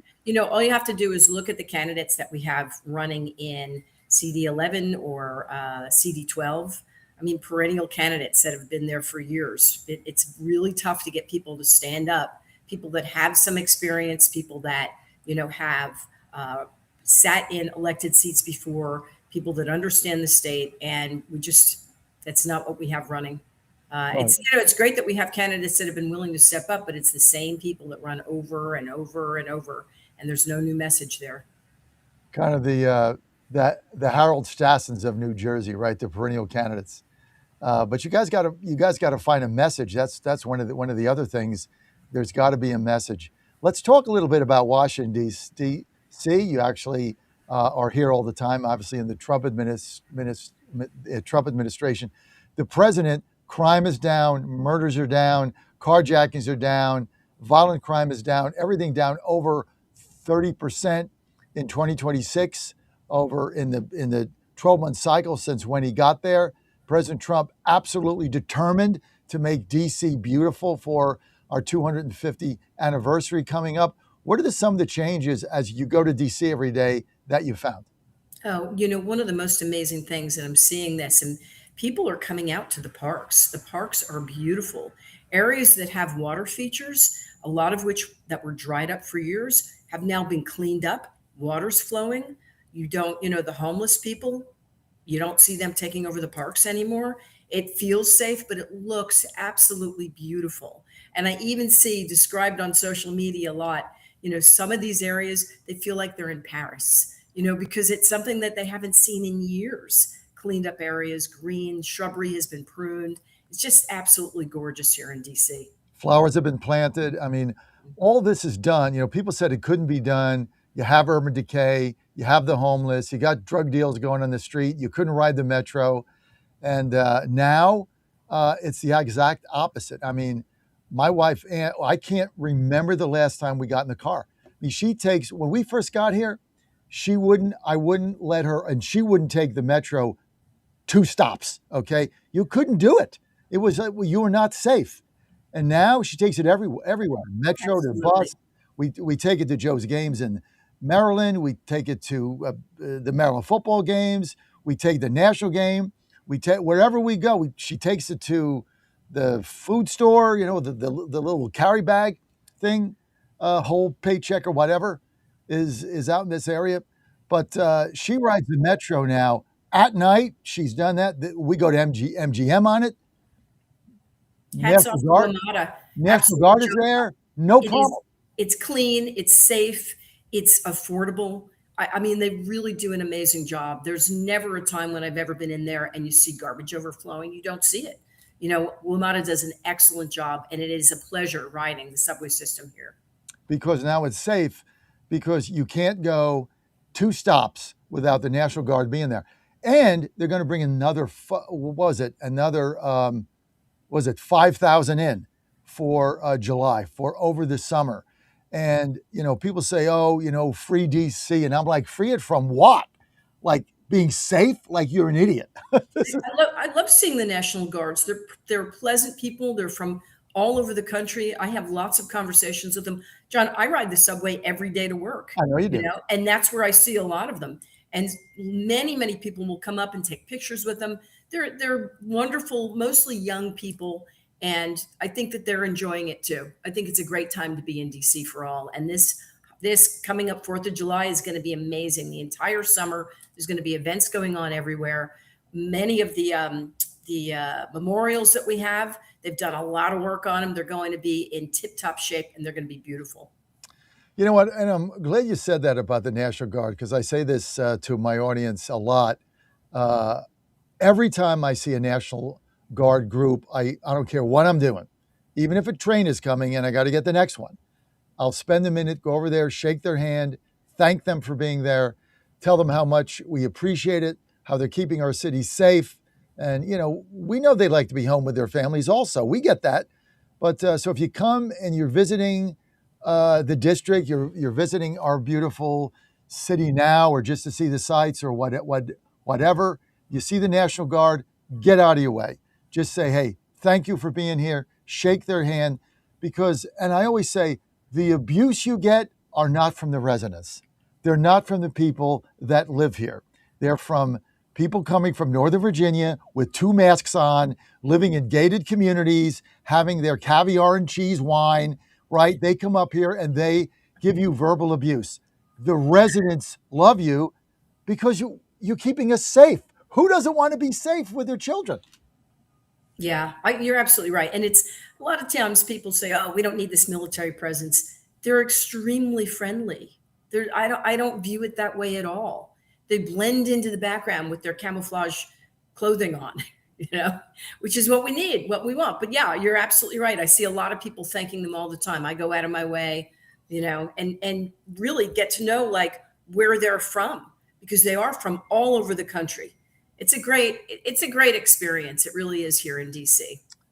all you have to do is look at the candidates that we have running in CD11 or CD12. I mean, perennial candidates that have been there for years. It's really tough to get people to stand up, people that have some experience, people that, have sat in elected seats before, people that understand the state. And that's not what we have running. It's great that we have candidates that have been willing to step up, but it's the same people that run over and over and over, and there's no new message there. Kind of the Harold Stassens of New Jersey, right? The perennial candidates. But you guys got to find a message. That's one of the other things. There's got to be a message. Let's talk a little bit about Washington D.C. You actually are here all the time, obviously in the Trump administration. The president, crime is down, murders are down, carjackings are down, violent crime is down, everything down over 30% in 2026, over in the 12-month cycle since when he got there. President Trump absolutely determined to make D.C. beautiful for our 250th anniversary coming up. What are some of the changes as you go to D.C. every day that you found? Oh, one of the most amazing things, and I'm seeing this, and people are coming out to the parks. The parks are beautiful. Areas that have water features, a lot of which that were dried up for years, have now been cleaned up. Water's flowing. You don't, the homeless people, you don't see them taking over the parks anymore. It feels safe, but it looks absolutely beautiful. And I even see described on social media a lot, some of these areas, they feel like they're in Paris. because it's something that they haven't seen in years. Cleaned up areas, green, shrubbery has been pruned. It's just absolutely gorgeous here in DC. Flowers have been planted. I mean, all this is done. People said it couldn't be done. You have urban decay, you have the homeless, you got drug deals going on the street, you couldn't ride the metro. And now it's the exact opposite. I mean, my wife, I can't remember the last time we got in the car. I mean, when we first got here, I wouldn't let her, and she wouldn't take the metro 2 stops, okay? You couldn't do it. It was, you were not safe. And now she takes it everywhere. Metro to bus. We take it to Joe's games in Maryland. We take it to the Maryland football games. We take the national game. Wherever we go. She takes it to the food store. The little carry bag thing, whole paycheck or whatever is out in this area. But she rides the metro now at night. She's done that. We go to MGM on it. Hats off to Ramada. National Guard is there. No problem. It's clean. It's safe. It's affordable. I mean, they really do an amazing job. There's never a time when I've ever been in there and you see garbage overflowing. You don't see it. WMATA does an excellent job, and it is a pleasure riding the subway system here. Because now it's safe, because you can't go 2 stops without the National Guard being there. And they're going to bring another, 5,000 in for July, for over the summer. And, people say, free DC. And I'm like, free it from what? Like being safe? Like you're an idiot. I love seeing the National Guards. They're pleasant people. They're from all over the country. I have lots of conversations with them. John, I ride the subway every day to work. I know you do. And that's where I see a lot of them. And many, many people will come up and take pictures with them. They're wonderful, mostly young people. And I think that they're enjoying it too. I think it's a great time to be in DC for all. And this coming up 4th of July is going to be amazing. The entire summer, there's going to be events going on everywhere. Many of the memorials that we have, they've done a lot of work on them. They're going to be in tip-top shape, and they're going to be beautiful. You know what? And I'm glad you said that about the National Guard, because I say this to my audience a lot. Every time I see a National Guard group, I don't care what I'm doing, even if a train is coming and I got to get the next one. I'll spend a minute, go over there, shake their hand, thank them for being there, tell them how much we appreciate it, how they're keeping our city safe. And, we know they like to be home with their families also. We get that. But so if you come and you're visiting the district, you're visiting our beautiful city now, or just to see the sights or whatever, you see the National Guard, get out of your way. Just say, hey, thank you for being here. Shake their hand, and I always say, the abuse you get are not from the residents. They're not from the people that live here. They're from people coming from Northern Virginia with 2 masks on, living in gated communities, having their caviar and cheese wine, right? They come up here and they give you verbal abuse. The residents love you because you're keeping us safe. Who doesn't want to be safe with their children? Yeah, you're absolutely right. And it's a lot of times people say, oh, we don't need this military presence. They're extremely friendly. I don't view it that way at all. They blend into the background with their camouflage clothing on, which is what we need, what we want. But yeah, you're absolutely right. I see a lot of people thanking them all the time. I go out of my way, and really get to know like where they're from, because they are from all over the country. It's a great experience. It really is here in DC.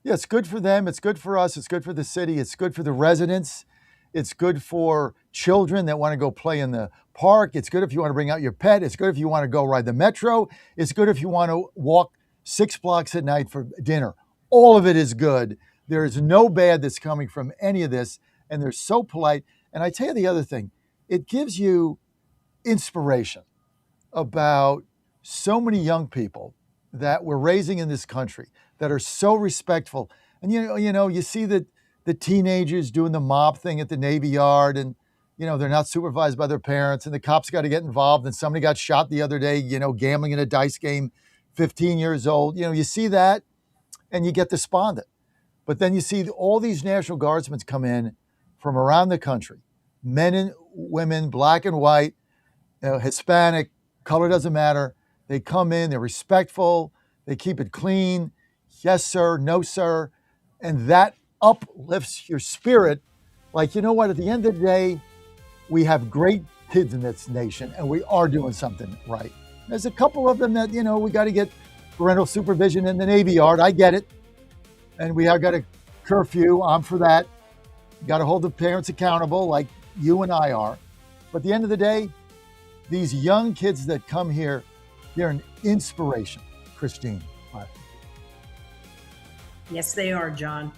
Yeah, it's good for them. It's good for us. It's good for the city. It's good for the residents. It's good for children that want to go play in the park. It's good if you want to bring out your pet. It's good if you want to go ride the metro. It's good if you want to walk 6 blocks at night for dinner. All of it is good. There is no bad that's coming from any of this. And they're so polite. And I tell you the other thing, it gives you inspiration about so many young people that we're raising in this country that are so respectful. And, you see that the teenagers doing the mob thing at the Navy Yard, and, they're not supervised by their parents, and the cops got to get involved. And somebody got shot the other day, gambling in a dice game, 15 years old. You see that and you get despondent. But then you see all these National Guardsmen come in from around the country, men and women, black and white, Hispanic, color doesn't matter. They come in, they're respectful, they keep it clean. Yes, sir, no, sir. And that uplifts your spirit. Like, you know what? At the end of the day, we have great kids in this nation, and we are doing something right. There's a couple of them that, we got to get parental supervision in the Navy Yard. I get it. And we have got a curfew. I'm for that. Got to hold the parents accountable like you and I are. But at the end of the day, these young kids that come here, they're an inspiration, Christine. Yes, they are, John.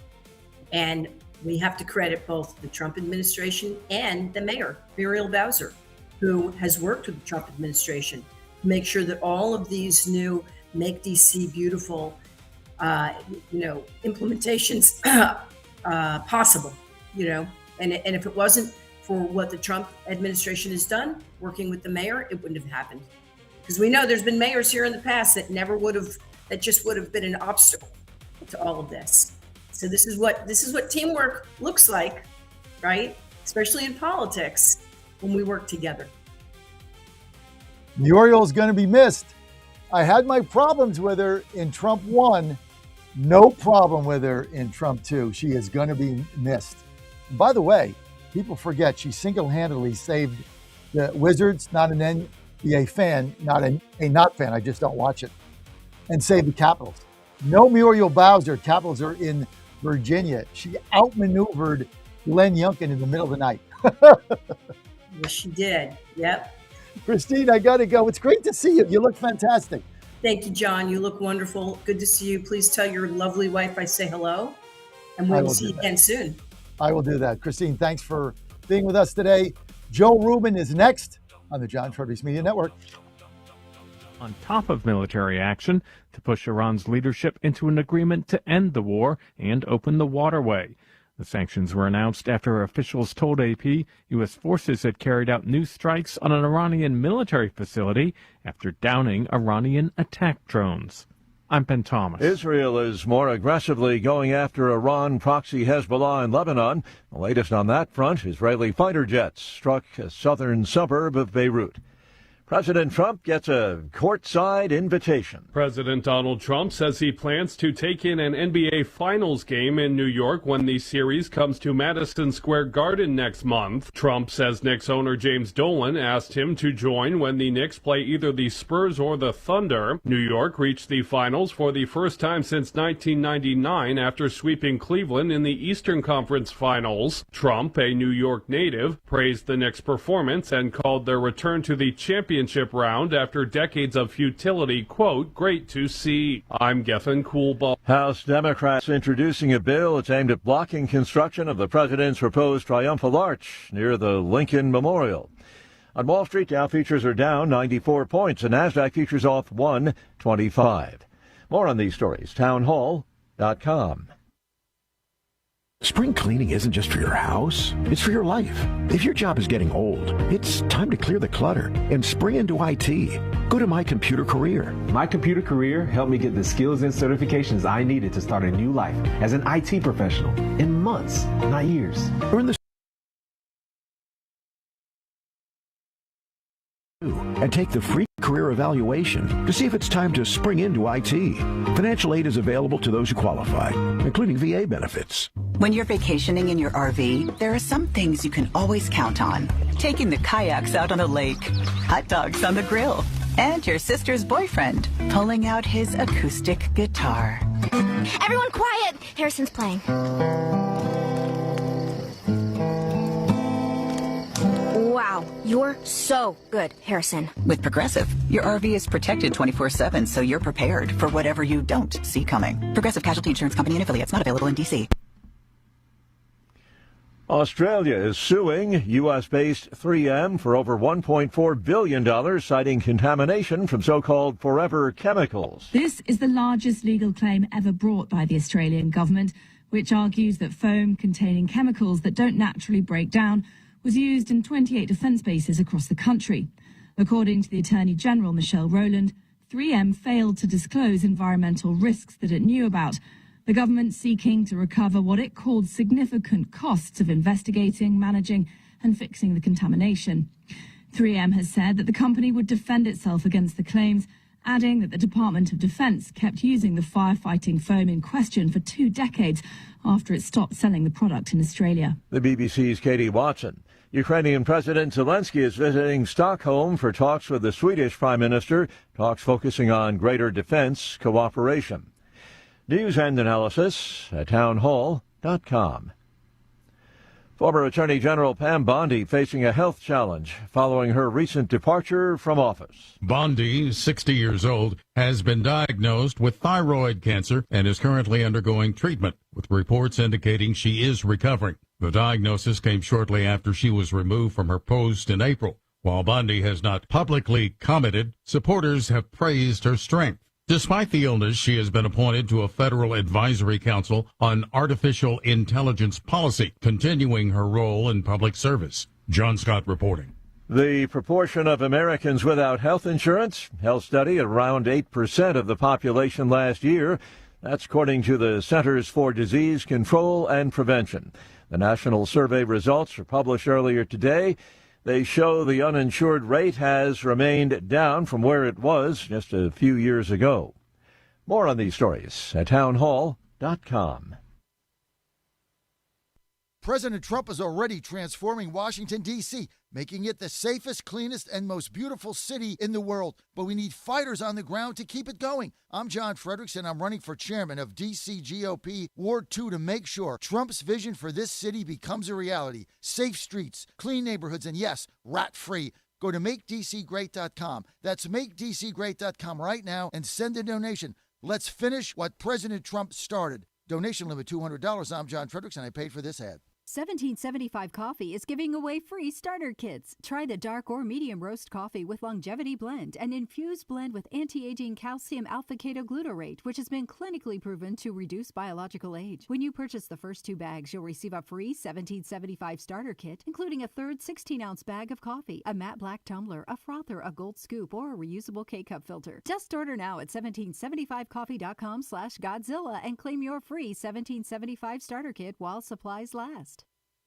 And we have to credit both the Trump administration and the mayor, Muriel Bowser, who has worked with the Trump administration to make sure that all of these new Make DC Beautiful, implementations possible, and if it wasn't for what the Trump administration has done, working with the mayor, it wouldn't have happened. Because we know there's been mayors here in the past that just would have been an obstacle to all of this. So this is what teamwork looks like, right? Especially in politics when we work together. Muriel's going to be missed. I had my problems with her in Trump 1. No problem with her in Trump 2. She is going to be missed. And by the way, people forget she single-handedly saved the Wizards, not an NBA fan, not a not fan, I just don't watch it, and saved the Capitals. No Muriel Bowser, Capitals are in Virginia. She outmaneuvered Glenn Youngkin in the middle of the night. Yes, she did. Yep. Christine, I got to go. It's great to see you. You look fantastic. Thank you, John. You look wonderful. Good to see you. Please tell your lovely wife I say hello, and we will see you again soon. I will do that. Christine, thanks for being with us today. Joe Rubin is next on the John Fredericks Media Network. On top of military action to push Iran's leadership into an agreement to end the war and open the waterway. The sanctions were announced after officials told AP U.S. forces had carried out new strikes on an Iranian military facility after downing Iranian attack drones. I'm Ben Thomas. Israel is more aggressively going after Iran proxy Hezbollah in Lebanon. The latest on that front, Israeli fighter jets struck a southern suburb of Beirut. President Trump gets a courtside invitation. President Donald Trump says he plans to take in an NBA Finals game in New York when the series comes to Madison Square Garden next month. Trump says Knicks owner James Dolan asked him to join when the Knicks play either the Spurs or the Thunder. New York reached the finals for the first time since 1999 after sweeping Cleveland in the Eastern Conference Finals. Trump, a New York native, praised the Knicks' performance and called their return to the championship round after decades of futility, quote, great to see. I'm Gethin Coolball. House Democrats introducing a bill that's aimed at blocking construction of the president's proposed triumphal arch near the Lincoln Memorial. On Wall Street, Dow futures are down 94 points and NASDAQ futures off 125. More on these stories, townhall.com. Spring cleaning isn't just for your house, it's for your life. If your job is getting old, it's time to clear the clutter and spring into IT. Go to My Computer Career. My Computer Career helped me get the skills and certifications I needed to start a new life as an IT professional in months, not years. Earn the and take the free career evaluation to see if it's time to spring into IT. Financial aid is available to those who qualify, including VA benefits. When you're vacationing in your RV, there are some things you can always count on. Taking the kayaks out on the lake, hot dogs on the grill, and your sister's boyfriend pulling out his acoustic guitar. Everyone quiet! Harrison's playing. Wow, you're so good, Harrison. With Progressive, your RV is protected 24/7, so you're prepared for whatever you don't see coming. Progressive Casualty Insurance Company and affiliates, not available in D.C. Australia is suing U.S.-based 3M for over $1.4 billion, citing contamination from so-called forever chemicals. This is the largest legal claim ever brought by the Australian government, which argues that foam containing chemicals that don't naturally break down was used in 28 defence bases across the country. According to the Attorney General, Michelle Rowland, 3M failed to disclose environmental risks that it knew about, the government seeking to recover what it called significant costs of investigating, managing and fixing the contamination. 3M has said that the company would defend itself against the claims, adding that the Department of Defense kept using the firefighting foam in question for 2 decades after it stopped selling the product in Australia. The BBC's Katie Watson. Ukrainian President Zelensky is visiting Stockholm for talks with the Swedish Prime Minister, talks focusing on greater defense cooperation. News and analysis at townhall.com. Former Attorney General Pam Bondi facing a health challenge following her recent departure from office. Bondi, 60 years old, has been diagnosed with thyroid cancer and is currently undergoing treatment, with reports indicating she is recovering. The diagnosis came shortly after she was removed from her post in April. While Bondi has not publicly commented, supporters have praised her strength. Despite the illness, she has been appointed to a federal advisory council on artificial intelligence policy, continuing her role in public service. John Scott reporting. The proportion of Americans without health insurance, health study at around 8% of the population last year. That's according to the Centers for Disease Control and Prevention. The national survey results were published earlier today. They show the uninsured rate has remained down from where it was just a few years ago. More on these stories at townhall.com. President Trump is already transforming Washington, D.C., making it the safest, cleanest, and most beautiful city in the world. But we need fighters on the ground to keep it going. I'm John Fredericks, and I'm running for chairman of D.C. GOP Ward 2 to make sure Trump's vision for this city becomes a reality. Safe streets, clean neighborhoods, and yes, rat-free. Go to MakeDCGreat.com. That's MakeDCGreat.com right now and send a donation. Let's finish what President Trump started. Donation limit $200. I'm John Fredericks, and I paid for this ad. 1775 Coffee is giving away free starter kits. Try the dark or medium roast coffee with longevity blend, an infused blend with anti-aging calcium alpha-ketoglutarate, which has been clinically proven to reduce biological age. When you purchase the first 2 bags, you'll receive a free 1775 starter kit, including a third 16-ounce bag of coffee, a matte black tumbler, a frother, a gold scoop, or a reusable K-cup filter. Just order now at 1775coffee.com/Godzilla and claim your free 1775 starter kit while supplies last.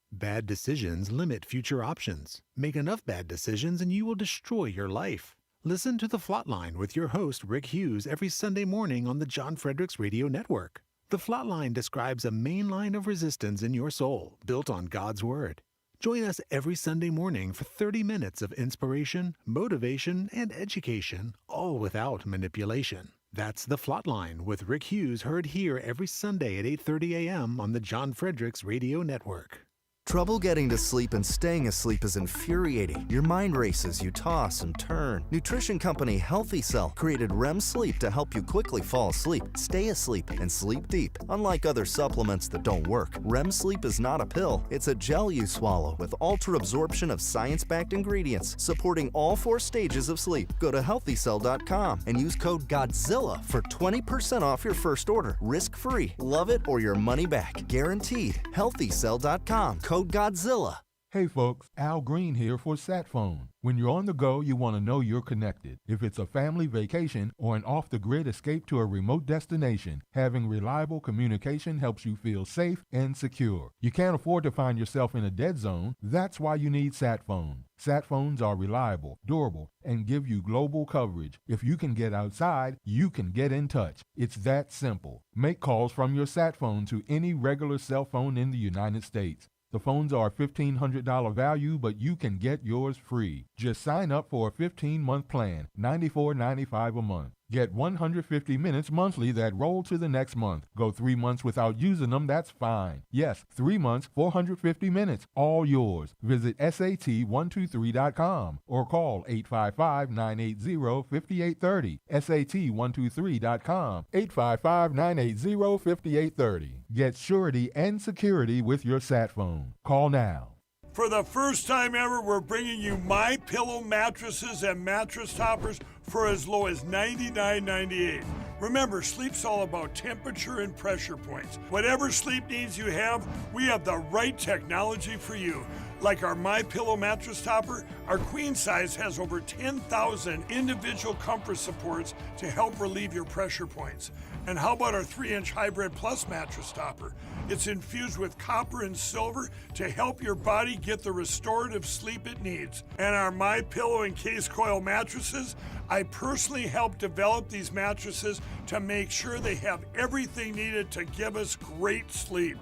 Bad decisions limit future options. Make enough bad decisions and you will destroy your life. Listen to The Flatline with your host, Rick Hughes, every Sunday morning on the John Fredericks Radio Network. The Flatline describes a main line of resistance in your soul, built on God's Word. Join us every Sunday morning for 30 minutes of inspiration, motivation, and education, all without manipulation. That's The Flatline with Rick Hughes, heard here every Sunday at 8:30 a.m. on the John Fredericks Radio Network. Trouble getting to sleep and staying asleep is infuriating. Your mind races, you toss and turn. Nutrition company Healthy Cell created REM sleep to help you quickly fall asleep, stay asleep, and sleep deep. Unlike other supplements that don't work, REM sleep is not a pill. It's a gel you swallow with ultra-absorption of science-backed ingredients supporting all 4 stages of sleep. Go to healthycell.com and use code GODZILLA for 20% off your first order. Risk-free. Love it or your money back. Guaranteed. Healthycell.com. Code Godzilla. Hey folks, Al Green here for SatPhone. When you're on the go, you want to know you're connected. If it's a family vacation or an off-the-grid escape to a remote destination, having reliable communication helps you feel safe and secure. You can't afford to find yourself in a dead zone. That's why you need SatPhone. SatPhones are reliable, durable, and give you global coverage. If you can get outside, you can get in touch. It's that simple. Make calls from your SatPhone to any regular cell phone in the United States. The phones are $1,500 value, but you can get yours free. Just sign up for a 15-month plan, $94.95 a month. Get 150 minutes monthly that roll to the next month. Go 3 months without using them, that's fine. Yes, 3 months, 450 minutes, all yours. Visit SAT123.com or call 855-980-5830. SAT123.com, 855-980-5830. Get surety and security with your SatPhone. Call now. For the first time ever, we're bringing you MyPillow mattresses and mattress toppers for as low as $99.98. Remember, sleep's all about temperature and pressure points. Whatever sleep needs you have, we have the right technology for you. Like our MyPillow mattress topper, our queen size has over 10,000 individual comfort supports to help relieve your pressure points. And how about our 3-inch Hybrid Plus mattress topper? It's infused with copper and silver to help your body get the restorative sleep it needs. And our MyPillow and Case Coil mattresses, I personally helped develop these mattresses to make sure they have everything needed to give us great sleep.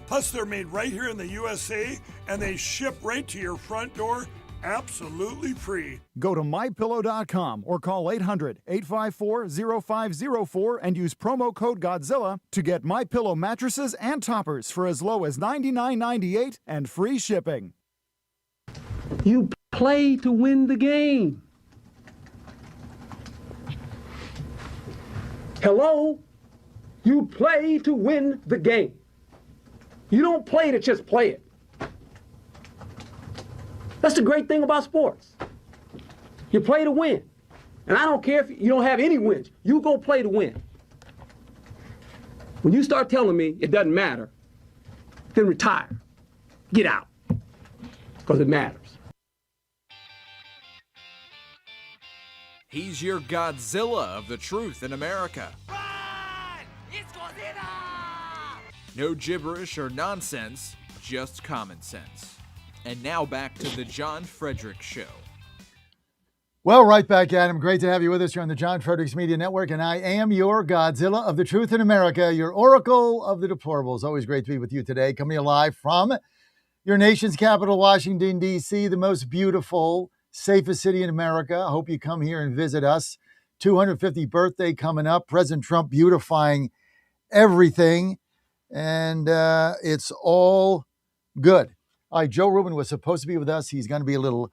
Plus, they're made right here in the USA, and they ship right to your front door, absolutely free. Go to MyPillow.com or call 800-854-0504 and use promo code Godzilla to get MyPillow mattresses and toppers for as low as $99.98 and free shipping. You play to win the game. Hello? You play to win the game. You don't play to just play it. That's the great thing about sports. You play to win. And I don't care if you don't have any wins. You go play to win. When you start telling me it doesn't matter, then retire. Get out. Because it matters. He's your Godzilla of the truth in America. It's Godzilla! No gibberish or nonsense, just common sense. And now back to the John Fredericks Show. Well, right back at him. Great to have you with us here on the John Fredericks Media Network. And I am your Godzilla of the truth in America, your oracle of the deplorables. Always great to be with you today. Coming live from your nation's capital, Washington, D.C., the most beautiful, safest city in America. I hope you come here and visit us. 250th birthday coming up. President Trump beautifying everything. And it's all good. All right, Joe Rubin was supposed to be with us. He's going to be a little,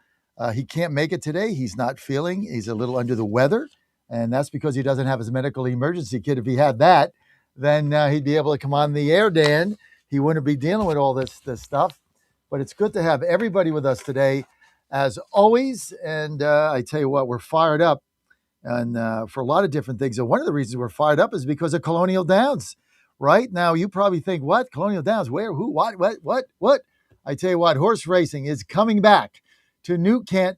he can't make it today. He's not feeling, he's a little under the weather. And that's because he doesn't have his medical emergency kit. If he had that, then he'd be able to come on the air, Dan. He wouldn't be dealing with all this stuff. But it's good to have everybody with us today, as always. And I tell you what, we're fired up and for a lot of different things. And one of the reasons we're fired up is because of Colonial Downs. Right now, you probably think, what? Colonial Downs? Where? Who? What? I tell you what, horse racing is coming back to New Kent,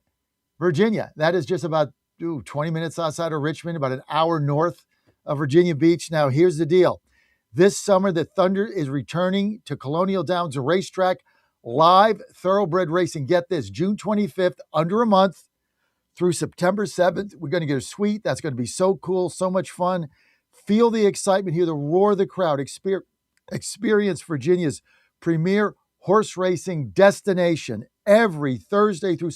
Virginia. That is just about 20 minutes outside of Richmond, about an hour north of Virginia Beach. Now, here's the deal. This summer, the Thunder is returning to Colonial Downs Racetrack. Live thoroughbred racing. Get this, June 25th, under a month, through September 7th. We're going to get a suite. That's going to be so cool, so much fun. Feel the excitement, hear the roar of the crowd, experience Virginia's premier horse racing destination every Thursday through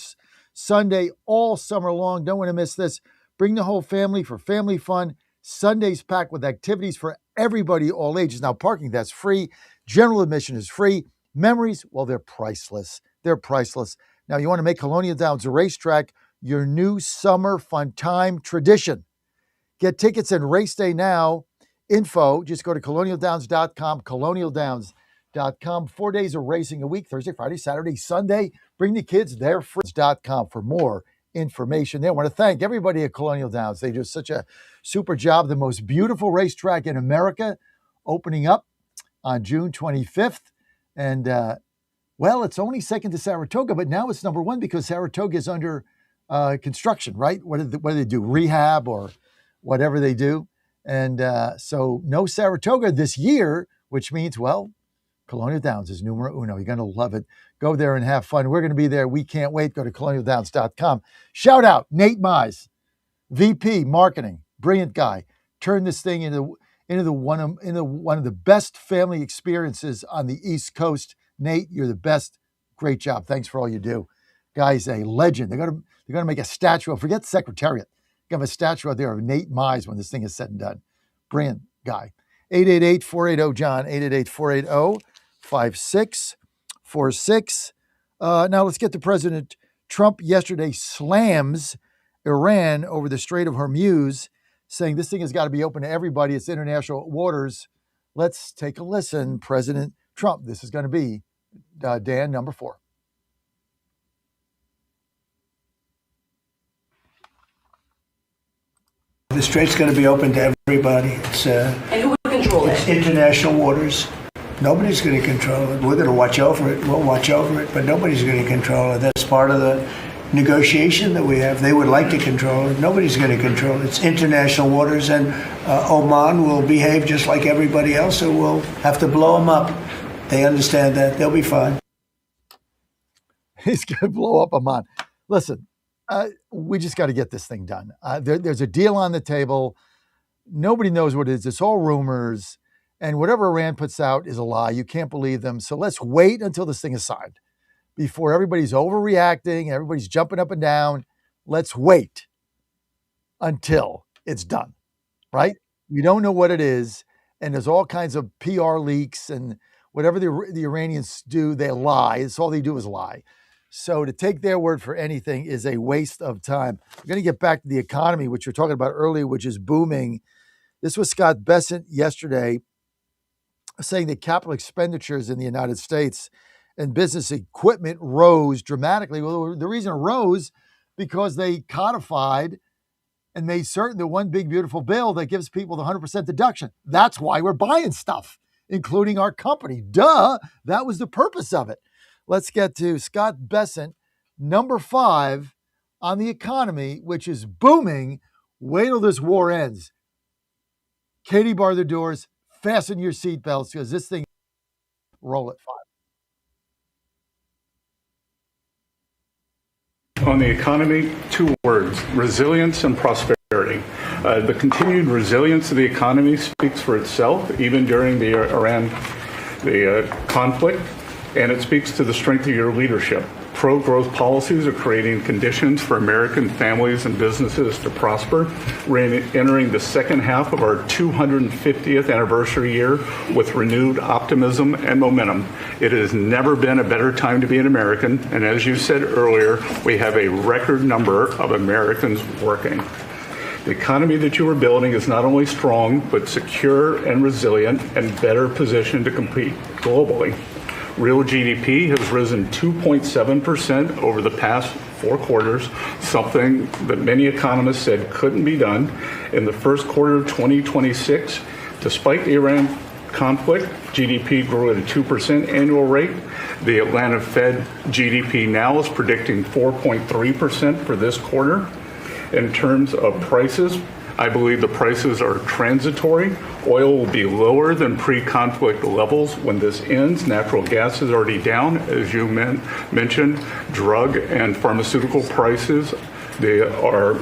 Sunday, all summer long. Don't want to miss this. Bring the whole family for family fun. Sundays packed with activities for everybody, all ages. Now, parking, that's free. General admission is free. Memories, well, they're priceless. They're priceless. Now, you want to make Colonial Downs Racetrack your new summer fun time tradition. Get tickets and race day now. Info, just go to colonialdowns.com, colonialdowns.com. 4 days of racing a week, Thursday, Friday, Saturday, Sunday. Bring the kids there, friends.com for more information there. I want to thank everybody at Colonial Downs. They do such a super job. The most beautiful racetrack in America, opening up on June 25th. And, well, it's only second to Saratoga, but now it's number one because Saratoga is under construction, right? What do they do? Rehab or whatever they do. And so no Saratoga this year, which means, well, Colonial Downs is numero uno. You're going to love it. Go there and have fun. We're going to be there. We can't wait. Go to colonialdowns.com. Shout out Nate Mize, VP Marketing, brilliant guy. Turned this thing into one of the best family experiences on the East Coast. Nate, you're the best. Great job. Thanks for all you do. Guy's a legend. They're going to make a statue of, forget the Secretariat. Have a statue out there of Nate Mize when this thing is said and done. Brilliant guy. 888-480-JOHN, 888-480-5646. Now let's get to President Trump. Yesterday slams Iran over the Strait of Hormuz, saying this thing has got to be open to everybody. It's international waters. Let's take a listen. President Trump. This is going to be, Dan, number 4. The strait's going to be open to everybody. And who would control it? It's international waters. Nobody's going to control it. We're going to watch over it. We'll watch over it, but nobody's going to control it. That's part of the negotiation that we have. They would like to control it. Nobody's going to control it. It's international waters, and Oman will behave just like everybody else, so we'll have to blow them up. They understand that. They'll be fine. He's going to blow up Oman. Listen, we just got to get this thing done. There's a deal on the table. Nobody knows what it is. It's all rumors. And whatever Iran puts out is a lie. You can't believe them. So let's wait until this thing is signed before everybody's overreacting, everybody's jumping up and down. Let's wait until it's done, right? We don't know what it is. And there's all kinds of PR leaks and whatever the Iranians do, they lie. It's all they do is lie. So to take their word for anything is a waste of time. We're going to get back to the economy, which we were talking about earlier, which is booming. This was Scott Bessent yesterday saying that capital expenditures in the United States and business equipment rose dramatically. Well, the reason it rose because they codified and made certain that one big, beautiful bill that gives people the 100% deduction. That's why we're buying stuff, including our company. Duh, that was the purpose of it. Let's get to Scott Bessent, number 5 on the economy, which is booming. Wait till this war ends. Katie, bar the doors. Fasten your seatbelts because this thing roll at 5. On the economy, 2 words: resilience and prosperity. The continued resilience of the economy speaks for itself, even during the Iran conflict, and it speaks to the strength of your leadership. Pro-growth policies are creating conditions for American families and businesses to prosper. We're entering the second half of our 250th anniversary year with renewed optimism and momentum. It has never been a better time to be an American, and as you said earlier, we have a record number of Americans working. The economy that you are building is not only strong, but secure and resilient and better positioned to compete globally. Real GDP has risen 2.7% over the past 4 quarters, something that many economists said couldn't be done. In the first quarter of 2026, despite the Iran conflict, GDP grew at a 2% annual rate. The Atlanta Fed GDP now is predicting 4.3% for this quarter. In terms of prices, I believe the prices are transitory. Oil will be lower than pre-conflict levels when this ends. Natural gas is already down, as you mentioned. Drug and pharmaceutical prices, they are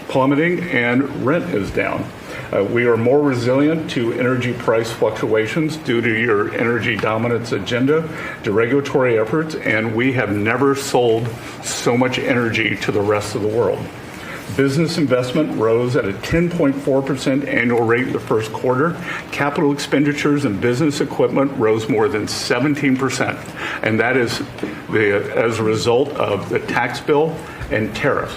plummeting, and rent is down. We are more resilient to energy price fluctuations due to your energy dominance agenda, to regulatory efforts, and we have never sold so much energy to the rest of the world. Business investment rose at a 10.4% annual rate in the first quarter. Capital expenditures and business equipment rose more than 17%, and that is as a result of the tax bill and tariffs.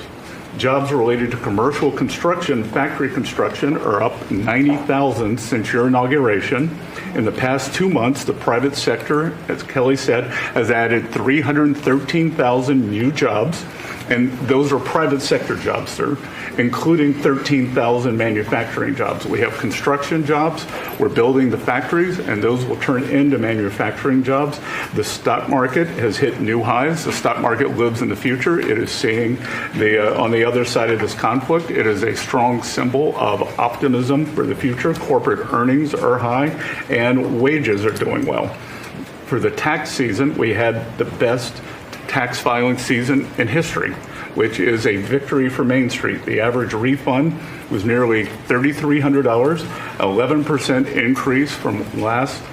Jobs related to commercial construction, factory construction, are up 90,000 since your inauguration. In the past 2 months, the private sector, as Kelly said, has added 313,000 new jobs. And those are private sector jobs, sir, including 13,000 manufacturing jobs. We have construction jobs. We're building the factories, and those will turn into manufacturing jobs. The stock market has hit new highs. The stock market lives in the future. It is seeing on the other side of this conflict, it is a strong symbol of optimism for the future. Corporate earnings are high, and wages are doing well. For the tax season, we had the best tax filing season in history, which is a victory for Main Street. The average refund was nearly $3,300, 11% increase from last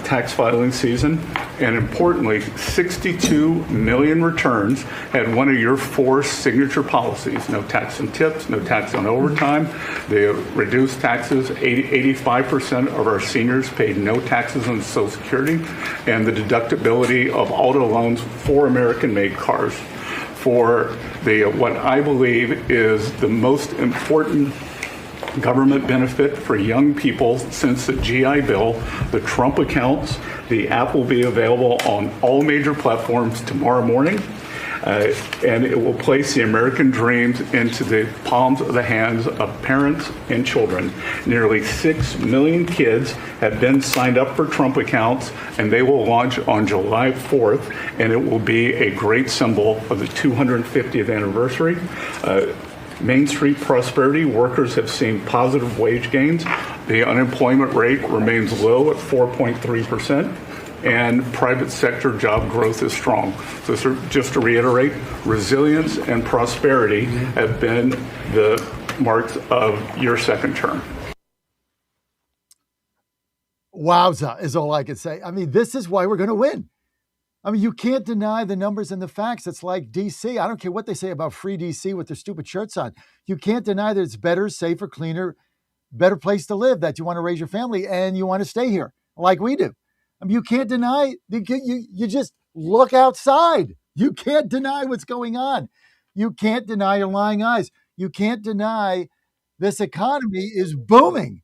tax filing season, and importantly, 62 million returns had one of your 4 signature policies: no tax on tips, no tax on overtime. They reduced taxes. 85% of our seniors paid no taxes on Social Security, and the deductibility of auto loans for American-made cars. For what I believe is the most important government benefit for young people since the GI Bill, the Trump accounts. The app will be available on all major platforms tomorrow morning. and it will place the American dreams into the palms of the hands of parents and children. Nearly 6 million kids have been signed up for Trump accounts, and they will launch on July 4th, and it will be a great symbol of the 250th anniversary. Main Street prosperity, workers have seen positive wage gains. The unemployment rate remains low at 4.3%, and private sector job growth is strong. So just to reiterate, resilience and prosperity have been the marks of your second term. Wowza is all I can say. I mean, this is why we're going to win. I mean, you can't deny the numbers and the facts. It's like DC. I don't care what they say about free DC with their stupid shirts on. You can't deny that it's better, safer, cleaner, better place to live, that you want to raise your family and you want to stay here like we do. I mean, you can't deny, you just look outside. You can't deny what's going on. You can't deny your lying eyes. You can't deny this economy is booming.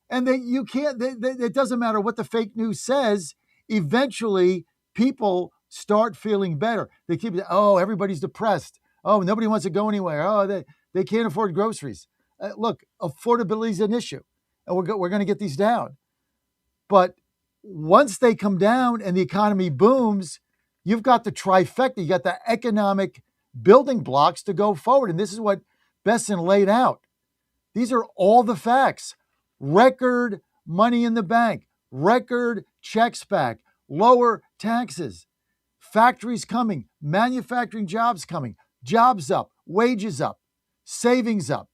And it doesn't matter what the fake news says, eventually people start feeling better. They keep, everybody's depressed. Oh, nobody wants to go anywhere. Oh, they can't afford groceries. Look, affordability is an issue, and we're going to get these down. But once they come down and the economy booms, you've got the trifecta. You got the economic building blocks to go forward. And this is what Besson laid out. These are all the facts. Record money in the bank, record checks back, lower taxes, factories coming, manufacturing jobs coming, jobs up, wages up, savings up.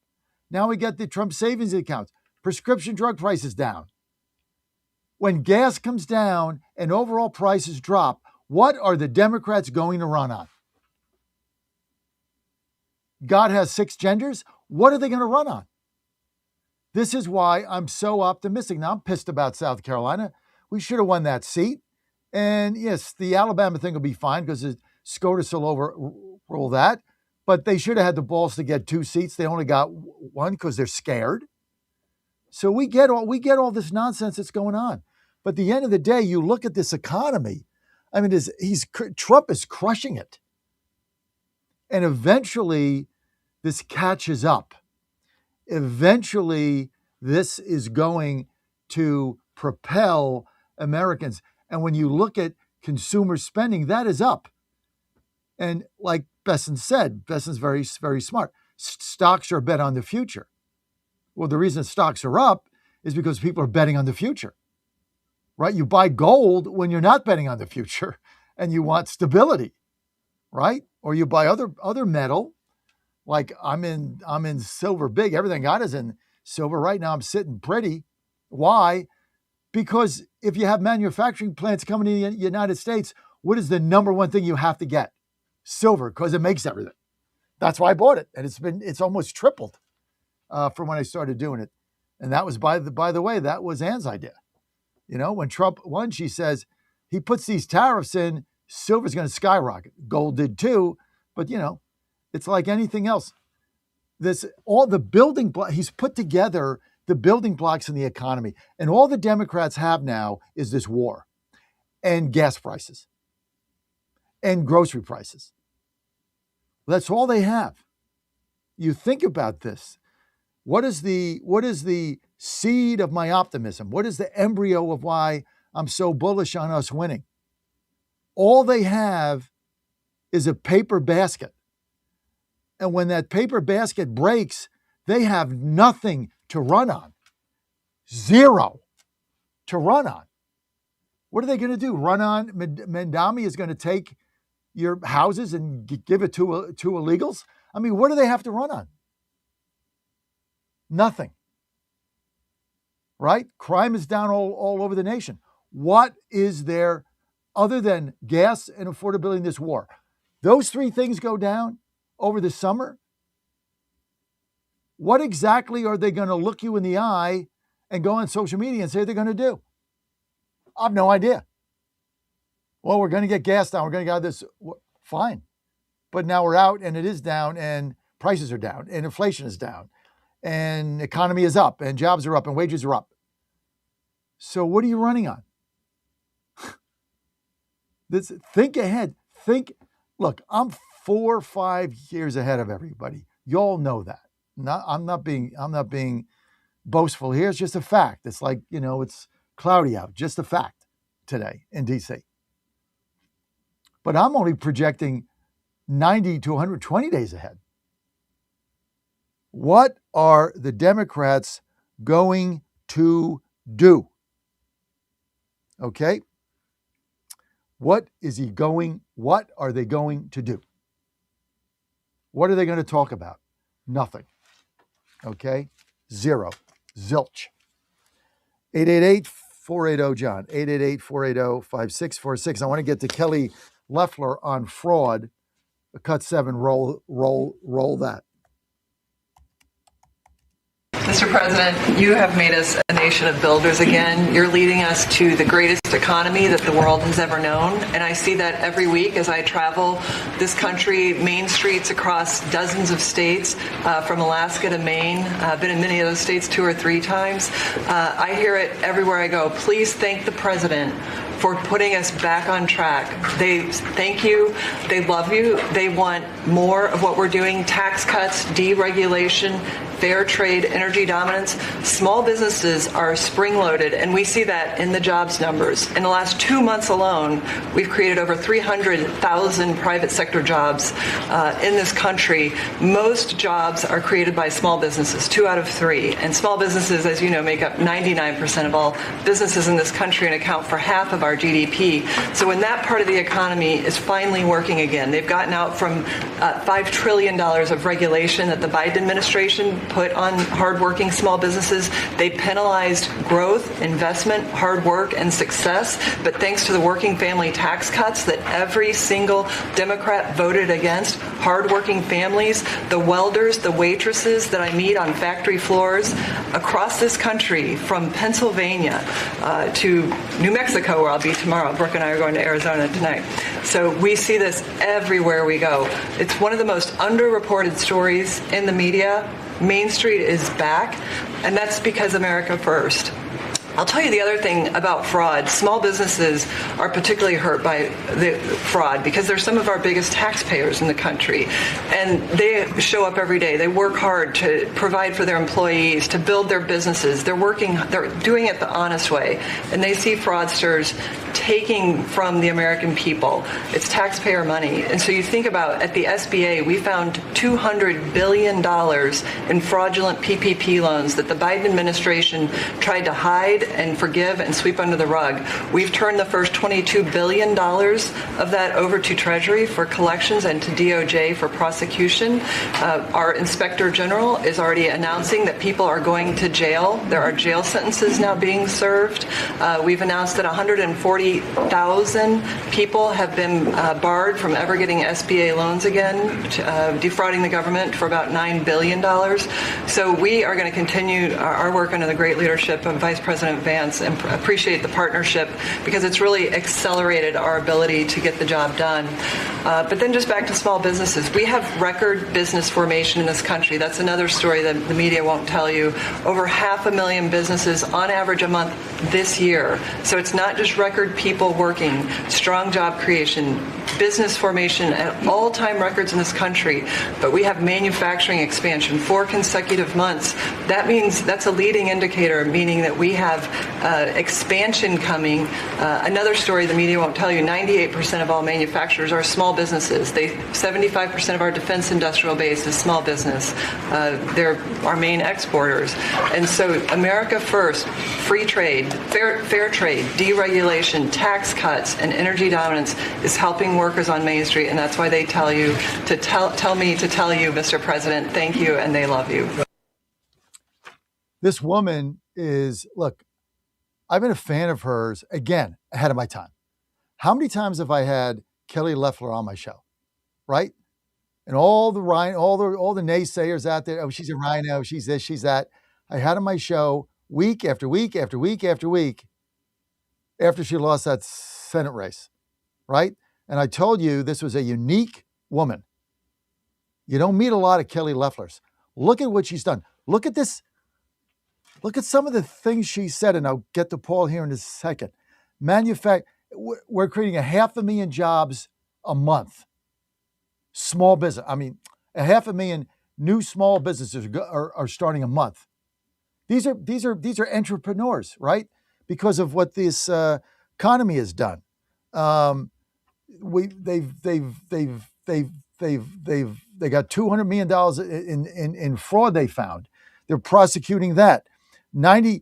Now we get the Trump savings accounts, prescription drug prices down. When gas comes down and overall prices drop, what are the Democrats going to run on? God has 6 genders. What are they going to run on? This is why I'm so optimistic. Now, I'm pissed about South Carolina. We should have won that seat. And yes, the Alabama thing will be fine because SCOTUS will overrule that. But they should have had the balls to get 2 seats. They only got 1 because they're scared. So we get all this nonsense that's going on. But at the end of the day, you look at this economy. I mean, Trump is crushing it. And eventually, this catches up. Eventually, this is going to propel Americans. And when you look at consumer spending, that is up. And like Besson said, Besson's very, very smart. Stocks are bet on the future. Well, the reason stocks are up is because people are betting on the future, right? You buy gold when you're not betting on the future and you want stability, right? Or you buy other metal. Like I'm in silver big. Everything I got is in silver. Right now I'm sitting pretty. Why? Because if you have manufacturing plants coming in the United States, what is the number one thing you have to get? Silver, because it makes everything. That's why I bought it. And it's almost tripled from when I started doing it. And that was, by the way, that was Ann's idea. You know, when Trump won, she says, he puts these tariffs in, silver's going to skyrocket. Gold did too, but you know, it's like anything else. All the building blocks, he's put together the building blocks in the economy. And all the Democrats have now is this war and gas prices and grocery prices. That's all they have. You think about this. What is the seed of my optimism? What is the embryo of why I'm so bullish on us winning? All they have is a paper basket. And when that paper basket breaks, they have nothing to run on. Zero to run on. What are they going to do? Run on? Mandami is going to take your houses and give it to illegals? I mean, what do they have to run on? Nothing. Right? Crime is down all over the nation. What is there other than gas and affordability in this war? Those 3 things go down over the summer. What exactly are they going to look you in the eye and go on social media and say they're going to do? I have no idea. Well, we're going to get gas down. We're going to get out of this. Fine. But now we're out and it is down and prices are down and inflation is down and economy is up and jobs are up and wages are up. So what are you running on? Think ahead. Look, I'm 4 or 5 years ahead of everybody. Y'all know that. I'm not being boastful here. It's just a fact. It's like, it's cloudy out. Just a fact today in DC. But I'm only projecting 90 to 120 days ahead. What are the Democrats going to do? Okay? What are they going to do? What are they going to talk about? Nothing. Okay? Zero. Zilch. 888-480-JOHN. 888-480-5646. I want to get to Kelly Loeffler on fraud. Cut 7, roll that. Mr. President, you have made us a nation of builders again. You're leading us to the greatest economy that the world has ever known. And I see that every week as I travel this country, main streets across dozens of states, from Alaska to Maine. I've been in many of those states 2 or 3 times. I hear it everywhere I go. Please thank the president for putting us back on track. They thank you. They love you. They want more of what we're doing: tax cuts, deregulation, fair trade, energy dominance. Small businesses are spring-loaded, and we see that in the jobs numbers. In the last 2 months alone, we've created over 300,000 private sector jobs in this country. Most jobs are created by small businesses, 2 out of 3. And small businesses, as you know, make up 99% of all businesses in this country and account for half of our GDP. So when that part of the economy is finally working again, they've gotten out from $5 trillion of regulation that the Biden administration put on hardworking small businesses. They penalized growth, investment, hard work, and success. But thanks to the working family tax cuts that every single Democrat voted against, hardworking families, the welders, the waitresses that I meet on factory floors across this country, from Pennsylvania to New Mexico, where I'll be tomorrow. Brooke and I are going to Arizona tonight. So we see this everywhere we go. It's one of the most underreported stories in the media. Main Street is back, and that's because America first. I'll tell you the other thing about fraud. Small businesses are particularly hurt by the fraud because they're some of our biggest taxpayers in the country. And they show up every day. They work hard to provide for their employees, to build their businesses. They're doing it the honest way. And they see fraudsters taking from the American people. It's taxpayer money. And so you think about, at the SBA, we found $200 billion in fraudulent PPP loans that the Biden administration tried to hide and forgive and sweep under the rug. We've turned the first $22 billion of that over to Treasury for collections and to DOJ for prosecution. Our Inspector General is already announcing that people are going to jail. There are jail sentences now being served. We've announced that 140,000 people have been barred from ever getting SBA loans again, defrauding the government for about $9 billion. So we are going to continue our work under the great leadership of Vice President Vance and appreciate the partnership because it's really accelerated our ability to get the job done. But then just back to small businesses. We have record business formation in this country. That's another story that the media won't tell you. Over 500,000 businesses on average a month this year. So it's not just record people working, strong job creation, business formation at all-time records in this country, but we have manufacturing expansion 4 consecutive months. That means that's a leading indicator, meaning that we have expansion coming. Another story the media won't tell you, 98% of all manufacturers are small businesses. 75% of our defense industrial base is small business. They're our main exporters. And so America first, free trade, fair trade, deregulation, tax cuts, and energy dominance is helping workers on Main Street, and that's why they tell you to tell me to tell you, Mr. President, thank you, and they love you. This woman is, look, I've been a fan of hers, again, ahead of my time. How many times have I had Kelly Loeffler on my show, right? And all the naysayers out there, oh, she's a rhino, she's this, she's that. I had on my show week after week after week after week after she lost that Senate race, right? And I told you this was a unique woman. You don't meet a lot of Kelly Loefflers. Look at what she's done. Look at this. Look at some of the things she said, and I'll get to Paul here in a second. We're creating 500,000 jobs a month. small business. I mean, 500,000 new small businesses are starting a month. These are entrepreneurs, right? Because of what this economy has done. They got $200 million in fraud they found. They're prosecuting that. 90%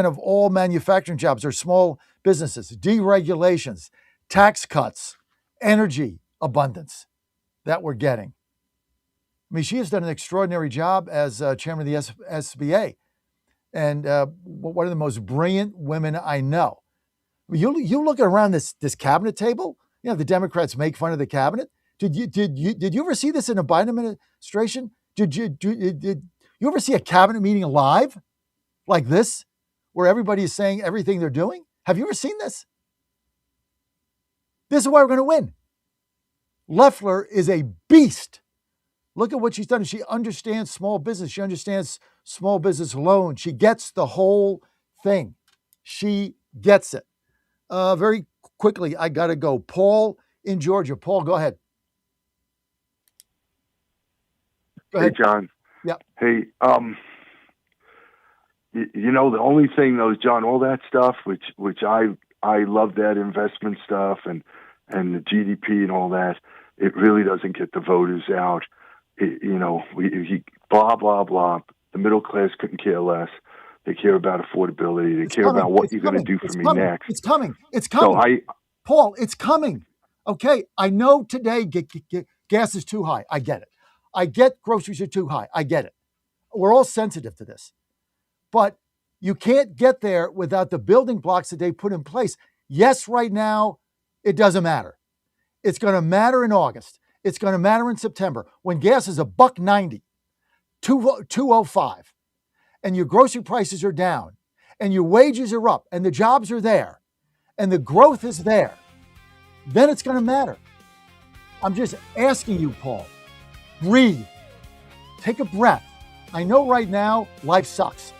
of all manufacturing jobs are small businesses. Deregulations, tax cuts, energy abundance that we're getting. I mean, she has done an extraordinary job as chairman of the SBA, and one of the most brilliant women I know. You look around this cabinet table. You know, the Democrats make fun of the cabinet. Did you ever see this in a Biden administration? Did you ever see a cabinet meeting live like this, where everybody is saying everything they're doing? Have you ever seen this? This is why we're going to win. Loeffler is a beast. Look at what she's done. She understands small business. She understands small business loans. She gets the whole thing. She gets it. Very quickly, I got to go. Paul in Georgia. Paul, go ahead. Hey, John. Yeah. Hey, you know, the only thing though, John, all that stuff, which I love that investment stuff and the GDP and all that, it really doesn't get the voters out. Blah, blah, blah. The middle class couldn't care less. They care about affordability. They care about what you're going to do for me next. It's coming. It's coming. So Paul, it's coming. Okay, I know today gas is too high. I get it. I get groceries are too high. I get it. We're all sensitive to this. But you can't get there without the building blocks that they put in place. Yes, right now, it doesn't matter. It's going to matter in August. It's going to matter in September when gas is $1.90, $2.05, and your grocery prices are down, and your wages are up, and the jobs are there, and the growth is there. Then it's going to matter. I'm just asking you, Paul, breathe. Take a breath. I know right now life sucks,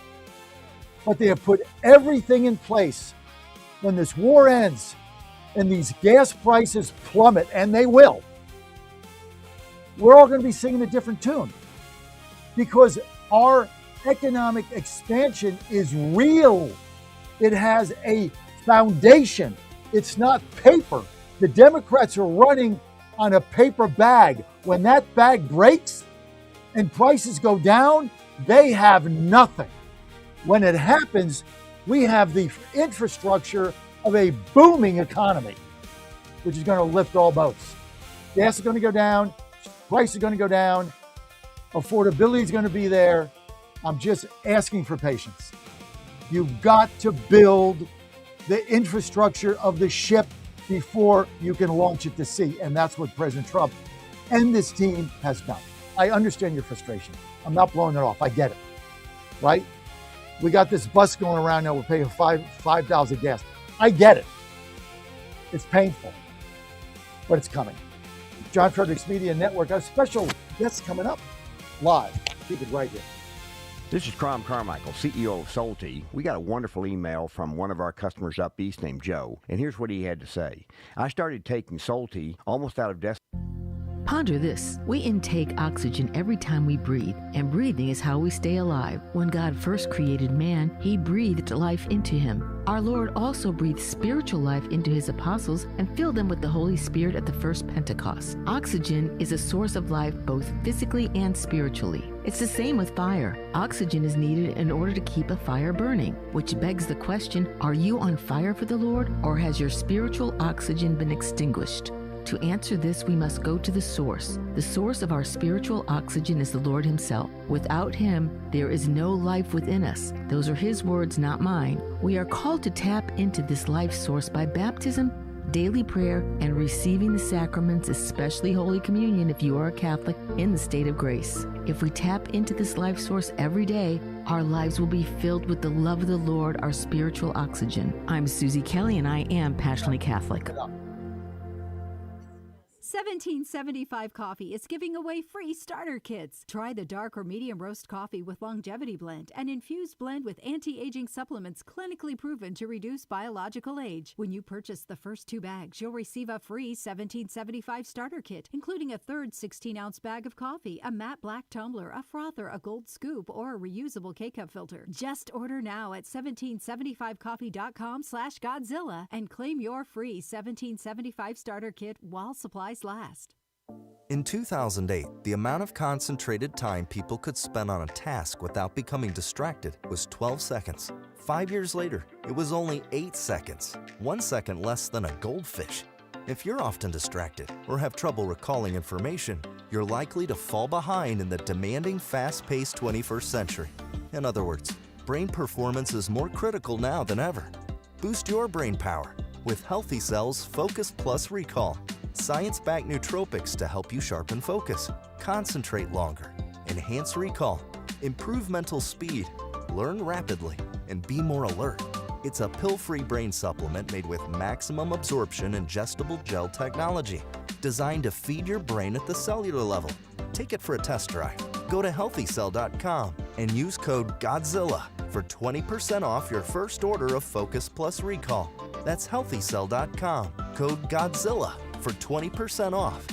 but they have put everything in place. When this war ends and these gas prices plummet, and they will, we're all going to be singing a different tune because our economic expansion is real. It has a foundation. It's not paper. The Democrats are running on a paper bag. When that bag breaks and prices go down, they have nothing. When it happens, we have the infrastructure of a booming economy, which is going to lift all boats. Gas is going to go down. Price is going to go down. Affordability is going to be there. I'm just asking for patience. You've got to build the infrastructure of the ship before you can launch it to sea. And that's what President Trump and this team has done. I understand your frustration. I'm not blowing it off. I get it, right? We got this bus going around now. We're paying $5 a gas. I get it. It's painful, but it's coming. John Fredericks Media Network. Got a special guest coming up live. Keep it right here. This is Crom Carmichael, CEO of Solti. We got a wonderful email from one of our customers up east named Joe, and here's what he had to say. I started taking Solti almost out of Ponder this. We intake oxygen every time we breathe, and breathing is how we stay alive. When God first created man, he breathed life into him. Our Lord also breathed spiritual life into his apostles and filled them with the Holy Spirit at the first Pentecost. Oxygen is a source of life both physically and spiritually. It's the same with fire. Oxygen is needed in order to keep a fire burning, which begs the question, are you on fire for the Lord, or has your spiritual oxygen been extinguished? To answer this, we must go to the source. The source of our spiritual oxygen is the Lord himself. Without him, there is no life within us. Those are his words, not mine. We are called to tap into this life source by baptism, daily prayer, and receiving the sacraments, especially Holy Communion if you are a Catholic, in the state of grace. If we tap into this life source every day, our lives will be filled with the love of the Lord, our spiritual oxygen. I'm Susie Kelly, and I am passionately Catholic. 1775 Coffee is giving away free starter kits. Try the dark or medium roast coffee with longevity blend, an infused blend with anti-aging supplements clinically proven to reduce biological age. When you purchase the first 2 bags, you'll receive a free 1775 starter kit, including a third 16-ounce bag of coffee, a matte black tumbler, a frother, a gold scoop, or a reusable K-cup filter. Just order now at 1775coffee.com/Godzilla and claim your free 1775 starter kit while supplies last. In 2008, the amount of concentrated time people could spend on a task without becoming distracted was 12 seconds. 5 years later, it was only 8 seconds, 1 second less than a goldfish. If you're often distracted or have trouble recalling information, you're likely to fall behind in the demanding, fast-paced 21st century. In other words, brain performance is more critical now than ever. Boost your brain power with Healthy Cells Focus Plus Recall. Science-backed nootropics to help you sharpen focus, concentrate longer, enhance recall, improve mental speed, learn rapidly, and be more alert. It's a pill-free brain supplement made with maximum absorption ingestible gel technology, designed to feed your brain at the cellular level. Take it for a test drive. Go to healthycell.com and use code GODZILLA for 20% off your first order of Focus Plus Recall. That's healthycell.com, code GODZILLA for 20% off.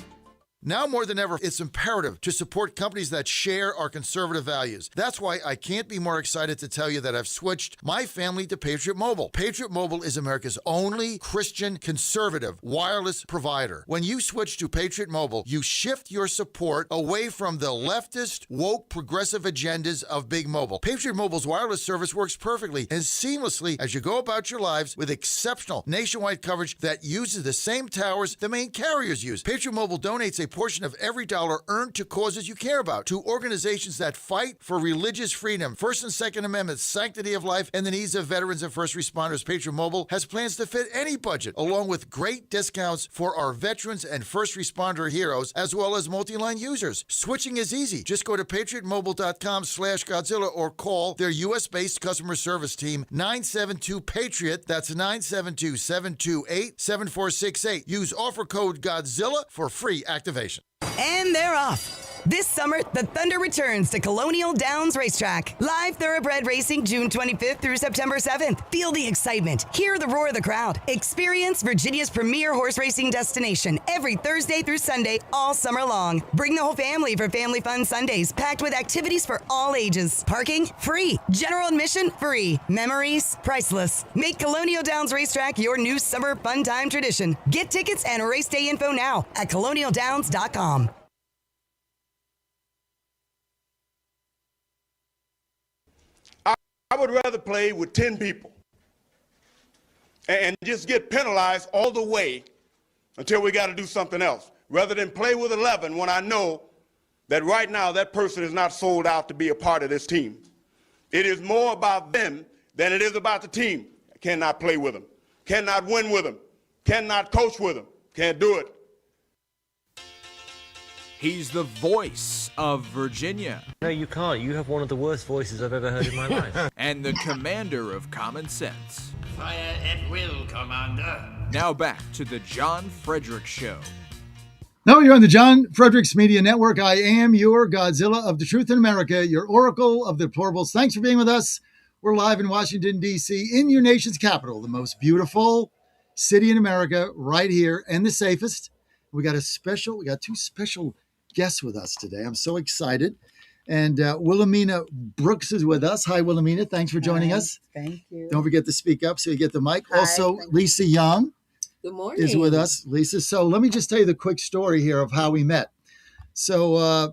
Now more than ever, it's imperative to support companies that share our conservative values. That's why I can't be more excited to tell you that I've switched my family to Patriot Mobile. Patriot Mobile is America's only Christian conservative wireless provider. When you switch to Patriot Mobile, you shift your support away from the leftist, woke, progressive agendas of Big Mobile. Patriot Mobile's wireless service works perfectly and seamlessly as you go about your lives with exceptional nationwide coverage that uses the same towers the main carriers use. Patriot Mobile donates a portion of every dollar earned to causes you care about, to organizations that fight for religious freedom, First and Second Amendments, sanctity of life, and the needs of veterans and first responders. Patriot Mobile has plans to fit any budget, along with great discounts for our veterans and first responder heroes, as well as multi-line users. Switching is easy. Just go to patriotmobile.com/Godzilla or call their U.S.-based customer service team, 972-PATRIOT. That's 972-728-7468. Use offer code GODZILLA for free activation. And they're off. This summer, the Thunder returns to Colonial Downs Racetrack. Live thoroughbred racing June 25th through September 7th. Feel the excitement. Hear the roar of the crowd. Experience Virginia's premier horse racing destination every Thursday through Sunday all summer long. Bring the whole family for Family Fun Sundays, packed with activities for all ages. Parking? Free. General admission? Free. Memories? Priceless. Make Colonial Downs Racetrack your new summer fun time tradition. Get tickets and race day info now at colonialdowns.com. I would rather play with 10 people and just get penalized all the way until we got to do something else, rather than play with 11 when I know that right now that person is not sold out to be a part of this team. It is more about them than it is about the team. I cannot play with them, cannot win with them, cannot coach with them, can't do it. He's the voice of Virginia. No, you can't. You have one of the worst voices I've ever heard in my life. And the commander of common sense. Fire at will, Commander. Now back to the John Fredericks Show. Now you're on the John Fredericks Media Network. I am your Godzilla of the Truth in America, your Oracle of the Deplorables. Thanks for being with us. We're live in Washington, D.C., in your nation's capital, the most beautiful city in America, right here, and the safest. We got two special guests with us today. I'm so excited. And Wilhelmina Brooks is with us. Hi, Wilhelmina. Thanks for joining us. Thank you. Don't forget to speak up so you get the mic. Hi, also, Lisa Young Good morning. is with us. Lisa, so let me just tell you the quick story here of how we met. So I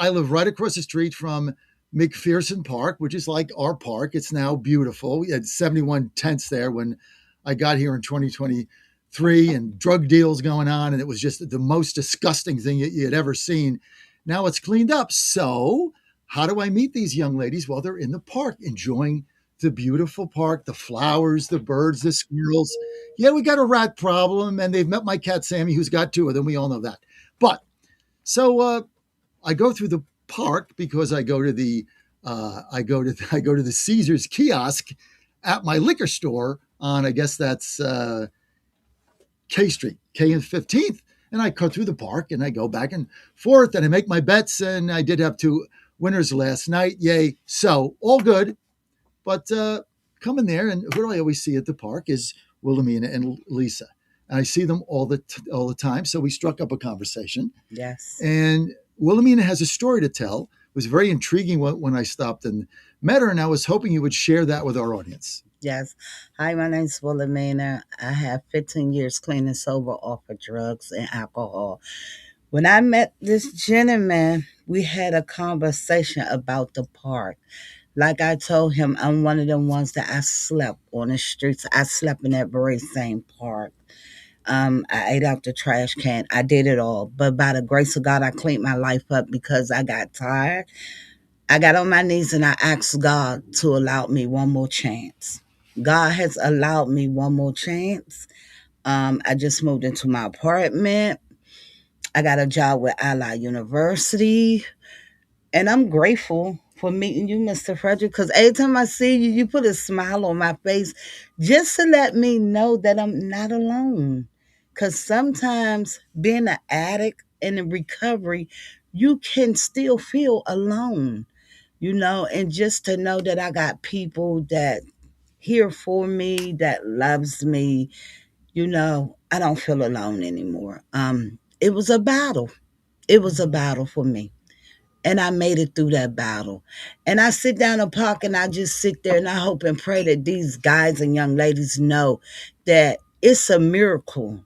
live right across the street from McPherson Park, which is like our park. It's now beautiful. We had 71 tents there when I got here in 2023 and drug deals going on. And it was just the most disgusting thing you had ever seen. Now it's cleaned up. So how do I meet these young ladies? Well, they're in the park enjoying the beautiful park, the flowers, the birds, the squirrels. Yeah, we got a rat problem, and they've met my cat Sammy, who's got 2 of them. We all know that. But so I go through the park because I go to the Caesars kiosk at my liquor store on, I guess that's K Street, K and 15th. And I go through the park and I go back and forth and I make my bets. And I did have 2 winners last night. Yay. So all good. But come in there, and who do I always see at the park is Wilhelmina and Lisa. And I see them all the time. So we struck up a conversation. Yes. And Wilhelmina has a story to tell. It was very intriguing when I stopped and met her, and I was hoping you would share that with our audience. Yes. Hi, my name's Wilhelmina. I have 15 years clean and sober off of drugs and alcohol. When I met this gentleman, we had a conversation about the park. Like I told him, I'm one of them ones that I slept on the streets. I slept in that very same park. I ate out the trash can. I did it all. But by the grace of God, I cleaned my life up because I got tired. I got on my knees and I asked God to allow me one more chance. God has allowed me one more chance. I just moved into my apartment. I got a job with Ally University. And I'm grateful for meeting you, Mr. Frederick, because every time I see you, you put a smile on my face just to let me know that I'm not alone. Because sometimes being an addict and in recovery, you can still feel alone, and just to know that I got people that here for me, that loves me, I don't feel alone anymore. It was a battle. It was a battle for me. And I made it through that battle. And I sit down in the park and I just sit there and I hope and pray that these guys and young ladies know that it's a miracle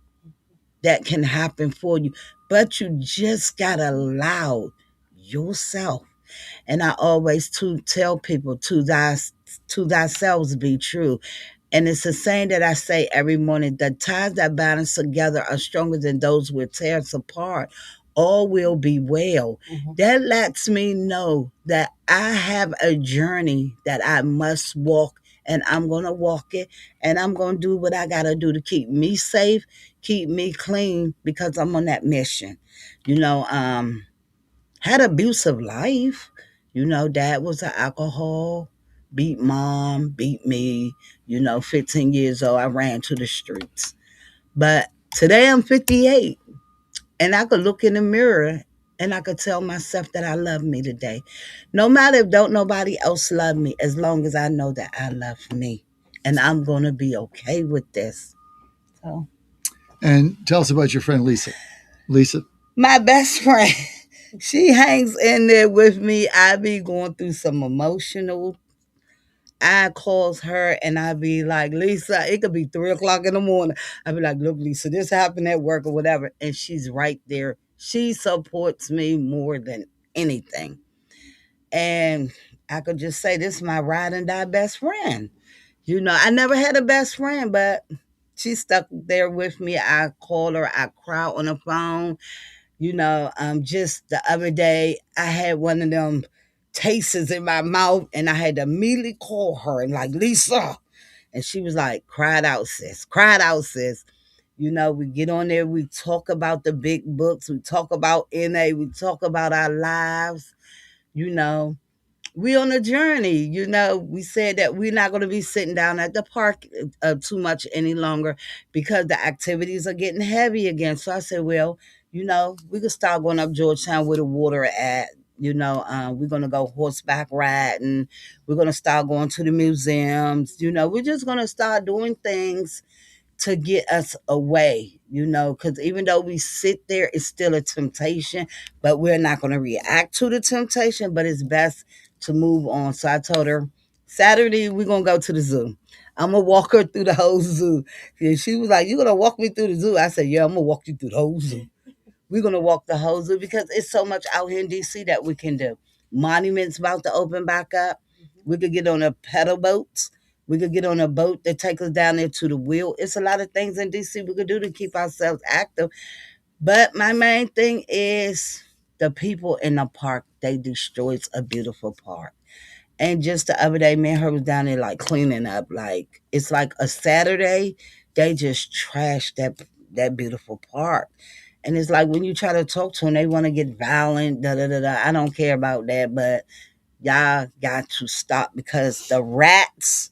that can happen for you. But you just got to allow yourself. And I always tell people, to thyself be true. And it's a saying that I say every morning: the ties that bind us together are stronger than those which tear us apart. All will be well. That lets me know that I have a journey that I must walk, and I'm going to walk it, and I'm going to do what I got to do to keep me safe, keep me clean, because I'm on that mission. Had abusive life. Dad was an alcohol, beat mom, beat me. 15 years old, I ran to the streets. But today I'm 58, and I could look in the mirror and I could tell myself that I love me today. No matter if don't nobody else love me, as long as I know that I love me. And I'm going to be okay with this. So. And tell us about your friend Lisa. Lisa? My best friend. She hangs in there with me. I be going through some emotional. I calls her and I be like, Lisa, it could be 3:00 in the morning. I be like, look, Lisa, this happened at work or whatever. And she's right there. She supports me more than anything. And I could just say this is my ride and die best friend. I never had a best friend, but she stuck there with me. I call her, I cry on the phone. Just the other day, I had one of them tastes in my mouth, and I had to immediately call her and like, Lisa. And she was like, cried out, sis. Cried out, sis. We get on there, we talk about the big books, we talk about NA, we talk about our lives, we on a journey. We said that we're not going to be sitting down at the park too much any longer because the activities are getting heavy again. So I said, well, we could start going up Georgetown where the water at. We're going to go horseback riding. We're going to start going to the museums. We're just going to start doing things to get us away, because even though we sit there, it's still a temptation, but we're not going to react to the temptation, but it's best to move on. So I told her, Saturday, we're going to go to the zoo. I'm going to walk her through the whole zoo. And she was like, you going to walk me through the zoo? I said, yeah, I'm going to walk you through the whole zoo. We're going to walk the whole zoo because it's so much out here in D.C. that we can do. Monuments about to open back up. We could get on a pedal boat. We could get on a boat that takes us down there to the wheel. It's a lot of things in D.C. we could do to keep ourselves active. But my main thing is the people in the park, they destroys a beautiful park. And just the other day, me and her was down there like cleaning up. Like, it's like a Saturday, they just trashed that beautiful park. And it's like when you try to talk to them, they want to get violent, da-da-da-da. I don't care about that, but y'all got to stop because the rats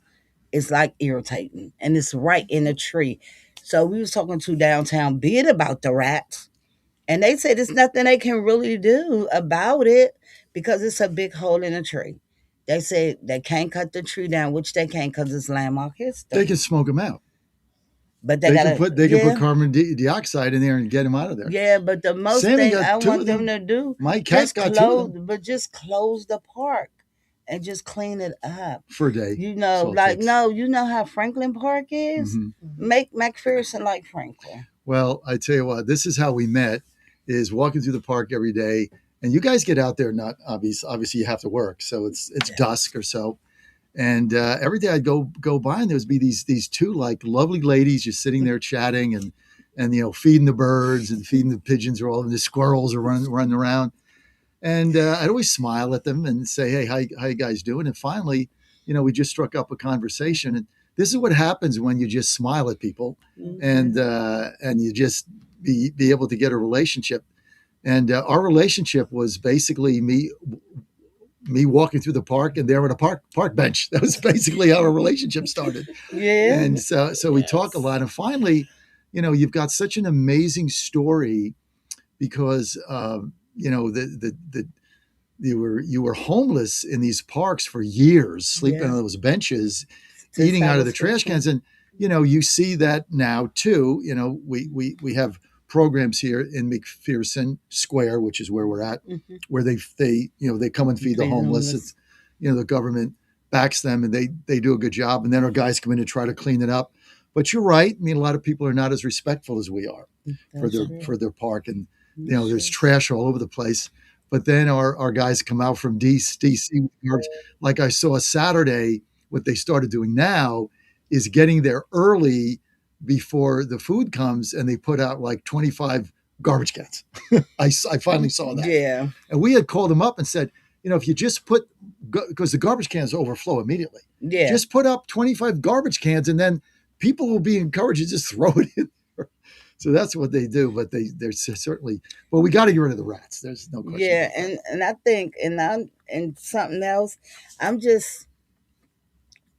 is like irritating. And it's right in the tree. So we was talking to downtown Bid about the rats. And they say there's nothing they can really do about it because it's a big hole in the tree. They say they can't cut the tree down, which they can't because it's landmark history. They can smoke them out. But they gotta, can put carbon dioxide in there and get them out of there. yeah. But the most Sammy thing got I two want of them them. to do, My cat just got two of close, them but just close the park and just clean it up. for a day. You That's know, all it like takes. no, you know how Franklin Park is. Mhm. Make McPherson like Franklin. Well, I tell you what, this is how we met: is walking through the park every day. And you guys get out there, not obviously you have to work, so it's dusk or so. And every day I'd go by, and there'd be these two like lovely ladies just sitting there chatting and feeding the birds and feeding the pigeons, or all of the squirrels are running around. And I'd always smile at them and say, "Hey, how you guys doing?" And finally, we just struck up a conversation. And this is what happens when you just smile at people, and you just be able to get a relationship. And our relationship was basically me walking through the park and there on a park bench. That was basically how our relationship started. Yeah. And so we talk a lot. And finally, you've got such an amazing story because you were homeless in these parks for years, sleeping on those benches, eating out of the trash cans. And you see that now too. We have programs here in McPherson Square, which is where we're at, where they come and feed the homeless. It's, the government backs them and they do a good job. And then our guys come in and try to clean it up. But you're right. I mean, a lot of people are not as respectful as we are for their park. And, there's trash all over the place. But then our guys come out from DC. Like I saw Saturday, what they started doing now is getting there early before the food comes, and they put out like 25 garbage cans. I finally saw that. Yeah. And we had called them up and said, if you just put, because the garbage cans overflow immediately. Yeah. Just put up 25 garbage cans, and then people will be encouraged to just throw it in there. So that's what they do. But they're certainly, well, we got to get rid of the rats. There's no question. Yeah. And I think, and something else,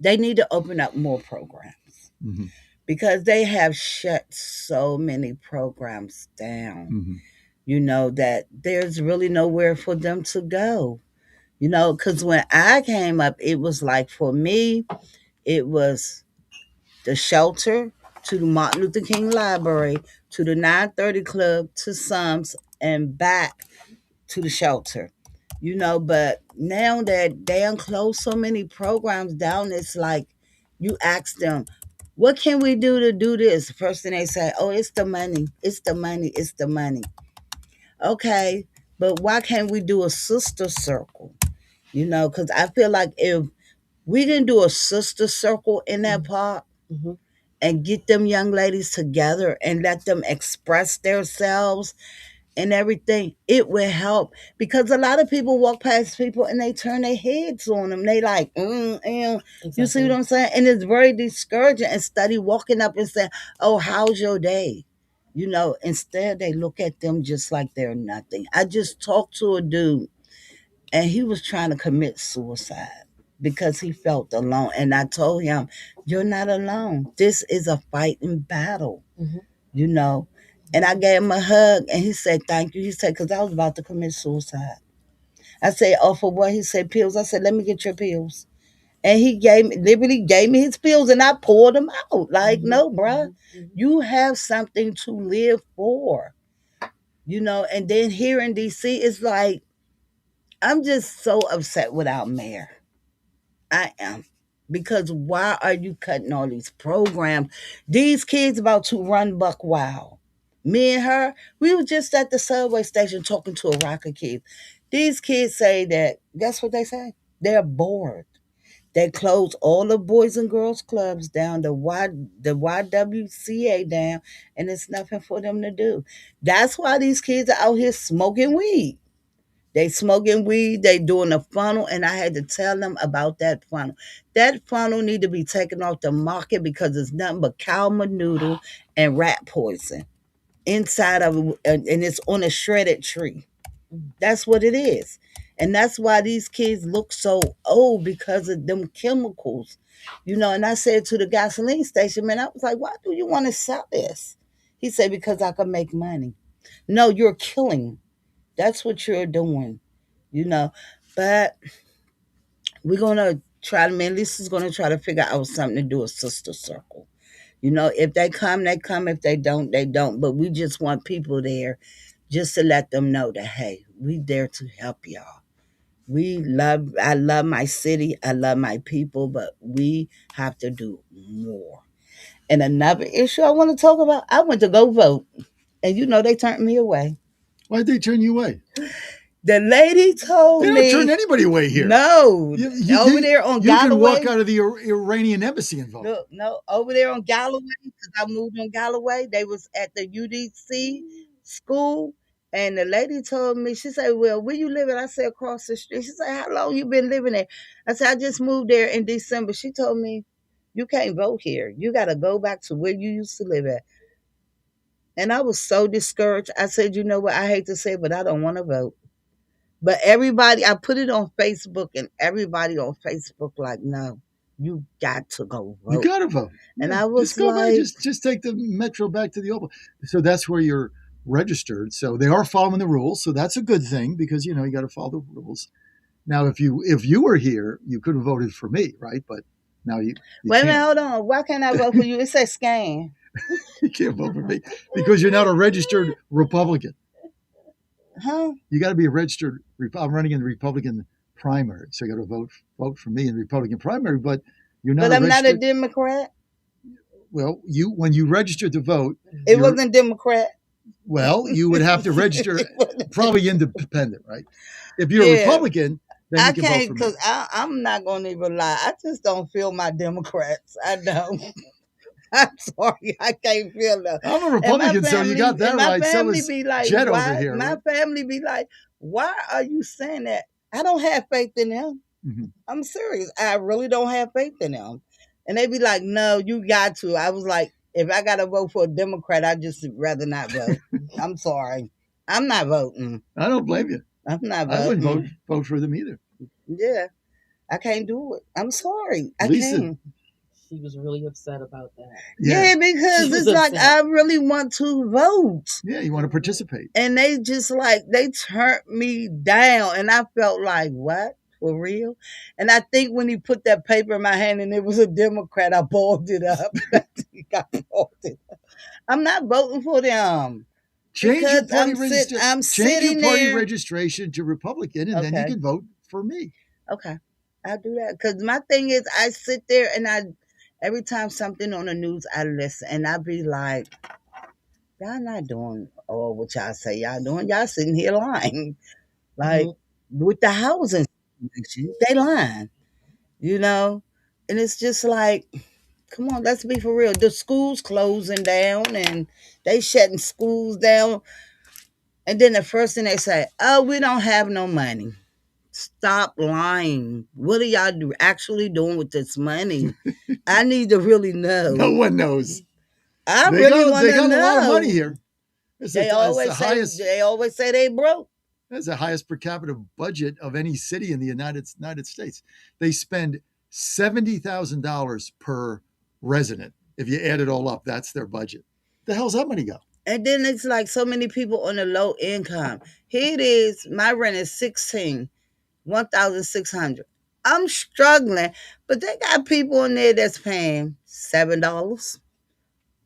they need to open up more programs. Mm-hmm. Because they have shut so many programs down, Mm-hmm. That there's really nowhere for them to go. Because when I came up, it was like for me, it was the shelter to the Martin Luther King Library to the 930 Club to Sums and back to the shelter. But now that they unclosed so many programs down, it's like you ask them, what can we do to do this? First thing they say, oh, it's the money. It's the money. It's the money. Okay, but why can't we do a sister circle? Because I feel like if we can do a sister circle in that park and get them young ladies together and let them express themselves and everything, it will help. Because a lot of people walk past people and they turn their heads on them. They like, You see what I'm saying? And it's very discouraging. And study walking up and saying, oh, how's your day? Instead they look at them just like they're nothing. I just talked to a dude and he was trying to commit suicide because he felt alone. And I told him, you're not alone. This is a fighting battle, you know. And I gave him a hug and he said, thank you. He said, because I was about to commit suicide. I said, oh, for what? He said, pills. I said, let me get your pills. And he literally gave me his pills and I poured them out. Like, no, bruh, you have something to live for, And then here in DC, it's like, I'm just so upset with our mayor. I am. Because why are you cutting all these programs? These kids about to run buck wild. Me and her, we were just at the subway station talking to a rocker kid. These kids say that, guess what they say? They're bored. They closed all the boys and girls clubs down, the YWCA down, and it's nothing for them to do. That's why these kids are out here smoking weed. They smoking weed, they doing a funnel, and I had to tell them about that funnel. That funnel need to be taken off the market because it's nothing but cow manure and rat poison inside of it, and it's on a shredded tree. That's what it is. And that's why these kids look so old because of them chemicals. And I said to the gasoline station, man, I was like, why do you want to sell this? He said, because I can make money. No, you're killing. That's what you're doing, you know. But we're gonna try to, man, Lisa's gonna try to figure out something to do a sister circle. You know, if they come, they come. If they don't, they don't. But we just want people there just to let them know that, hey, we there to help y'all. I love my city, I love my people, but we have to do more. And another issue I want to talk about, I went to go vote, and you know they turned me away. Why'd they turn you away? The lady told They me don't turn anybody away here. No, over there on you Galloway. can walk out of the Iranian embassy and vote. Look, no, over there on Galloway, because I moved on Galloway. They was at the UDC school, and the lady told me, she said, "Well, where you living?" I said, "Across the street." She said, "How long you been living there?" I said, "I just moved there in December." She told me, "You can't vote here. You got to go back to where you used to live at." And I was so discouraged. I said, "You know what? I hate to say it, but I don't want to vote." But everybody, I put it on Facebook, and everybody on Facebook like, "No, you got to go vote." You got to vote. And Yeah, I was just go like, back. Just take the metro back to the Oval. So that's where you're registered. So they are following the rules. So that's a good thing because you got to follow the rules. Now, if you were here, you could have voted for me, right? But now you wait a minute, can't. hold on. Why can't I vote for you? It says scan. You can't vote for me because you're not a registered Republican. Huh? You got to be a registered. I'm running in the Republican primary, so you got to vote for me in the Republican primary. But you're not. But I'm not a Democrat. Well, when you registered to vote, it wasn't Democrat. Well, you would have to register probably independent, right? If you're a Republican, then you can vote for me. Because I'm not going to even lie. I just don't feel my Democrats. I don't. I'm sorry, I can't feel them. I'm a Republican, so you got that right. So is Jet over here. My family be like, "Why are you saying that?" I don't have faith in them. Mm-hmm. I'm serious. I really don't have faith in them. And they be like, "No, you got to." I was like, if I got to vote for a Democrat, I'd just rather not vote. I'm sorry. I'm not voting. I don't blame you. I'm not voting. I wouldn't vote for them either. Yeah, I can't do it. I'm sorry. I Lisa, can't. She was really upset about that. Yeah, because it's like I really want to vote. Yeah, you want to participate. And they just they turned me down, and I felt like, what? For real? And I think when he put that paper in my hand and it was a Democrat, I balled it up. I'm not voting for them. Change your party registration. Change your party registration to Republican, and then you can vote for me. Okay, I'll do that. Because my thing is, I sit there and every time something on the news, I listen, and I be like, y'all not doing all what y'all say y'all doing. Y'all sitting here lying. Like, with the housing situation, they lying, And it's just like, come on, let's be for real. The schools closing down, and they shutting schools down. And then the first thing they say, oh, we don't have no money. Stop lying. What are y'all actually doing with this money? I need to really know. No one knows. I really want to know. They got a lot of money here. They always say they broke. That's the highest per capita budget of any city in the United States. They spend $70,000 per resident. If you add it all up, that's their budget. The hell's that money go? And then it's like so many people on a low income. Here it is. My rent is $1,600. I'm struggling, but they got people in there that's paying $7,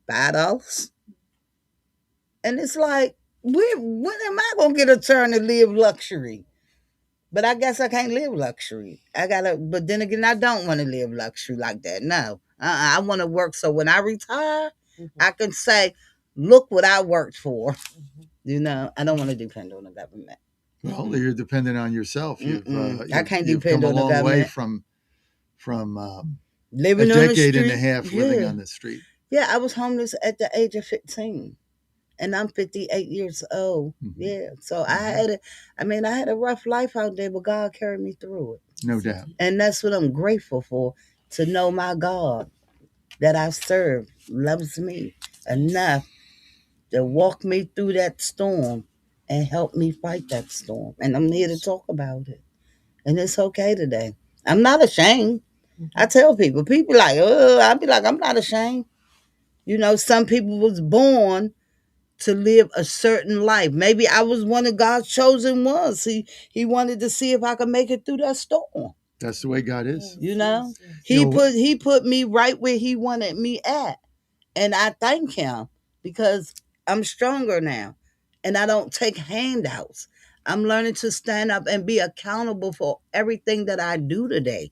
$5. And it's like, when am I going to get a turn to live luxury? But I guess I can't live luxury. But then again, I don't want to live luxury like that. No, I want to work. So when I retire, I can say, look what I worked for. I don't want to depend on the government. Well, you're dependent on yourself. I can't depend on the government. You've come a long way from living a on the decade and street. a half living on the street. Yeah, I was homeless at the age of 15. And I'm 58 years old. Mm-hmm. Yeah. So I had a rough life out there, but God carried me through it. No doubt. And that's what I'm grateful for, to know my God that I serve loves me enough to walk me through that storm and help me fight that storm. And I'm here to talk about it. And it's okay today. I'm not ashamed. I tell people like, I'll be like, I'm not ashamed. Some people was born to live a certain life. Maybe I was one of God's chosen ones. He wanted to see if I could make it through that storm. That's the way God is. You know, You know, he put me right where he wanted me at. And I thank him because I'm stronger now and I don't take handouts. I'm learning to stand up and be accountable for everything that I do today.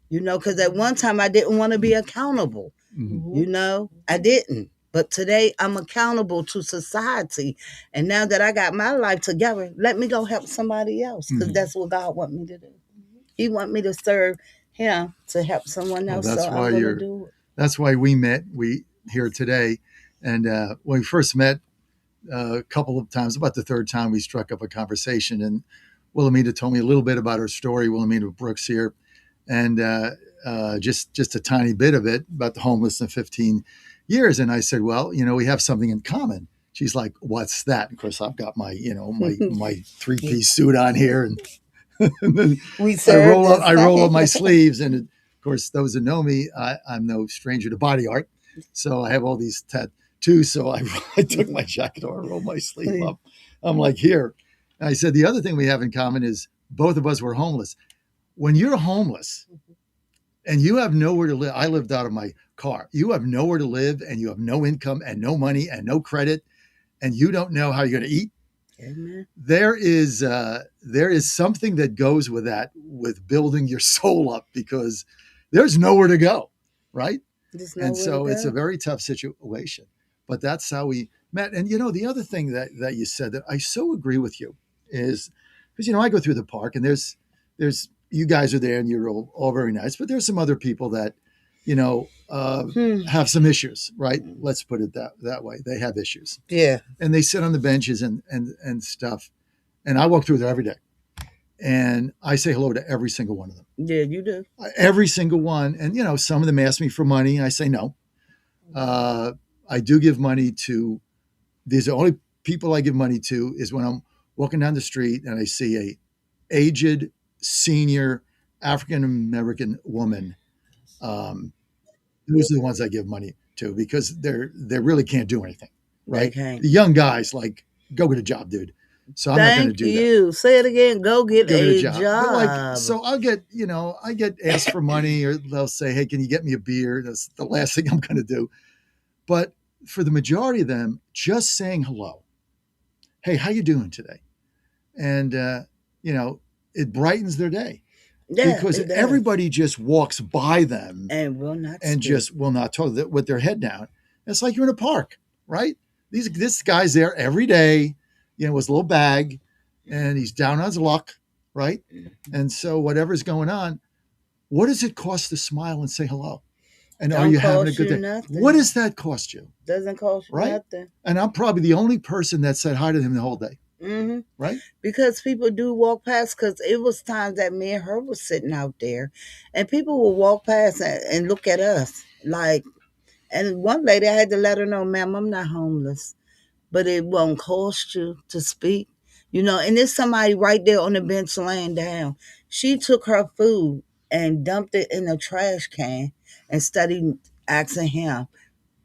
You know, because at one time I didn't want to be accountable. You know, I didn't. But today I'm accountable to society. And now that I got my life together, let me go help somebody else because that's what God want me to do. He want me to serve him to help someone well, else. that's So why I'm going to do it. that's why we met. We here today, and when we first met a couple of times, about the third time, we struck up a conversation, and Wilhelmina told me a little bit about her story. Wilhelmina Brooks here, and just a tiny bit of it about the homeless in 15 years. And I said, well, you know, we have something in common. She's like, what's that? And of course, I've got my, you know, my three-piece suit on here, and then We I roll served up my sleeves, and of course, those that know me, I'm no stranger to body art. So I have all these tattoos. So I took my jacket off, rolled my sleeve up. I'm like, here. And I said, the other thing we have in common is both of us were homeless. When you're homeless and you have nowhere to live, I lived out of my car. You have nowhere to live, and you have no income and no money and no credit, and you don't know how you're going to eat. Amen. There is something that goes with that, with building your soul up, because there's nowhere to go, right? And so it's a very tough situation. But that's how we met. And you know, the other thing that you said that I so agree with you is because, you know, I go through the park, and there's you guys are there, and you're all very nice, but there's some other people that, you know, have some issues, right? Let's put it that way. They have issues. Yeah. And they sit on the benches and stuff. And I walk through there every day. And I say hello to every single one of them. Yeah, you do. Every single one. And, you know, some of them ask me for money. I say no. I do give money to, these are the only people I give money to is when I'm walking down the street and I see a aged, senior African-American woman. Those are the ones I give money to because they really can't do anything, right? The young guys, like, go get a job, dude. So I'm not going to do that. Thank you. Say it again. Go get a job. But like, so I'll get, you know, I get asked for money, or they'll say, hey, can you get me a beer? That's the last thing I'm going to do. But for the majority of them, just saying hello. Hey, how you doing today? And, you know, it brightens their day. Yeah, because everybody just walks by them and will not and speak. just will not talk with their head down. It's like you're in a park, right? This guy's there every day, you know, with a little bag, and he's down on his luck, right? And so whatever's going on, what does it cost to smile and say hello? And are you having a good day? Nothing. What does that cost you? Doesn't cost you right? nothing. And I'm probably the only person that said hi to him the whole day. Mm-hmm. Right? Because people do walk past, because it was times that me and her was sitting out there and people will walk past and look at us like, and one lady, I had to let her know, ma'am, I'm not homeless, but it won't cost you to speak, you know. And there's somebody right there on the bench laying down. She took her food and dumped it in a trash can and started asking him,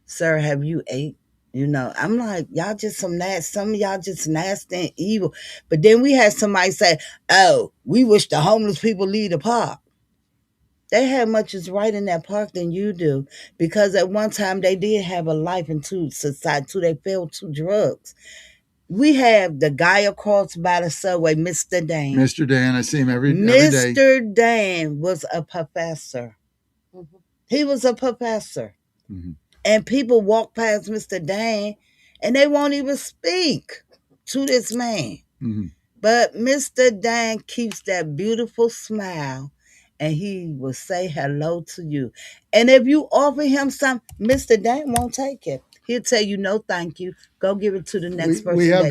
sir, have you ate? You know, I'm like, y'all just some of y'all just nasty and evil. But then we had somebody say, oh, we wish the homeless people leave the park. They have much as right in that park than you do. Because at one time they did have a life into society too. They fell to drugs. We have the guy across by the subway, Mr. Dan. Mr. Dan, I see him every day. Mr. Dan was a professor. Mm-hmm. He was a professor. Mm-hmm. And people walk past Mr. Dan and they won't even speak to this man. Mm-hmm. But Mr. Dan keeps that beautiful smile and he will say hello to you. And if you offer him something, Mr. Dan won't take it. He'll tell you, no, thank you. Go give it to the next person. We have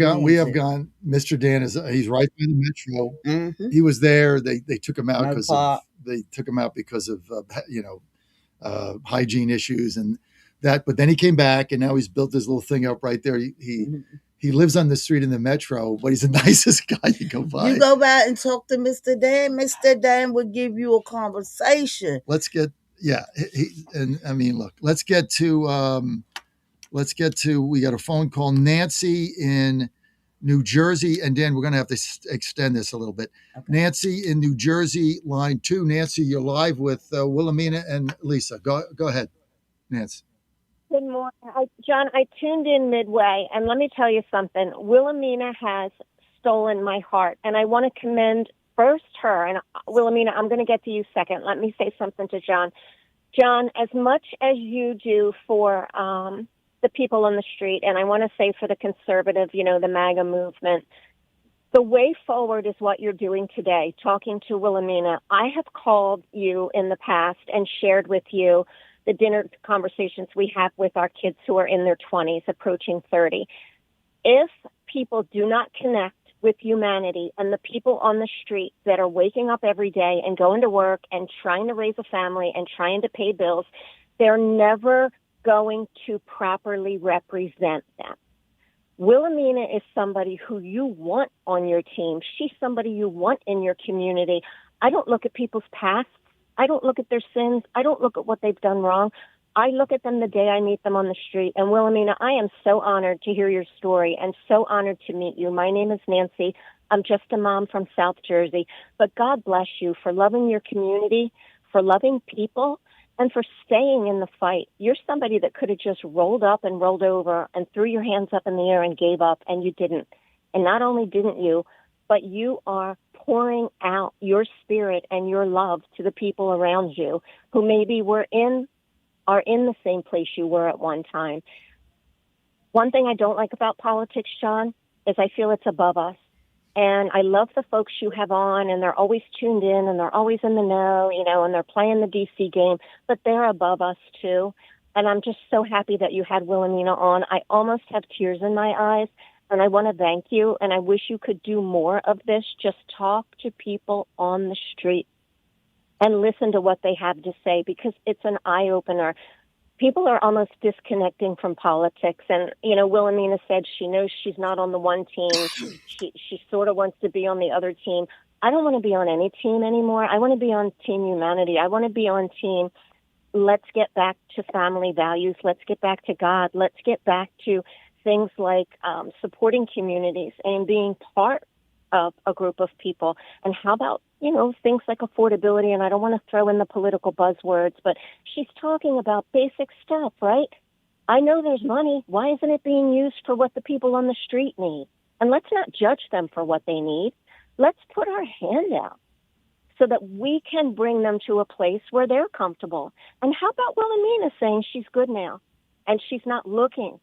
gone. Mr. Dan he's right by the metro. Mm-hmm. He was there. They took him out because of hygiene issues and that. But then he came back, and now he's built this little thing up right there. He lives on the street in the metro, but he's the nicest guy you go by. You go by and talk to Mr. Dan. Mr. Dan will give you a conversation. Let's get, yeah. Look, let's get to Let's get to, we got a phone call. Nancy in New Jersey. And Dan, we're going to have to extend this a little bit. Okay. Nancy in New Jersey, line 2. Nancy, you're live with Wilhelmina and Lisa. Go ahead, Nancy. Good morning. John, I tuned in midway, and let me tell you something. Wilhelmina has stolen my heart, and I want to commend first her. And Wilhelmina, I'm going to get to you second. Let me say something to John. John, as much as you do for the people on the street, and I want to say for the conservative, the MAGA movement, the way forward is what you're doing today, talking to Wilhelmina. I have called you in the past and shared with you the dinner conversations we have with our kids who are in their 20s, approaching 30. If people do not connect with humanity and the people on the street that are waking up every day and going to work and trying to raise a family and trying to pay bills, they're never going to properly represent them. Wilhelmina is somebody who you want on your team. She's somebody you want in your community. I don't look at people's past. I don't look at their sins. I don't look at what they've done wrong. I look at them the day I meet them on the street. And Wilhelmina, I am so honored to hear your story and so honored to meet you. My name is Nancy. I'm just a mom from South Jersey. But God bless you for loving your community, for loving people, and for staying in the fight. You're somebody that could have just rolled up and rolled over and threw your hands up in the air and gave up, and you didn't. And not only didn't you, but you are pouring out your spirit and your love to the people around you who maybe are in the same place you were at one time. One thing I don't like about politics, John, is I feel it's above us. And I love the folks you have on, and they're always tuned in, and they're always in the know, and they're playing the DC game, but they're above us too. And I'm just so happy that you had Wilhelmina on. I almost have tears in my eyes. And I want to thank you, and I wish you could do more of this. Just talk to people on the street and listen to what they have to say, because it's an eye-opener. People are almost disconnecting from politics. And, Wilhelmina said she knows she's not on the one team. She sort of wants to be on the other team. I don't want to be on any team anymore. I want to be on Team Humanity. I want to be on team, let's get back to family values. Let's get back to God. Let's get back to things like supporting communities and being part of a group of people. And how about, things like affordability? And I don't want to throw in the political buzzwords, but she's talking about basic stuff, right? I know there's money. Why isn't it being used for what the people on the street need? And let's not judge them for what they need. Let's put our hand out so that we can bring them to a place where they're comfortable. And how about Wilhelmina saying she's good now and she's not looking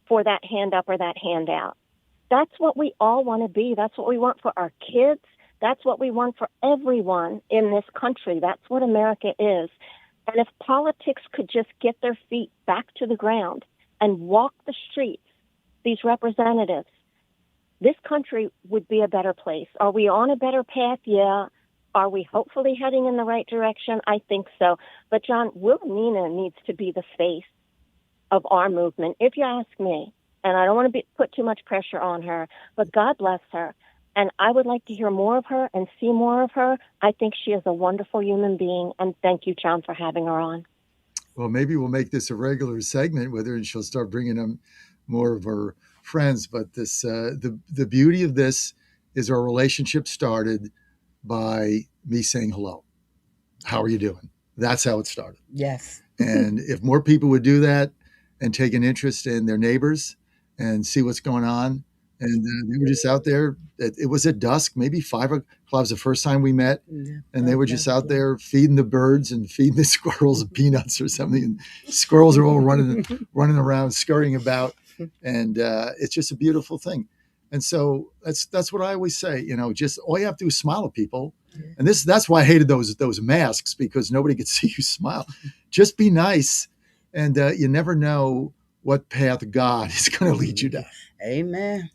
for that hand up or that handout? That's what we all want to be. That's what we want for our kids. That's what we want for everyone in this country. That's what America is. And if politics could just get their feet back to the ground and walk the streets, these representatives, this country would be a better place. Are we on a better path? Yeah. Are we hopefully heading in the right direction? I think so. But John, Wilhelmina needs to be the face of our movement, if you ask me. And I don't want to put too much pressure on her, but God bless her. And I would like to hear more of her and see more of her. I think she is a wonderful human being. And thank you, John, for having her on. Well, maybe we'll make this a regular segment with her, and she'll start bringing them more of her friends. But this, the beauty of this is our relationship started by me saying hello. How are you doing? That's how it started. Yes. And if more people would do that and take an interest in their neighbors and see what's going on. And they were just out there. It was at dusk, maybe 5 o'clock. It was the first time we met. Yeah, and they were just out there feeding the birds and feeding the squirrels peanuts or something. And squirrels are all running around, scurrying about. And it's just a beautiful thing. And so that's what I always say. Just all you have to do is smile at people. Yeah. And that's why I hated those masks, because nobody could see you smile. Just be nice. And you never know what path God is going to lead you down. Amen.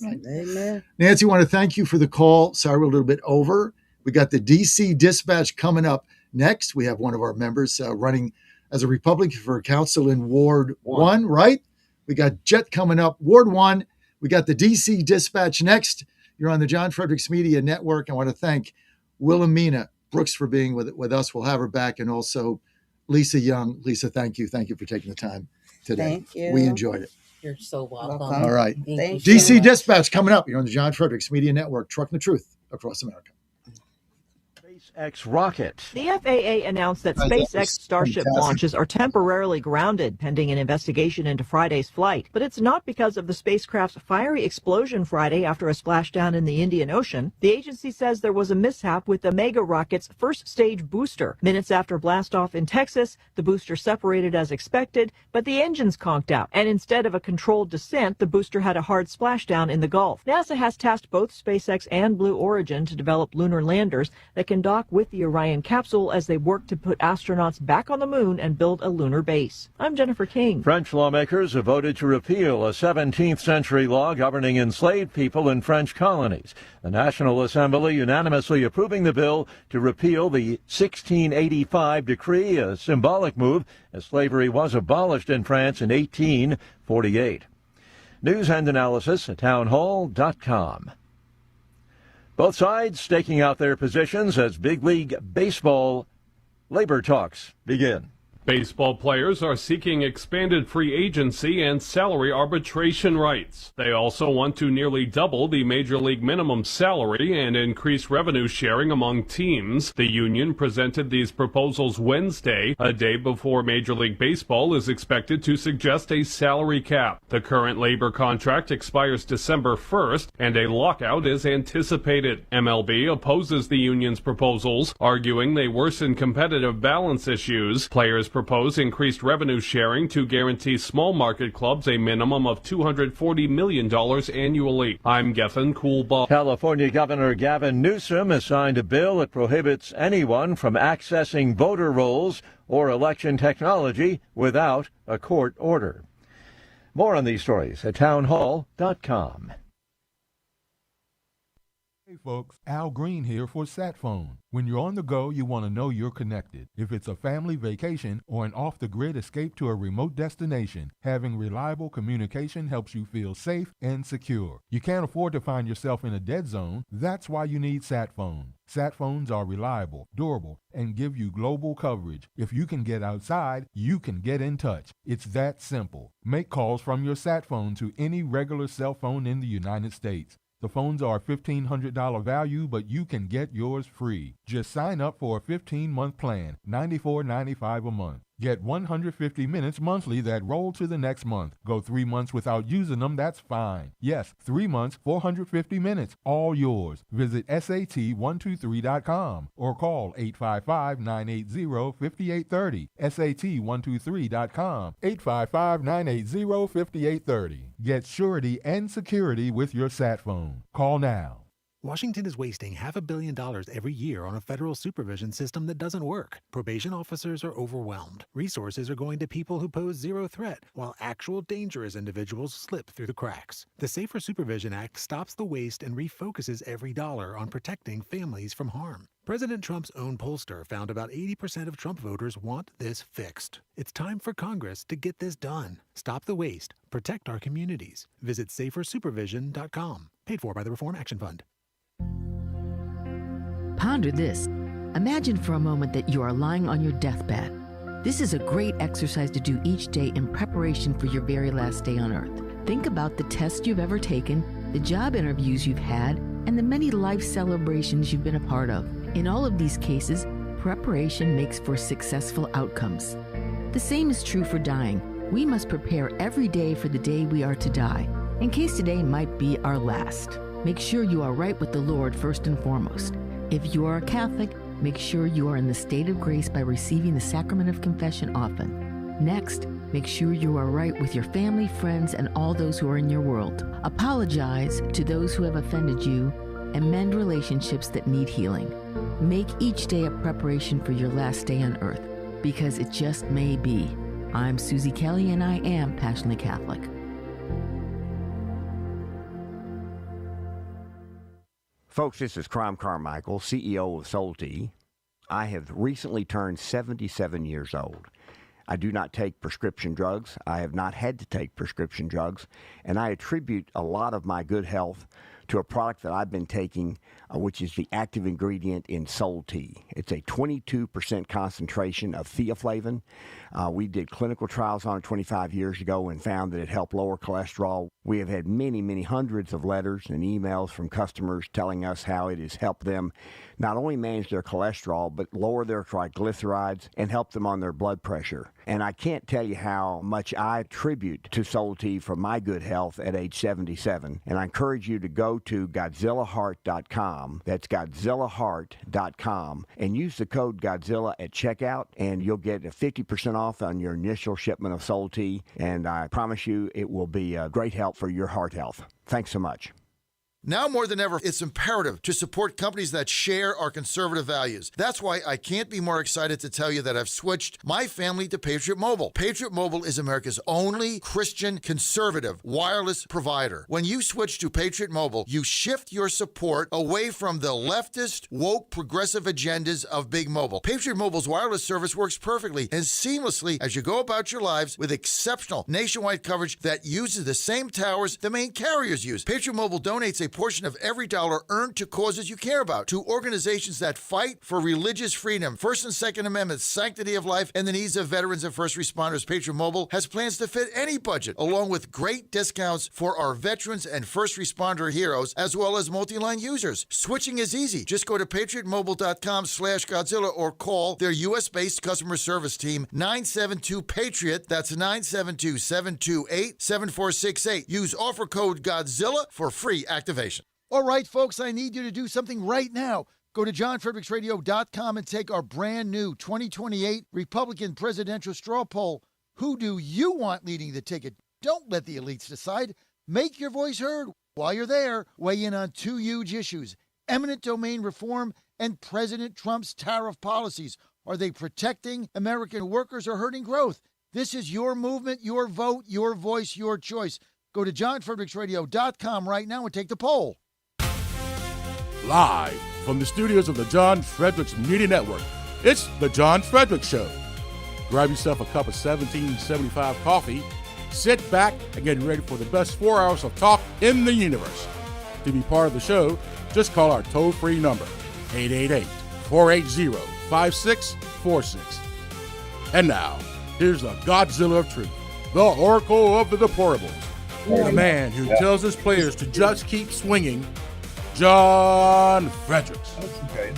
Right. Amen. Nancy, I want to thank you for the call. Sorry, we're a little bit over. We got the DC Dispatch coming up next. We have one of our members running as a Republican for council in Ward 1, right? We got Jet coming up, Ward 1. We got the DC Dispatch next. You're on the John Fredericks Media Network. I want to thank Wilhelmina Brooks for being with us. We'll have her back. And also Lisa Young. Lisa, thank you. Thank you for taking the time. today. Thank you. We enjoyed it. You're so welcome. Welcome. All right. Thank you DC so much. Dispatch coming up. You're on the John Fredericks Media Network, trucking the truth across America. SpaceX rocket. The FAA announced that That SpaceX was Starship fantastic. launches are temporarily grounded pending an investigation into Friday's flight. But it's not because of the spacecraft's fiery explosion Friday after a splashdown in the Indian Ocean. The agency says there was a mishap with the Mega rocket's first stage booster. Minutes after blastoff in Texas, the booster separated as expected, but the engines conked out. And instead of a controlled descent, the booster had a hard splashdown in the Gulf. NASA has tasked both SpaceX and Blue Origin to develop lunar landers that can dock with the Orion capsule as they work to put astronauts back on the moon and build a lunar base. I'm Jennifer King. French lawmakers have voted to repeal a 17th century law governing enslaved people in French colonies. The National Assembly unanimously approving the bill to repeal the 1685 decree, a symbolic move as slavery was abolished in France in 1848. News and analysis at townhall.com. Both sides staking out their positions as big league baseball labor talks begin. Baseball players are seeking expanded free agency and salary arbitration rights. They also want to nearly double the major league minimum salary and increase revenue sharing among teams. The union presented these proposals Wednesday, a day before Major League Baseball is expected to suggest a salary cap. The current labor contract expires December 1st, and a lockout is anticipated. MLB opposes the union's proposals, arguing they worsen competitive balance issues. Players propose increased revenue sharing to guarantee small market clubs a minimum of $240 million annually. I'm Gethin Coolbaugh. California Governor Gavin Newsom has signed a bill that prohibits anyone from accessing voter rolls or election technology without a court order. More on these stories at townhall.com. Hey folks, Al Green here for SatPhone. When you're on the go, you want to know you're connected. If it's a family vacation or an off-the-grid escape to a remote destination, having reliable communication helps you feel safe and secure. You can't afford to find yourself in a dead zone. That's why you need SatPhone. SatPhones are reliable, durable, and give you global coverage. If you can get outside, you can get in touch. It's that simple. Make calls from your SatPhone to any regular cell phone in the United States. The phones are $1,500 value, but you can get yours free. Just sign up for a 15-month plan, $94.95 a month. Get 150 minutes monthly that roll to the next month. Go 3 months without using them, that's fine. Yes, 3 months, 450 minutes, all yours. Visit SAT123.com or call 855-980-5830. SAT123.com, 855-980-5830. Get surety and security with your SatPhone. Call now. Washington is wasting $500 million every year on a federal supervision system that doesn't work. Probation officers are overwhelmed. Resources are going to people who pose zero threat, while actual dangerous individuals slip through the cracks. The Safer Supervision Act stops the waste and refocuses every dollar on protecting families from harm. President Trump's own pollster found about 80% of Trump voters want this fixed. It's time for Congress to get this done. Stop the waste. Protect our communities. Visit safersupervision.com. Paid for by the Reform Action Fund. Ponder this. Imagine for a moment that you are lying on your deathbed. This is a great exercise to do each day in preparation for your very last day on earth. Think about the tests you've ever taken, the job interviews you've had, and the many life celebrations you've been a part of. In all of these cases, preparation makes for successful outcomes. The same is true for dying. We must prepare every day for the day we are to die, in case today might be our last. Make sure you are right with the Lord first and foremost. If you are a Catholic, make sure you are in the state of grace by receiving the sacrament of confession often. Next, make sure you are right with your family, friends, and all those who are in your world. Apologize to those who have offended you and mend relationships that need healing. Make each day a preparation for your last day on earth, because it just may be. I'm Susie Kelly, and I am passionately Catholic. Folks, this is Crom Carmichael, CEO of Solti. I have recently turned 77 years old. I do not take prescription drugs. I have not had to take prescription drugs, and I attribute a lot of my good health to a product that I've been taking, which is the active ingredient in Soul Tea. It's a 22% concentration of theaflavin. We did clinical trials on it 25 years ago and found that it helped lower cholesterol. We have had many, many hundreds of letters and emails from customers telling us how it has helped them not only manage their cholesterol, but lower their triglycerides and help them on their blood pressure. And I can't tell you how much I attribute to Soul Tea for my good health at age 77. And I encourage you to go to GodzillaHeart.com. That's GodzillaHeart.com. And use the code Godzilla at checkout, and you'll get a 50% off on your initial shipment of Soul Tea. And I promise you it will be a great help for your heart health. Thanks so much. Now more than ever, it's imperative to support companies that share our conservative values. That's why I can't be more excited to tell you that I've switched my family to Patriot Mobile. Patriot Mobile is America's only Christian conservative wireless provider. When you switch to Patriot Mobile, you shift your support away from the leftist, woke, progressive agendas of Big Mobile. Patriot Mobile's wireless service works perfectly and seamlessly as you go about your lives with exceptional nationwide coverage that uses the same towers the main carriers use. Patriot Mobile donates a portion of every dollar earned to causes you care about, to organizations that fight for religious freedom, First and Second Amendments, sanctity of life, and the needs of veterans and first responders. Patriot Mobile has plans to fit any budget, along with great discounts for our veterans and first responder heroes, as well as multi-line users. Switching is easy. Just go to patriotmobile.com/Godzilla or call their U.S.-based customer service team, 972-PATRIOT. That's 972-728-7468. Use offer code Godzilla for free activation. All right, folks, I need you to do something right now. Go to johnfredericksradio.com and take our brand new 2028 Republican presidential straw poll. Who do you want leading the ticket? Don't let the elites decide. Make your voice heard. While you're there, weigh in on two huge issues: eminent domain reform and President Trump's tariff policies. Are they protecting American workers or hurting growth? This is your movement, your vote, your voice, your choice. Go to johnfredericksradio.com right now and take the poll. Live from the studios of the John Fredericks Media Network, it's The John Fredericks Show. Grab yourself a cup of 1775 coffee, sit back, and get ready for the best 4 hours of talk in the universe. To be part of the show, just call our toll-free number, 888-480-5646. And now, here's the Godzilla of Truth, the Oracle of the Deplorables, the man who tells his players to just keep swinging, John Fredericks. Okay.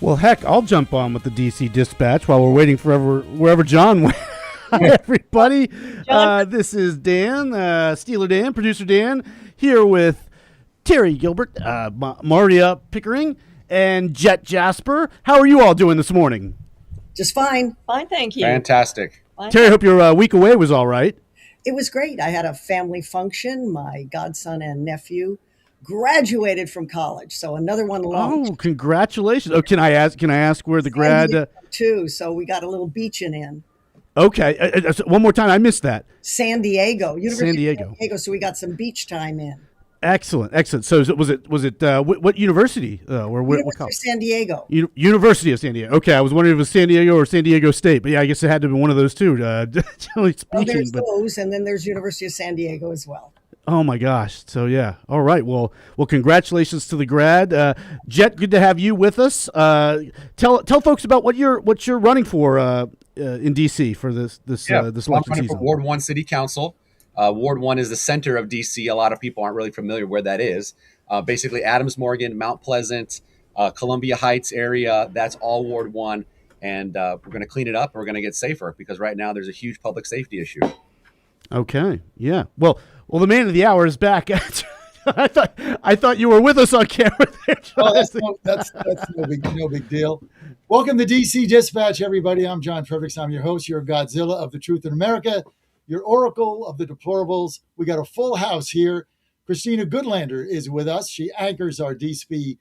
Well, heck, I'll jump on with the DC Dispatch while we're waiting for wherever John went. Hi, everybody. This is Dan, Steeler Dan, producer Dan, here with Terry Gilbert, Maria Pickering, and Jet Jasper. How are you all doing this morning? Just fine. Fine, thank you. Fantastic. Terry, I hope your week away was all right. It was great. I had a family function. My godson and nephew graduated from college, so another one launched. Oh, congratulations! Oh, can I ask where the grad? Too. So we got a little beaching in. Okay, one more time. I missed that. San Diego, University San Diego. of San Diego. So we got some beach time in. Excellent. So was it what university or what college? San Diego. University of San Diego. Okay, I was wondering if it was San Diego or San Diego State, but yeah, I guess it had to be one of those two. Generally speaking, well, there's those, and then there's University of San Diego as well. Oh my gosh! So yeah, all right. Well, congratulations to the grad, Jet. Good to have you with us. Tell folks about what you're running for in DC for this election season. For Ward 1 City Council. Ward 1 is the center of DC. A lot of people aren't really familiar where that is. Basically, Adams Morgan, Mount Pleasant, Columbia Heights area. That's all Ward 1, and we're going to clean it up. We're going to get safer because right now there's a huge public safety issue. Okay. Yeah. Well, the man of the hour is back. I thought you were with us on camera there. Oh, that's no big deal. Welcome to DC Dispatch, everybody. I'm John Fredericks. I'm your host, your Godzilla of the Truth in America, your Oracle of the Deplorables. We got a full house here. Christina Goodlander is with us. She anchors our DC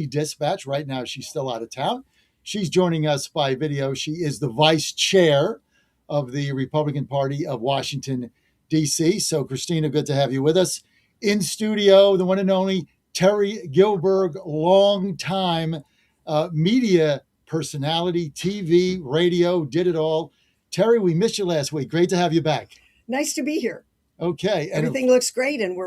Dispatch. Right now, she's still out of town. She's joining us by video. She is the vice chair of the Republican Party of Washington, D.C. So, Christina, good to have you with us. In studio, the one and only Terry Gilbert, long-time media personality, TV, radio, did it all. Terry, we missed you last week. Great to have you back. Nice to be here. Okay. And everything looks great, and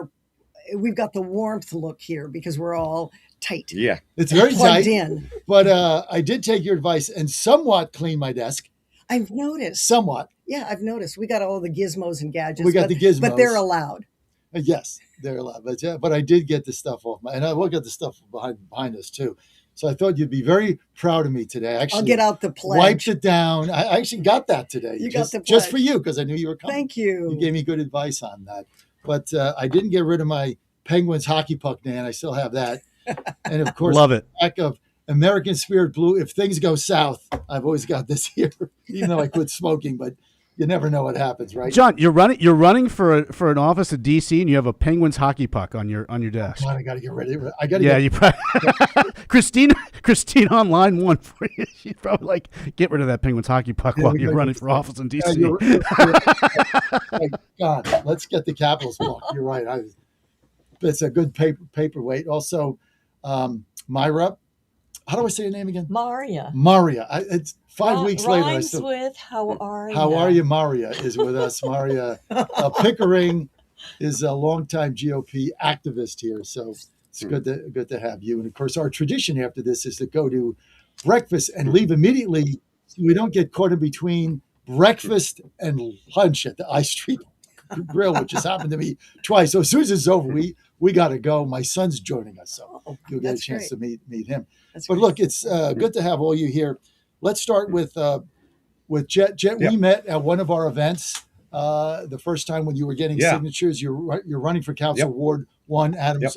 we've got the warmth look here because we're all tight. Yeah. It's very plugged tight. in. But I did take your advice and somewhat clean my desk. I've noticed. Somewhat. Yeah, I've noticed. We got all the gizmos and gadgets. We got the gizmos. But they're allowed. Yes, they're allowed. But I did get the stuff off and I will get the stuff behind us too. So I thought you'd be very proud of me today. Actually, I'll get out the pledge. Wiped it down. I actually got that today. You got the pledge. Just for you because I knew you were coming. Thank you. You gave me good advice on that. But I didn't get rid of my Penguins hockey puck, Dan. I still have that. And of course, love it. Back of American Spirit Blue. If things go south, I've always got this here. Even though I quit smoking, but you never know what happens, right? John, you're running for an office at DC, and you have a Penguins hockey puck on your desk. Come on, I got to get ready. I got to. Yeah, you probably Christine online won for you. She's probably like, get rid of that Penguins hocky puck while you're running for office in DC. Thank God, let's get the Capitals puck. You're right. It's a good paperweight. Also, Myra. How do I say your name again? Maria. It's 5 weeks later. Rhymes with how are you? How are you? Maria is with us. Maria Pickering is a longtime GOP activist here, so it's good to have you. And of course, our tradition after this is to go to breakfast and leave immediately, so we don't get caught in between breakfast and lunch at the I Street Grill, which has happened to me twice. So as soon as it's over, we got to go. My son's joining us, so you'll get a chance to meet him. But look, it's good to have all you here. Let's start with Jet. Jet, we met at one of our events the first time when you were getting signatures. You're running for council, Ward 1, Adams,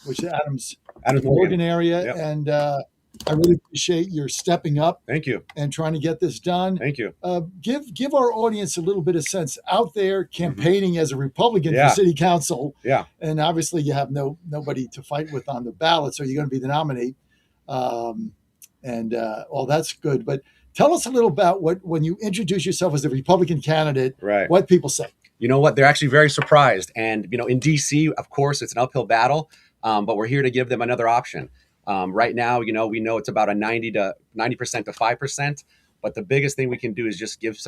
which is Adams Morgan area, and I really appreciate your stepping up. Thank you. And trying to get this done. Thank you. Give our audience a little bit of sense out there campaigning as a Republican for city council. Yeah. And obviously you have nobody to fight with on the ballot, so you're going to be the nominee. All that's good. But tell us a little about when you introduce yourself as a Republican candidate, what people say. You know what? They're actually very surprised. And, in DC, of course, it's an uphill battle, but we're here to give them another option. Right now, we know it's about a 90% to 5%. But the biggest thing we can do is just give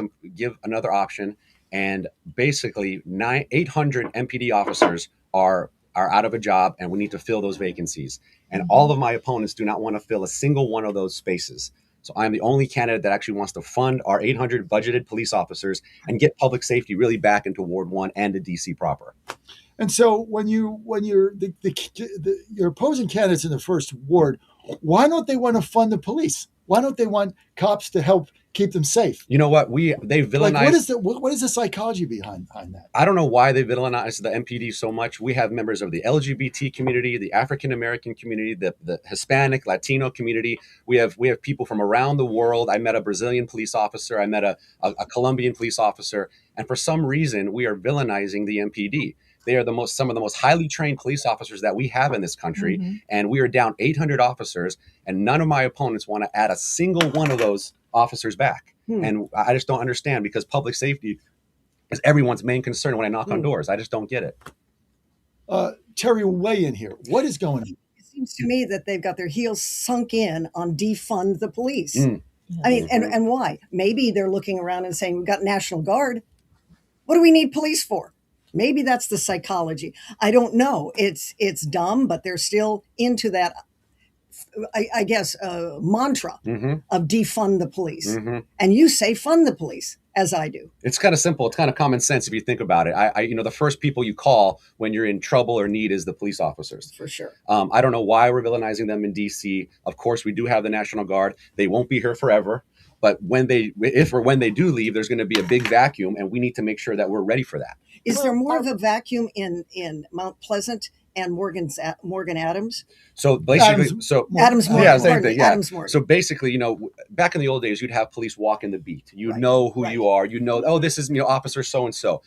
another option. And basically 800 MPD officers are out of a job, and we need to fill those vacancies. And all of my opponents do not want to fill a single one of those spaces. So I'm the only candidate that actually wants to fund our 800 budgeted police officers and get public safety really back into Ward 1 and to DC proper. And so when you're your opposing candidates in the first ward, why don't they want to fund the police? Why don't they want cops to help keep them safe? You know what? They villainize. What is the psychology behind that? I don't know why they villainize the MPD so much. We have members of the LGBT community, the African American community, the Hispanic, Latino community. We have people from around the world. I met a Brazilian police officer. I met a Colombian police officer. And for some reason, we are villainizing the MPD. They are some of the most highly trained police officers that we have in this country. And we are down 800 officers, and none of my opponents want to add a single one of those officers back. And I just don't understand, because public safety is everyone's main concern when I knock on doors. I just don't get it. Terry, weigh in here. What is going on? It seems to me that they've got their heels sunk in on defund the police. I mean, and why? Maybe they're looking around and saying, we've got National Guard. What do we need police for? Maybe that's the psychology. I don't know. It's dumb, but they're still into that, I guess, mantra of defund the police. And you say fund the police, as I do. It's kind of simple. It's kind of common sense if you think about it. The first people you call when you're in trouble or need is the police officers. For sure. I don't know why we're villainizing them in DC. Of course, we do have the National Guard. They won't be here forever. But when they do leave, there's going to be a big vacuum, and we need to make sure that we're ready for that. Is there more of a vacuum in Mount Pleasant and Morgan Adams? So basically, Adams Morgan. Yeah, same thing. Yeah. Adams Morgan. So basically, back in the old days, you'd have police walking the beat. You'd know who you are. You know, oh, this is Officer so and so.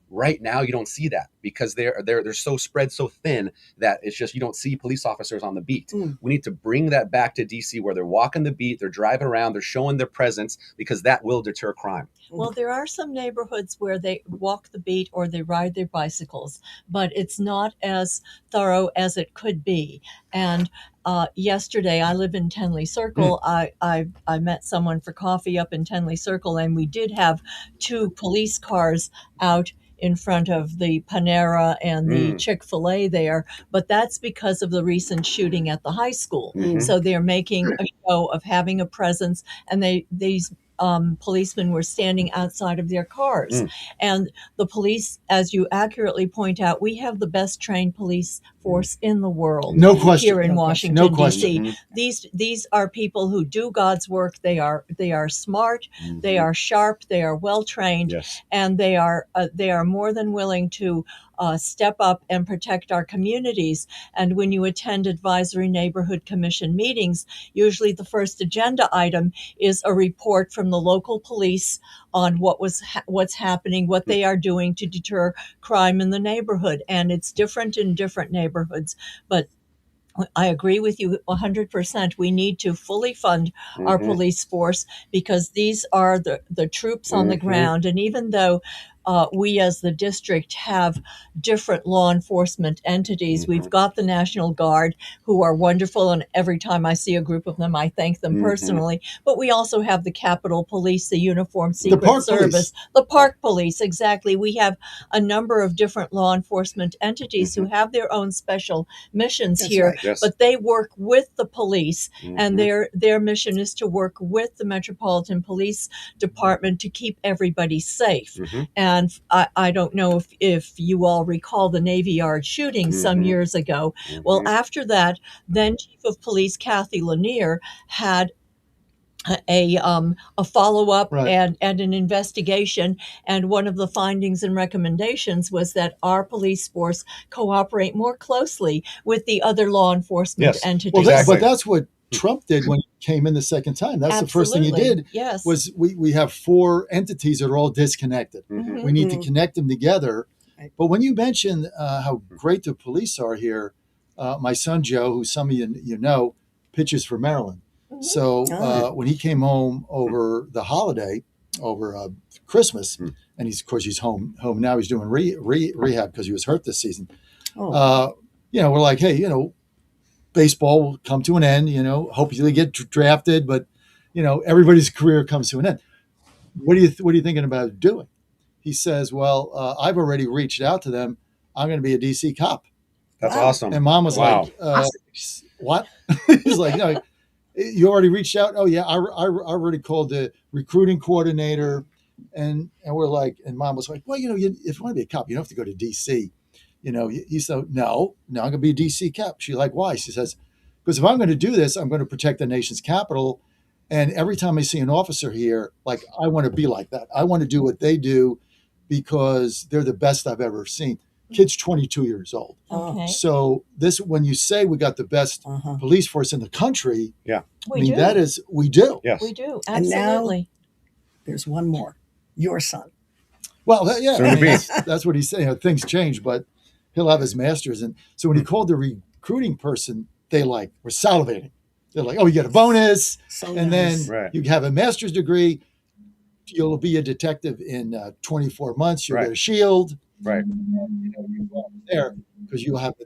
Right now, you don't see that because they're so spread so thin that it's just you don't see police officers on the beat. We need to bring that back to DC where they're walking the beat, they're driving around, they're showing their presence because that will deter crime. Well, there are some neighborhoods where they walk the beat or they ride their bicycles, but it's not as thorough as it could be. And yesterday, I live in Tenley Circle. I met someone for coffee up in Tenley Circle, and we did have 2 police cars out in front of the Panera and the Chick-fil-A there, but that's because of the recent shooting at the high school. So they're making a show of having a presence, and these policemen were standing outside of their cars. And the police, as you accurately point out, we have the best trained police force in the world. No question. Here in Washington, D.C. These are people who do God's work. They are smart, they are sharp, they are well trained, and they are more than willing to step up and protect our communities. And when you attend advisory neighborhood commission meetings, usually the first agenda item is a report from the local police on what's happening, what they are doing to deter crime in the neighborhood. And it's different in different neighborhoods, but I agree with you 100%. We need to fully fund our police force because these are the troops on the ground. And even though we as the district have different law enforcement entities, we've got the National Guard, who are wonderful. And every time I see a group of them, I thank them personally. But we also have the Capitol Police, the Uniformed Secret Service, the Park Police. Exactly. We have a number of different law enforcement entities who have their own special missions here. But they work with the police, and their mission is to work with the Metropolitan Police Department to keep everybody safe. And I don't know if you all recall the Navy Yard shooting some years ago. Well, after that, then Chief of Police Kathy Lanier had a follow-up and an investigation, and one of the findings and recommendations was that our police force cooperate more closely with the other law enforcement entities. Well, but that's what Trump did when he came in the second time. That's the first thing he did. Yes. Was we have 4 entities that are all disconnected. We need to connect them together. But when you mention how great the police are here, my son Joe, who some of you know, pitches for Maryland. So when he came home over the holiday, over Christmas, and he's home now. He's doing rehab because he was hurt this season. We're like, hey, baseball will come to an end. Hopefully get drafted, but everybody's career comes to an end. What are you thinking about doing? He says, well, I've already reached out to them. I'm going to be a DC cop. That's awesome. And Mom was like, what? He's like, no. You already reached out? Oh, yeah, I already called the recruiting coordinator. And we're like, and Mom was like, well, if you want to be a cop, you don't have to go to D.C. He said, no, I'm going to be a D.C. cop. She's like, why? She says, because if I'm going to do this, I'm going to protect the nation's capital. And every time I see an officer here, like, I want to be like that. I want to do what they do because they're the best I've ever seen. Kid's 22 years old. Okay. So when you say we got the best police force in the country, we do. We do. Yes. We do. Absolutely. And now there's one more. Your son. Well, that's what he's saying. Things change, but he'll have his master's. And so when he called the recruiting person, they were salivating. They're like, oh, you get a bonus. And then you have a master's degree. You'll be a detective in 24 months. You'll get a shield. Right. You go there because you have an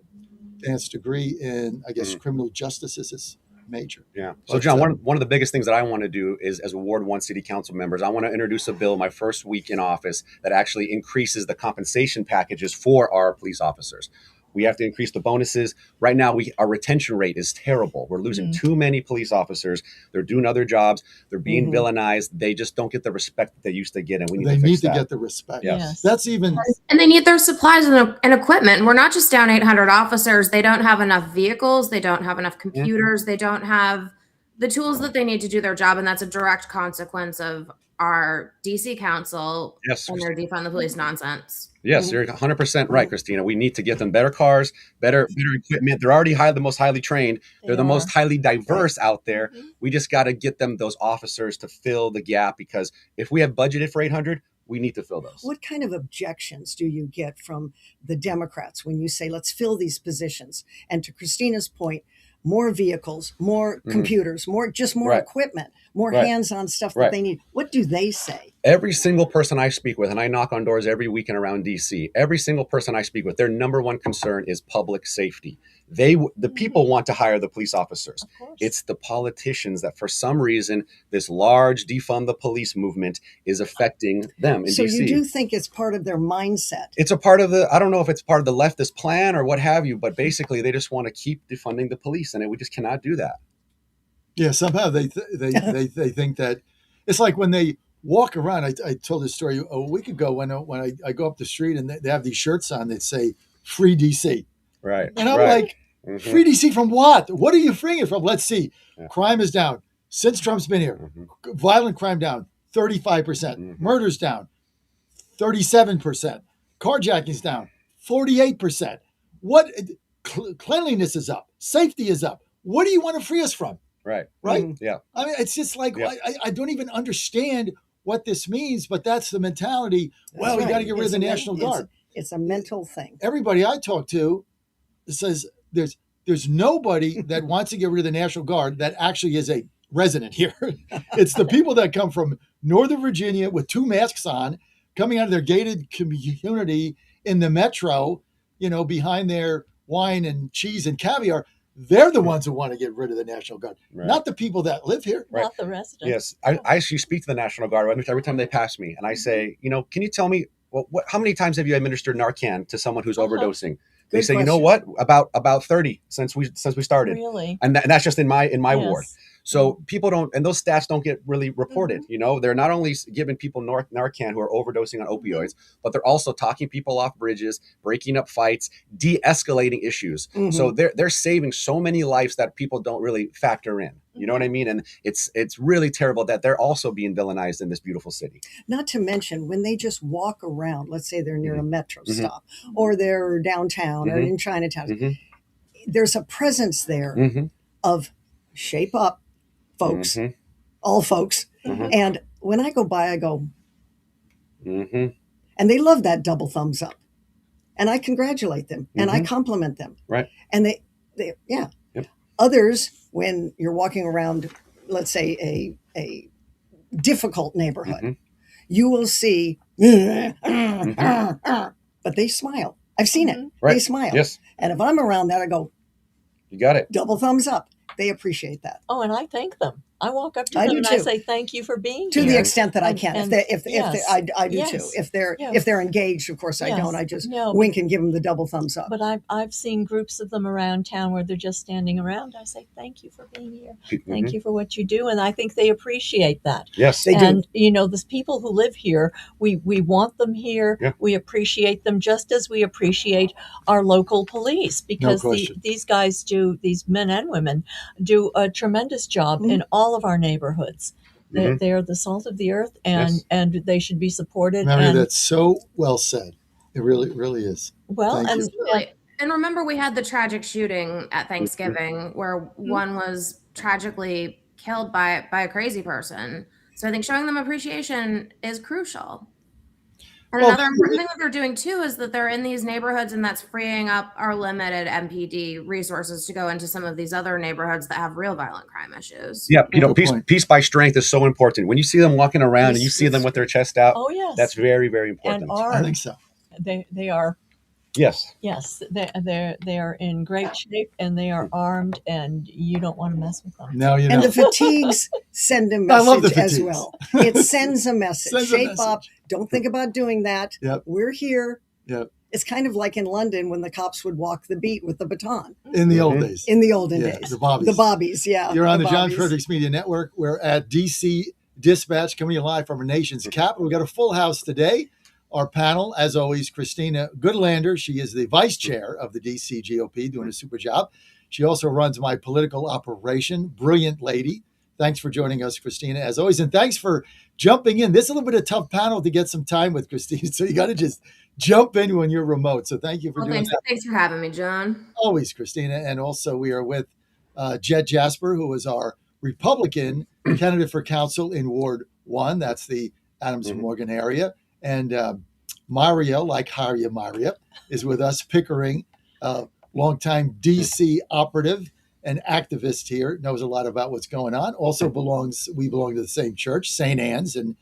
advanced degree in, I guess, criminal justice is his major. Yeah. So, John, one of the biggest things that I want to do is, as Ward 1 City Council members, I want to introduce a bill my first week in office that actually increases the compensation packages for our police officers. We have to increase the bonuses. Right now, our retention rate is terrible. We're losing too many police officers. They're doing other jobs. They're being villainized. They just don't get the respect that they used to get, and we need to fix that. Get the respect. Yes. That's even. And they need their supplies and equipment. We're not just down 800 officers. They don't have enough vehicles. They don't have enough computers. They don't have the tools that they need to do their job, and that's a direct consequence of our DC council and their defund the police nonsense. Yes, you're 100% right, Christina. We need to get them better cars, better equipment. They're already the most highly trained. They're the most highly diverse out there. We just got to get them those officers to fill the gap, because if we have budgeted for 800, we need to fill those. What kind of objections do you get from the Democrats when you say, let's fill these positions? And to Christina's point, more vehicles, more computers, more equipment, more hands-on stuff that they need. What do they say? Every single person I speak with, and I knock on doors every weekend around DC, every single person I speak with, their number one concern is public safety. The people want to hire the police officers. It's the politicians that for some reason, this large defund the police movement is affecting them in So DC. you do think it's part of their mindset? It's a part of I don't know if it's part of the leftist plan or what have you, but basically they just want to keep defunding the police, and we just cannot do that. Yeah, somehow they think that it's like when they walk around. I told this story a week ago when I go up the street and they have these shirts on that say "Free DC," right? And I'm like, "Free DC from what? What are you freeing it from?" Let's see. Crime is down since Trump's been here. Violent crime down 35%. Murders down 37%. Carjackings down 48%. What cleanliness is up. Safety is up. What do you want to free us from? Right. Yeah. I mean, it's just like, I don't even understand what this means, but that's the mentality. Well, we got to get rid of the National Guard. It's a mental thing. Everybody I talk to says there's nobody that wants to get rid of the National Guard that actually is a resident here. It's the people that come from Northern Virginia with 2 masks on, coming out of their gated community in the metro, behind their wine and cheese and caviar. They're the ones who want to get rid of the National Guard, not the people that live here. Not the residents. Yes. I actually speak to the National Guard every time they pass me. And I say, can you tell me, how many times have you administered Narcan to someone who's overdosing? They Good say, question. you know what? About 30 since we started. Really? And that's just in my Yes. ward. So people don't, and those stats don't get really reported. They're not only giving people Narcan who are overdosing on opioids, but they're also talking people off bridges, breaking up fights, de-escalating issues. So they're saving so many lives that people don't really factor in. You know what I mean? And it's really terrible that they're also being villainized in this beautiful city. Not to mention when they just walk around, let's say they're near a metro stop or they're downtown or in Chinatown, there's a presence there of shape up folks, all folks. And when I go by, I go, and they love that double thumbs up. And I congratulate them and I compliment them. Right. And they Others, when you're walking around, let's say a difficult neighborhood, you will see, but they smile. I've seen it. Right. They smile. Yes. And if I'm around that, I go, you got it. Double thumbs up. They appreciate that. Oh, and I thank them. I walk up to I them do and too. I say thank you for being To here. the extent that I can. And If yes. I do Yes. too. If Yes. they're engaged, of course I Yes. don't. I just No. wink and give them the double thumbs up. But I've seen groups of them around town where they're just standing around. I say, thank you for being here. Thank you for what you do. And I think they appreciate that. Yes, they do. And, the people who live here, we want them here. Yeah. We appreciate them just as we appreciate our local police because question. these guys these men and women do a tremendous job in all of our neighborhoods. They are the salt of the earth and they should be supported. Mary, and, that's so well said. It really, really is. well, Thank and you. Really. And remember, we had the tragic shooting at Thanksgiving where one was tragically killed by a crazy person. So I think showing them appreciation is crucial. And Well, another important thing that they're doing too is that they're in these neighborhoods, and that's freeing up our limited MPD resources to go into some of these other neighborhoods that have real violent crime issues. Yeah, Good peace, point. peace by strength is so important. When you see them walking around and you see them with their chest out, oh yes, that's very, very important. and I think so. they are. Yes. Yes, they are in great shape and they are armed, and you don't want to mess with them. Now you know. And the fatigues send a I love the message as fatigues. well. It sends a message. Sends a Shape message. up. Don't think about doing that. Yep. We're here. Yep. It's kind of like in London when the cops would walk the beat with the baton. In the old days. In the olden Yeah, days. the bobbies. The bobbies, yeah. You're on the John bobbies. Fredericks Media Network. We're at DC Dispatch, coming to you live from our nation's capital. We've got a full house today. Our panel, as always, Christina Goodlander. She is the vice chair of the DC GOP, doing a super job. She also runs my political operation. Brilliant lady. Thanks for joining us, Christina, as always. And thanks for jumping in. This is a little bit of a tough panel to get some time with, Christina. So you got to just jump in when you're remote. So thank you for doing that. Thanks for having me, John. Always, Christina. And also we are with Jed Jasper, who is our Republican candidate for council in Ward 1. That's the Adams Morgan area. And Mario, like Mario, is with us. Pickering, longtime DC operative and activist here, knows a lot about what's going on. Also we belong to the same church, St. Anne's in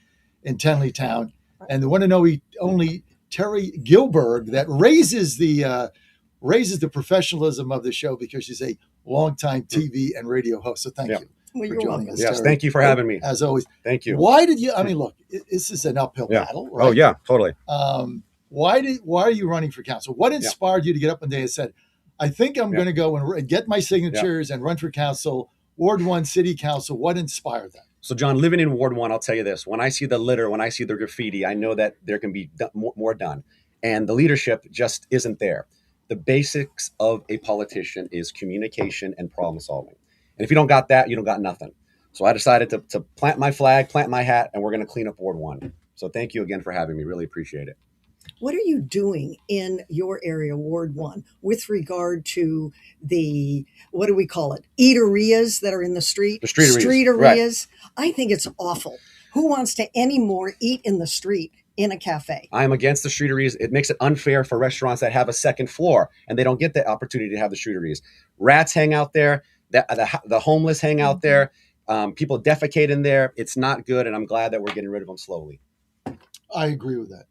Tenleytown. And the one and only Terry Gilberg that raises the professionalism of the show, because she's a longtime TV and radio host. So thank you. Well, for you're joining welcome. us, Yes, Terry. thank you for having me. As always. Thank you. Why did you? I mean, look, this is an uphill battle, right? Oh yeah, totally. Why are you running for council? What inspired you to get up one day and said, I think I'm going to go and get my signatures and run for council, Ward 1 City Council? What inspired that? So, John, living in Ward 1, I'll tell you this. When I see the litter, when I see the graffiti, I know that there can be more done. And the leadership just isn't there. The basics of a politician is communication and problem solving. And if you don't got that, you don't got nothing. So I decided to plant my flag, plant my hat, and we're going to clean up Ward 1. So thank you again for having me. Really appreciate it. What are you doing in your area, Ward 1, with regard to the, what do we call it, eaterias that are in the street? The streeterias. Streeterias. Right. I think it's awful. Who wants to anymore eat in the street in a cafe? I'm against the streeteries. It makes it unfair for restaurants that have a second floor and they don't get the opportunity to have the streeteries. Rats hang out there. The homeless hang out there. People defecate in there. It's not good, and I'm glad that we're getting rid of them slowly. I agree with that.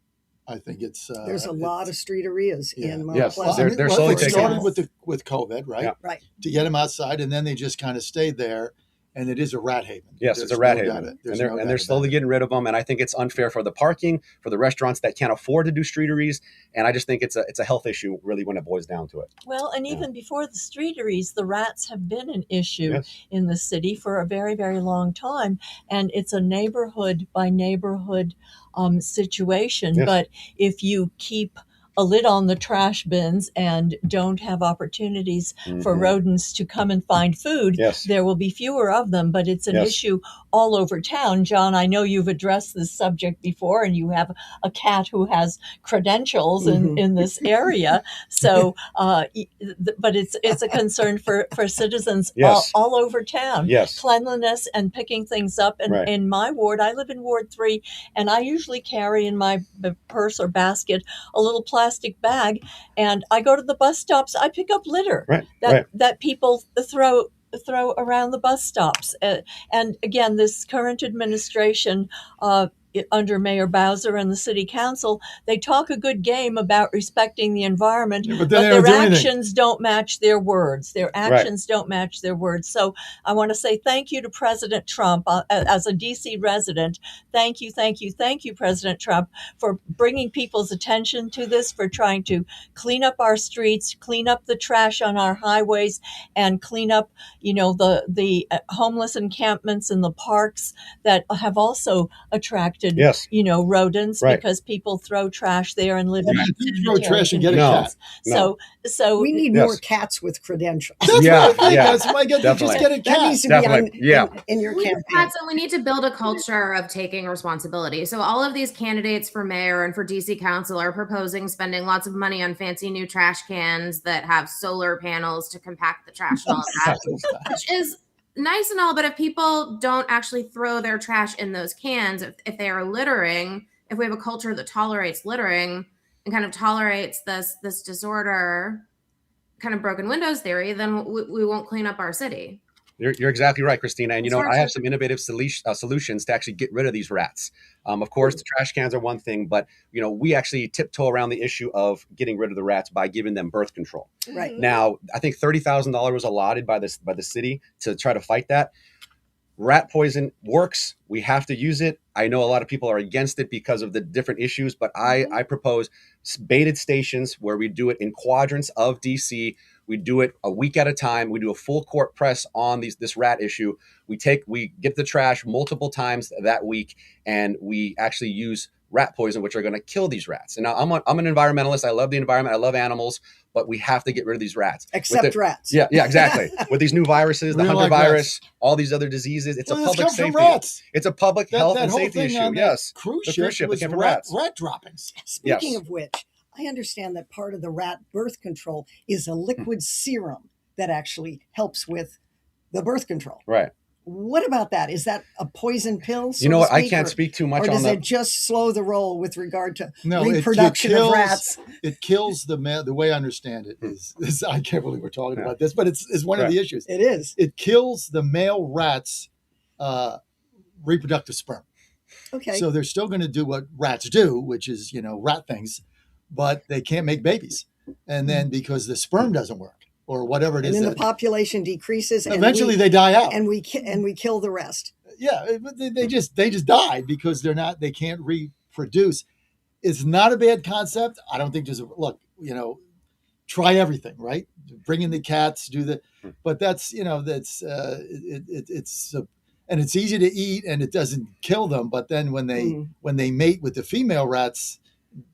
I think it's there's a lot of streeterias in Mount Yes, Pleasant. they're slowly it started with COVID, right? Yeah. Right. To get them outside, and then they just kind of stayed there. And it is a rat haven. Yes, There's it's a rat no haven. doubt And they're slowly getting rid of them. And I think it's unfair for the parking, for the restaurants that can't afford to do streeteries. And I just think it's a health issue, really, when it boils down to it. Well, and even before the streeteries, the rats have been an issue in the city for a very, very long time. And it's a neighborhood by neighborhood situation. Yes. But if you keep a lid on the trash bins and don't have opportunities for rodents to come and find food, there will be fewer of them. But it's an issue all over town. John, I know you've addressed this subject before, and you have a cat who has credentials in this area. So, but it's a concern for citizens all over town. Yes. Cleanliness and picking things up. And in my ward, I live in Ward 3, and I usually carry in my purse or basket a little plastic bag, and I go to the bus stops. I pick up litter that people throw around the bus stops. And again, this current administration, under Mayor Bowser and the city council, they talk a good game about respecting the environment, but their actions don't match their words. Their actions don't match their words. So I want to say thank you to President Trump. As a DC resident, thank you, President Trump, for bringing people's attention to this, for trying to clean up our streets, clean up the trash on our highways, and clean up, the homeless encampments in the parks that have also attracted rodents because people throw trash there and live in throw trash and get a cat. So we need more cats with credentials. That's what I think. That's my gut. Just get a cat. That needs to be in your campaign. So we need to build a culture of taking responsibility. So all of these candidates for mayor and for DC council are proposing spending lots of money on fancy new trash cans that have solar panels to compact the trash and all of that, which is nice and all, but if people don't actually throw their trash in those cans, if they are littering, if we have a culture that tolerates littering and kind of tolerates this disorder, kind of broken windows theory, then we won't clean up our city. You're exactly right, Christina. And, I have some innovative solutions to actually get rid of these rats. Of course, the trash cans are one thing, but, we actually tiptoe around the issue of getting rid of the rats by giving them birth control. Right. Now, I think $30,000 was allotted by the city to try to fight that. Rat poison works. We have to use it. I know a lot of people are against it because of the different issues, but I propose baited stations where we do it in quadrants of DC. We do it a week at a time. We do a full court press on this rat issue. We get the trash multiple times that week, and we actually use rat poison, which are going to kill these rats. And now I'm an environmentalist. I love the environment. I love animals, but we have to get rid of these rats. Except rats. Yeah, exactly. With these new viruses, the Hunter virus, all all these other diseases, it's a public safety. It's a public health and safety issue. Yes, cruise ship was came from rat droppings. Speaking of which, I understand that part of the rat birth control is a liquid serum that actually helps with the birth control. Right. What about that? Is that a poison pill? So You know to what? I speak, can't or- speak too much or on does that. it just slow the roll with regard to No, reproduction of rats? It kills the male. The way I understand it is I can't believe we're talking about this, but it's one of the issues. It is. It kills the male rat's reproductive sperm. Okay. So they're still going to do what rats do, which is, rat things, but they can't make babies. And then because the sperm doesn't work or whatever it And is, then the population decreases. And eventually they die out. and we kill the rest. Yeah, they just die because they can't reproduce. It's not a bad concept. I don't think try everything, right? Bring in the cats, but that's and it's easy to eat and it doesn't kill them. But then when they mate with the female rats,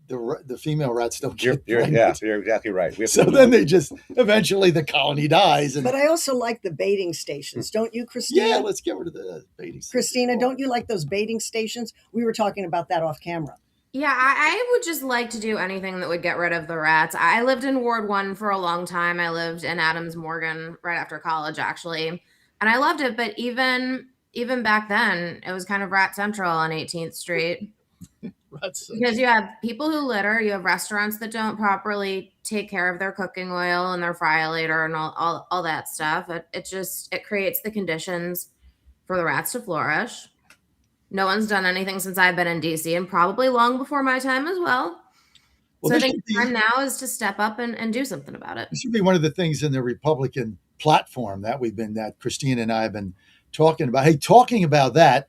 the female rats don't get pregnant. You're exactly right. So then eventually the colony dies. But I also like the baiting stations, don't you, Christina? Yeah, let's get rid of the baiting stations. Christina, don't you like those baiting stations? We were talking about that off camera. Yeah, I would just like to do anything that would get rid of the rats. I lived in Ward 1 for a long time. I lived in Adams Morgan right after college, actually. And I loved it. But even back then, it was kind of rat central on 18th Street. Because you have people who litter, you have restaurants that don't properly take care of their cooking oil and their fryolator and all that stuff. It creates the conditions for the rats to flourish. No one's done anything since I've been in DC and probably long before my time as well. So I think the time now is to step up and do something about it. This should be one of the things in the Republican platform that Christine and I have been talking about. Hey, talking about that,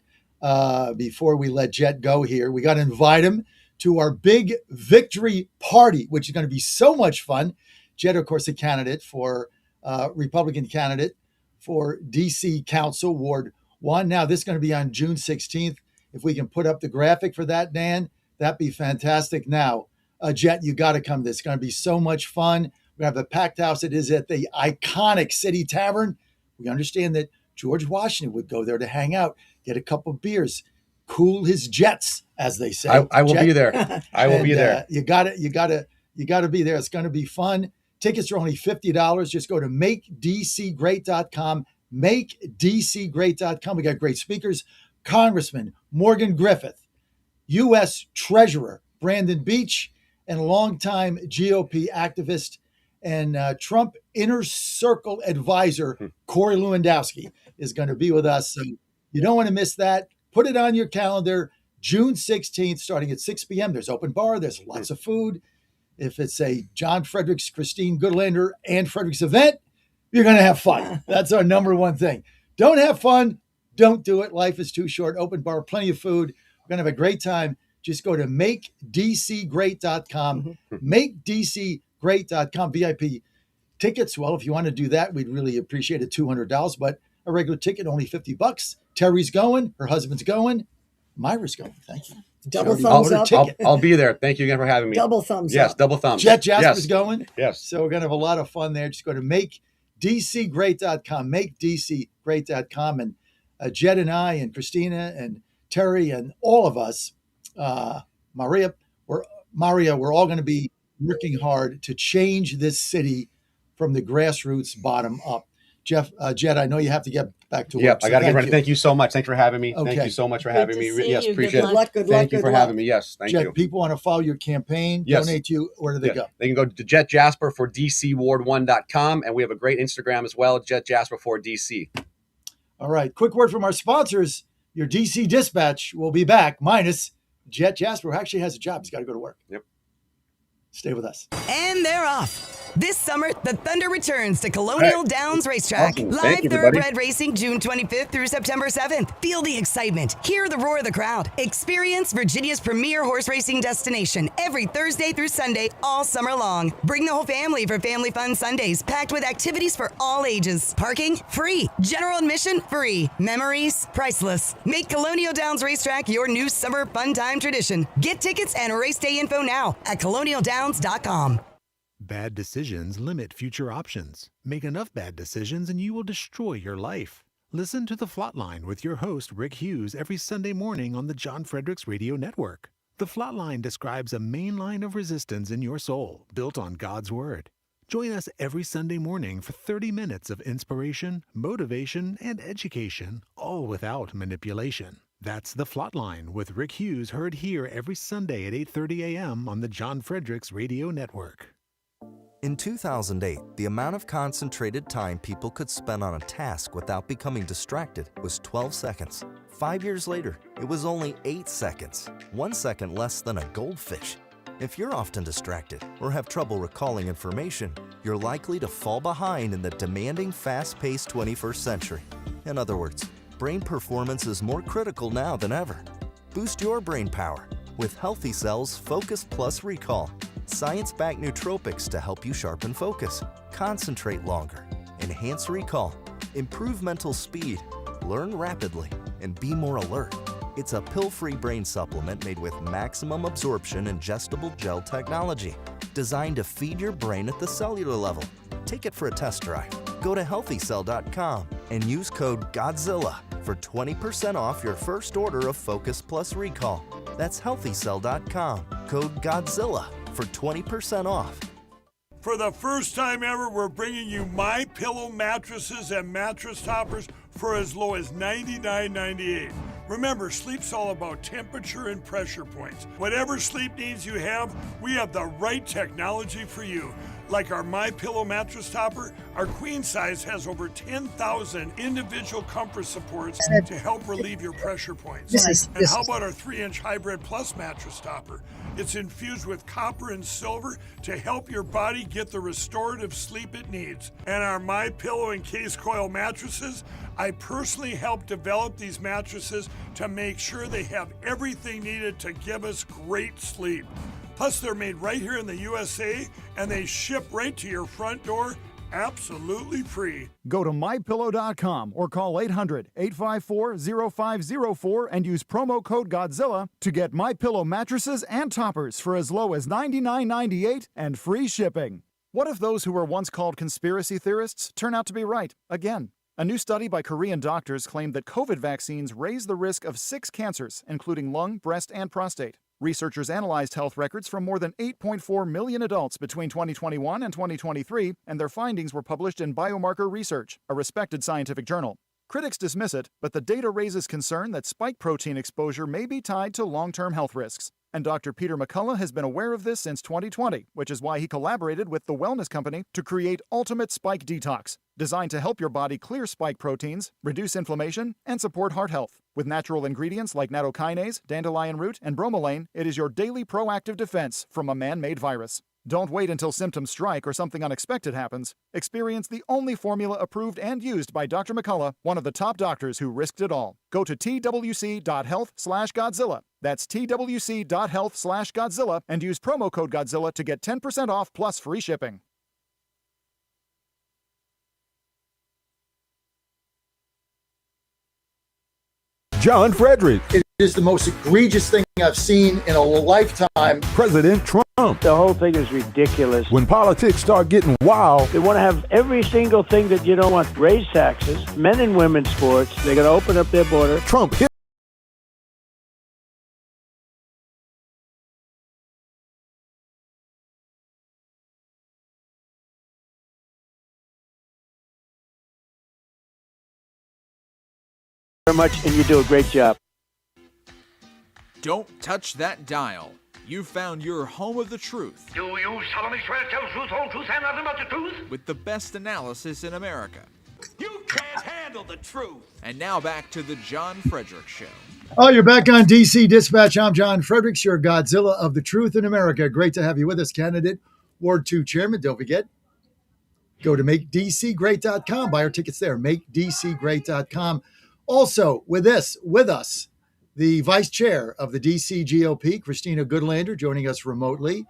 before we let Jet go here, we got to invite him to our big victory party, which is going to be so much fun. Jet, of course, a candidate for Republican candidate for DC Council Ward 1. Now, this is going to be on June 16th. If we can put up the graphic for that, Dan, that'd be fantastic. Now, Jet, you got to come. This is going to be so much fun. We have a packed house. It is at the iconic City Tavern. We understand that George Washington would go there to hang out, get a couple of beers, cool his jets, as they say. I will be there. I will be there. You got to be there. It's going to be fun. Tickets are only $50. Just go to MakeDCGreat.com. MakeDCGreat.com. We got great speakers. Congressman Morgan Griffith, U.S. Treasurer Brandon Beach, and longtime GOP activist and Trump Inner Circle advisor Corey Lewandowski is going to be with us. So you don't want to miss that. Put it on your calendar. June 16th, starting at 6 p.m. There's open bar. There's lots of food. If it's a John Fredericks, Christine Goodlander, and Fredericks event, you're going to have fun. That's our number one thing. Don't have fun. Don't do it. Life is too short. Open bar, plenty of food. We're going to have a great time. Just go to MakeDCGreat.com. MakeDCGreat.com. VIP tickets. Well, if you want to do that, we'd really appreciate it. $200, but a regular ticket, only $50. Terry's going. Her husband's going. Myra's going. Thank you. Double thumbs up. I'll be there. Thank you again for having me. Double thumbs up. Yes, double thumbs. Jet Jasper's going. Yes. So we're going to have a lot of fun there. Just go to MakeDCGreat.com. MakeDCGreat.com. And Jet and I and Christina and Terry and all of us, Maria, we're all going to be working hard to change this city from the grassroots bottom up. Jet, I know you have to get back to work. Yep, I got to get ready. Thank you so much. Thanks for having me. Okay. Thank you so much for having me. Yes, appreciate Good it. luck, good Thank luck, you for good having luck. me. Yes, thank Jet, you. people want to follow your campaign, Yes. donate to you. Where do they go? They can go to Jet Jasper for DCWard1.com, and we have a great Instagram as well, Jet Jasper for DC. All right. Quick word from our sponsors. Your DC Dispatch will be back, minus Jet Jasper, who actually has a job. He's got to go to work. Yep. Stay with us. And they're off. This summer, the Thunder returns to Colonial Downs Racetrack. Awesome. Live Thank you, thoroughbred everybody. racing June 25th through September 7th. Feel the excitement. Hear the roar of the crowd. Experience Virginia's premier horse racing destination every Thursday through Sunday all summer long. Bring the whole family for Family Fun Sundays, packed with activities for all ages. Parking? Free. General admission? Free. Memories? Priceless. Make Colonial Downs Racetrack your new summer fun time tradition. Get tickets and race day info now at colonialdowns.com. Bad decisions limit future options. Make enough bad decisions and you will destroy your life. Listen to The Flatline with your host, Rick Hughes, every Sunday morning on the John Fredericks Radio Network. The Flatline describes a main line of resistance in your soul, built on God's Word. Join us every Sunday morning for 30 minutes of inspiration, motivation, and education, all without manipulation. That's The Flatline with Rick Hughes, heard here every Sunday at 8:30 a.m. on the John Fredericks Radio Network. In 2008, the amount of concentrated time people could spend on a task without becoming distracted was 12 seconds. 5 years later, it was only 8 seconds, 1 second less than a goldfish. If you're often distracted or have trouble recalling information, you're likely to fall behind in the demanding, fast-paced 21st century. In other words, brain performance is more critical now than ever. Boost your brain power with Healthy Cells Focus Plus Recall. Science-backed nootropics to help you sharpen focus, concentrate longer, enhance recall, improve mental speed, learn rapidly, and be more alert. It's a pill-free brain supplement made with maximum absorption ingestible gel technology, designed to feed your brain at the cellular level. Take it for a test drive. Go to healthycell.com and use code GODZILLA for 20% off your first order of Focus Plus Recall. That's healthycell.com, code GODZILLA for 20% off. For the first time ever, we're bringing you My Pillow mattresses and mattress toppers for as low as $99.98. Remember, sleep's all about temperature and pressure points. Whatever sleep needs you have, we have the right technology for you. Like our My Pillow mattress topper, our queen size has over 10,000 individual comfort supports to help relieve your pressure points. And how about our 3-inch Hybrid Plus mattress topper? It's infused with copper and silver to help your body get the restorative sleep it needs. And our My Pillow and Case Coil mattresses, I personally helped develop these mattresses to make sure they have everything needed to give us great sleep. Plus, they're made right here in the USA, and they ship right to your front door, absolutely free. Go to MyPillow.com or call 800-854-0504 and use promo code GODZILLA to get MyPillow mattresses and toppers for as low as $99.98 and free shipping. What if those who were once called conspiracy theorists turn out to be right again? A new study by Korean doctors claimed that COVID vaccines raise the risk of 6 cancers, including lung, breast, and prostate. Researchers analyzed health records from more than 8.4 million adults between 2021 and 2023, and their findings were published in Biomarker Research, a respected scientific journal. Critics dismiss it, but the data raises concern that spike protein exposure may be tied to long-term health risks. And Dr. Peter McCullough has been aware of this since 2020, which is why he collaborated with the wellness company to create Ultimate Spike Detox, designed to help your body clear spike proteins, reduce inflammation, and support heart health. With natural ingredients like nattokinase, dandelion root, and bromelain, it is your daily proactive defense from a man-made virus. Don't wait until symptoms strike or something unexpected happens. Experience the only formula approved and used by Dr. McCullough, one of the top doctors who risked it all. Go to twc.health/Godzilla. That's twc.health/Godzilla and use promo code Godzilla to get 10% off plus free shipping. John Fredericks. It is the most egregious thing I've seen in a lifetime. President Trump. The whole thing is ridiculous. When politics start getting wild, They want to have every single thing that you don't want. Raise taxes, men and women's sports. They're going to open up their border. Trump hit. Very much, and you do a great job. Don't touch that dial. You've found your home of the truth. Do you solemnly swear to tell the truth, whole truth, and nothing but the truth? With the best analysis in America. You can't handle the truth. And now back to the John Fredericks Show. Oh, you're back on DC Dispatch. I'm John Fredericks, your Godzilla of the Truth in America. Great to have you with us, candidate, Ward 2 Chairman. Don't forget, go to MakeDCGreat.com. Buy our tickets there, MakeDCGreat.com. Also, with us, the Vice Chair of the DC GOP, Christina Goodlander, joining us remotely.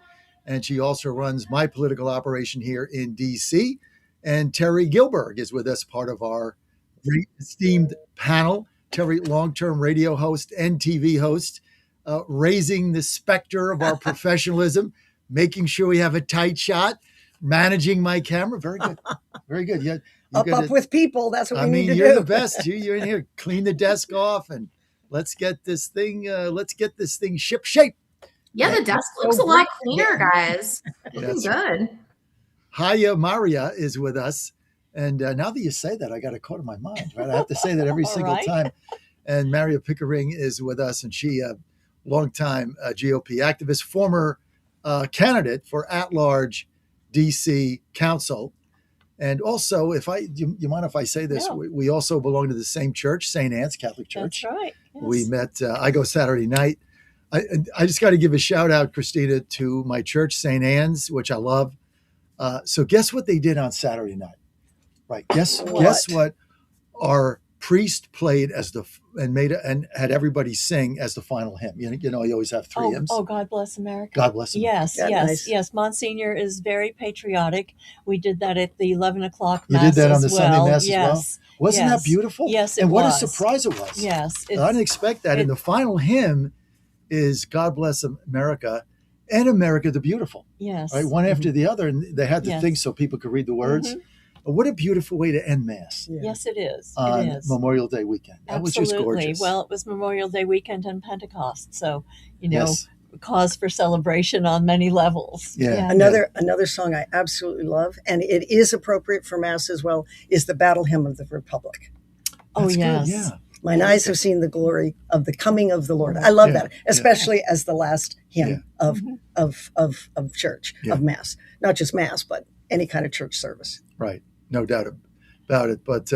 And she also runs my political operation here in DC. And Terry Gilberg is with us, part of our very esteemed panel. Terry, long-term radio host and TV host, raising the specter of our professionalism, making sure we have a tight shot, managing my camera. Very good. Very good. Yeah, up with people. That's what we need to do. You're the best. You're in here. Clean the desk off and let's get this thing ship shape. Yeah, the desk looks a lot cleaner, guys. Looking good. Haya Maria is with us. And now that you say that, I got it caught in my mind, right? I have to say that every single right. time. And Maria Pickering is with us, and she, longtime GOP activist, former candidate for at-large DC council. And also, you mind if I say this? No. We also belong to the same church, St. Anne's Catholic Church. That's right. Yes. We met, I go Saturday night. I just got to give a shout out, Christina, to my church, St. Anne's, which I love. So guess what they did on Saturday night? Right. Guess what our priest played and had everybody sing as the final hymn. You know, you always have three hymns. Oh, God bless America. God bless America. Yes. Yes. Monsignor is very patriotic. We did that at the 11 o'clock Mass. You did that on the Sunday Mass as well? Wasn't that beautiful? Yes, and what a surprise it was. Yes. I didn't expect that. And the final hymn is God Bless America and America the Beautiful. Yes. Right, one after the other. And they had to think so people could read the words. Mm-hmm. What a beautiful way to end Mass. Yeah. Yes, it is. On Memorial Day weekend. That was just gorgeous. Well, it was Memorial Day weekend and Pentecost. So, cause for celebration on many levels. Yeah. Another song I absolutely love, and it is appropriate for Mass as well, is the Battle Hymn of the Republic. That's yes. Good, yeah. Mine eyes have seen the glory of the coming of the Lord. I love that, especially as the last hymn of church, of Mass. Not just Mass, but any kind of church service. Right. No doubt about it. But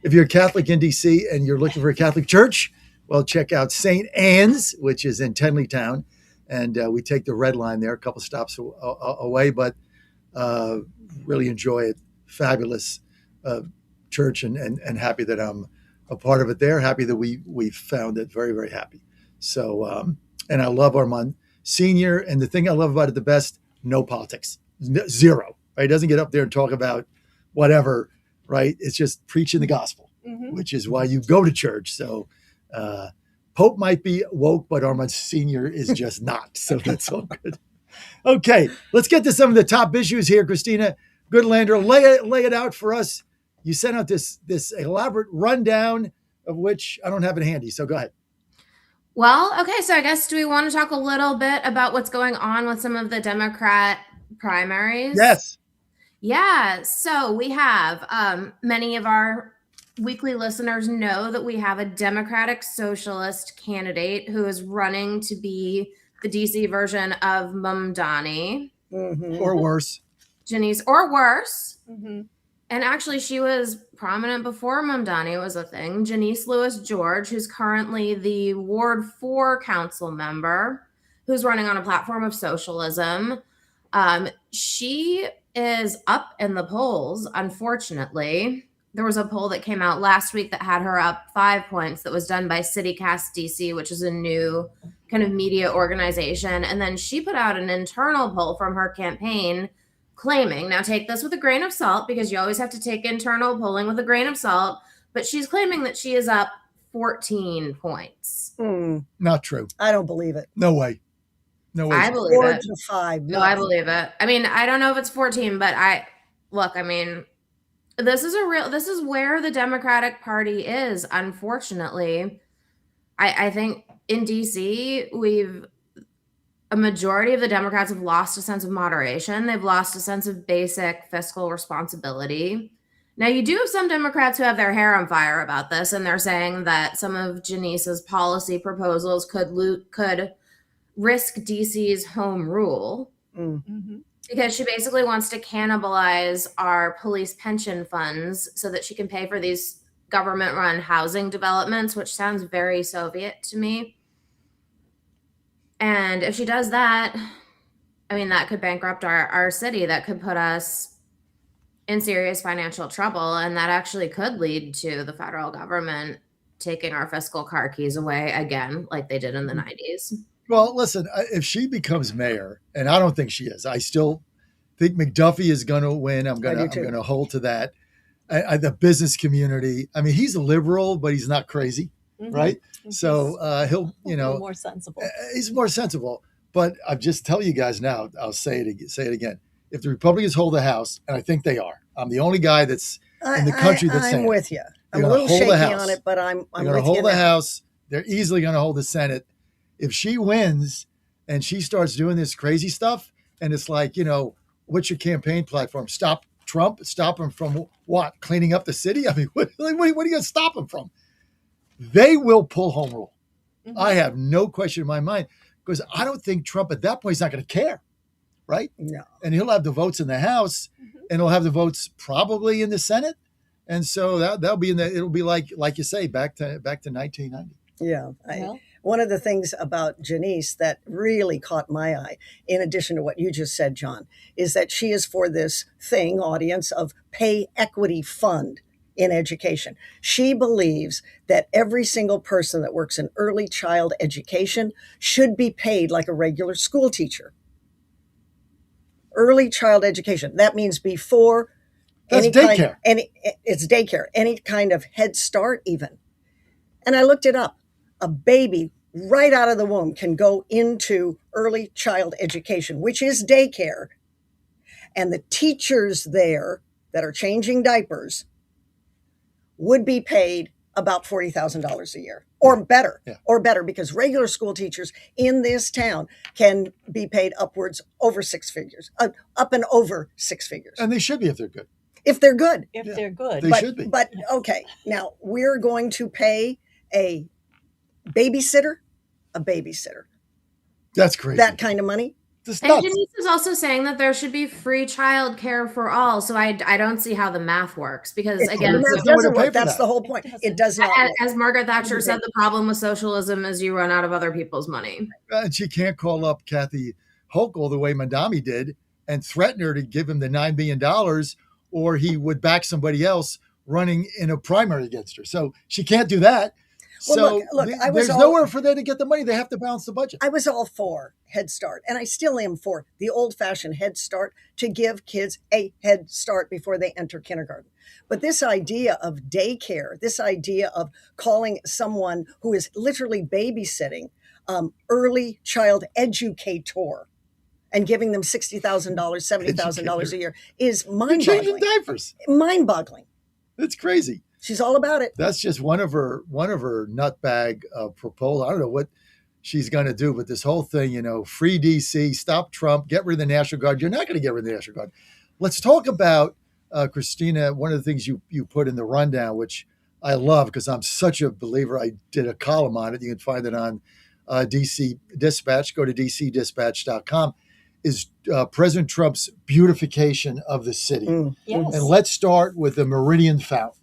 if you're a Catholic in D.C. and you're looking for a Catholic church, well, check out St. Anne's, which is in Tenleytown. And we take the red line there, a couple stops away, but really enjoy it. Fabulous church and happy that I'm a part of it there. Happy that we found it. Very, very happy. So, and I love Armand Sr. And the thing I love about it the best, no politics. Zero. Right? He doesn't get up there and talk about whatever, right? It's just preaching the gospel, which is why you go to church. So Pope might be woke, but Armand Sr. is just not. So that's all good. Okay, let's get to some of the top issues here, Christina Goodlander. Lay it out for us. You sent out this elaborate rundown of which I don't have it handy. So go ahead. Well, okay. So I guess, do we want to talk a little bit about what's going on with some of the Democrat primaries? Yes. Yeah, so we have many of our weekly listeners know that we have a Democratic Socialist candidate who is running to be the DC version of Mamdani. Or worse. Janice, or worse. Mm-hmm. And actually, she was prominent before Mamdani was a thing. Janice Lewis George, who's currently the Ward 4 council member, who's running on a platform of socialism. She is up in the polls, unfortunately. There was a poll that came out last week that had her up 5 points that was done by CityCast DC, which is a new kind of media organization. And then she put out an internal poll from her campaign claiming, now take this with a grain of salt because you always have to take internal polling with a grain of salt, but she's claiming that she is up 14 points. Not true. I don't believe it. No way. No way. I believe 4 it. to 5. No, I believe it. I mean, I don't know if it's 14, but this is where the Democratic Party is, unfortunately. I think in DC, a majority of the Democrats have lost a sense of moderation. They've lost a sense of basic fiscal responsibility. Now, you do have some Democrats who have their hair on fire about this, and they're saying that some of Janice's policy proposals could risk DC's home rule because she basically wants to cannibalize our police pension funds so that she can pay for these government-run housing developments, which sounds very Soviet to me. And if she does that, I mean, that could bankrupt our city. That could put us in serious financial trouble. And that actually could lead to the federal government taking our fiscal car keys away again, like they did in the 90s. Well, listen, if she becomes mayor, and I don't think she is, I still think McDuffie is going to win. I'm going to hold to that. The business community, I mean, he's a liberal, but he's not crazy, right? So he'll, more sensible. He's more sensible. But I'm just telling you guys now, I'll say it again. If the Republicans hold the House, and I think they are, I'm the only guy that's in the country that's saying I'm with you. I'm a little shaky on it, but I'm with you. They're going to hold the House. They're easily going to hold the Senate. If she wins and she starts doing this crazy stuff, and it's like, what's your campaign platform? Stop Trump? Stop him from what? Cleaning up the city? I mean, what are you going to stop him from? They will pull home rule. Mm-hmm. I have no question in my mind, because I don't think Trump at that point is not going to care, right? No. And he'll have the votes in the House, and he'll have the votes probably in the Senate, and so that'll be it'll be like you say, back to 1990. Yeah. One of the things about Janice that really caught my eye, in addition to what you just said, John, is that she is for this audience of pay equity fund in education. She believes that every single person that works in early child education should be paid like a regular school teacher. Early child education. That means before That's daycare. It's daycare, any kind of Head Start even. And I looked it up. A baby right out of the womb can go into early child education, which is daycare. And the teachers there that are changing diapers would be paid about $40,000 a year or better, because regular school teachers in this town can be paid upwards over six figures, up and over six figures. And they should be if they're good. If they're good. If they're good. They should be. But okay, now we're going to pay a babysitter. That's crazy. That kind of money. And Janice is also saying that there should be free child care for all. So I don't see how the math works, because again, it doesn't work. That's the whole point. It does not work. As Margaret Thatcher said, the problem with socialism is you run out of other people's money. And she can't call up Kathy Hochul the way Mandami did and threaten her to give him the $9 billion, or he would back somebody else running in a primary against her. So she can't do that. Well, so look, there's nowhere for them to get the money. They have to balance the budget. I was all for Head Start, and I still am for the old-fashioned Head Start, to give kids a head start before they enter kindergarten. But this idea of daycare, this idea of calling someone who is literally babysitting early child educator and giving them $60,000, $70,000 a year is mind-boggling. Changing diapers. Mind-boggling. It's crazy. She's all about it. That's just one of her nutbag proposals. I don't know what she's going to do, but this whole thing, free DC, stop Trump, get rid of the National Guard. You're not going to get rid of the National Guard. Let's talk about, Christina, one of the things you put in the rundown, which I love because I'm such a believer. I did a column on it. You can find it on DC Dispatch. Go to dcdispatch.com. Is President Trump's beautification of the city. Yes. And let's start with the Meridian Fountain.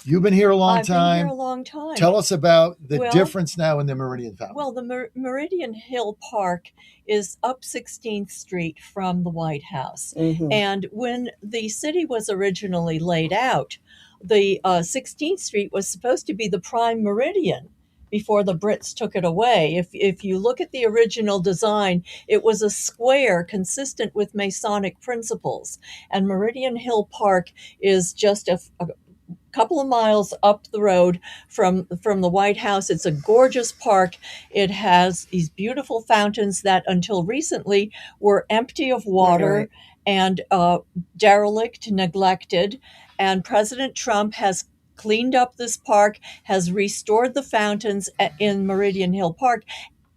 You've been here a long time. I've been here a long time. Tell us about the difference now in the Meridian Fountain. Well, the Meridian Hill Park is up 16th Street from the White House. Mm-hmm. And when the city was originally laid out, the 16th Street was supposed to be the prime meridian before the Brits took it away. If you look at the original design, it was a square consistent with Masonic principles. And Meridian Hill Park is just a couple of miles up the road from the White House. It's a gorgeous park. It has these beautiful fountains that until recently were empty of water and derelict, neglected. And President Trump has cleaned up this park, has restored the fountains in Meridian Hill Park.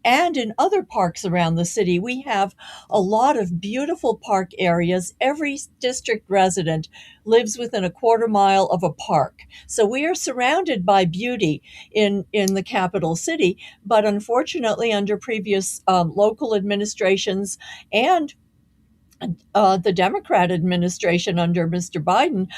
And in other parks around the city, we have a lot of beautiful park areas. Every district resident lives within a quarter mile of a park. So we are surrounded by beauty in the capital city. But unfortunately, under previous local administrations and the Democrat administration under Mr. Biden,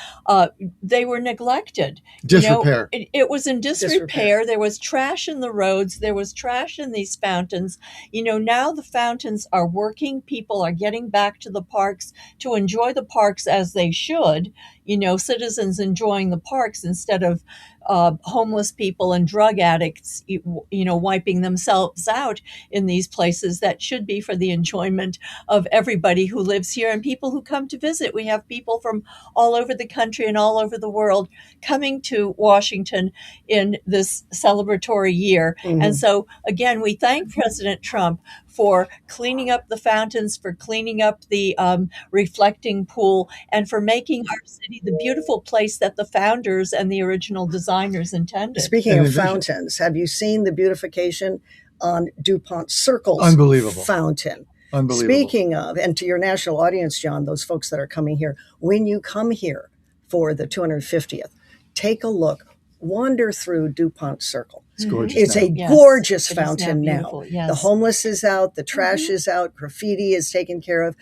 they were neglected. Disrepair. It was in disrepair. There was trash in the roads. There was trash in these fountains. Now the fountains are working. People are getting back to the parks to enjoy the parks as they should. Citizens enjoying the parks instead of homeless people and drug addicts, wiping themselves out in these places that should be for the enjoyment of everybody who lives here and people who come to visit. We have people from all over the country and all over the world coming to Washington in this celebratory year. Mm-hmm. And so, again, we thank President Trump for cleaning up the fountains, for cleaning up the reflecting pool, and for making our city the beautiful place that the founders and the original designers intended. Speaking of fountains, have you seen the beautification on DuPont Circle's Unbelievable fountain? Unbelievable. Speaking of, and to your national audience, John, those folks that are coming here, when you come here for the 250th, take a look, wander through DuPont Circle. It's gorgeous. It's now. a gorgeous It is now fountain now. beautiful, yes. The homeless is out, the trash is out, graffiti is taken care of.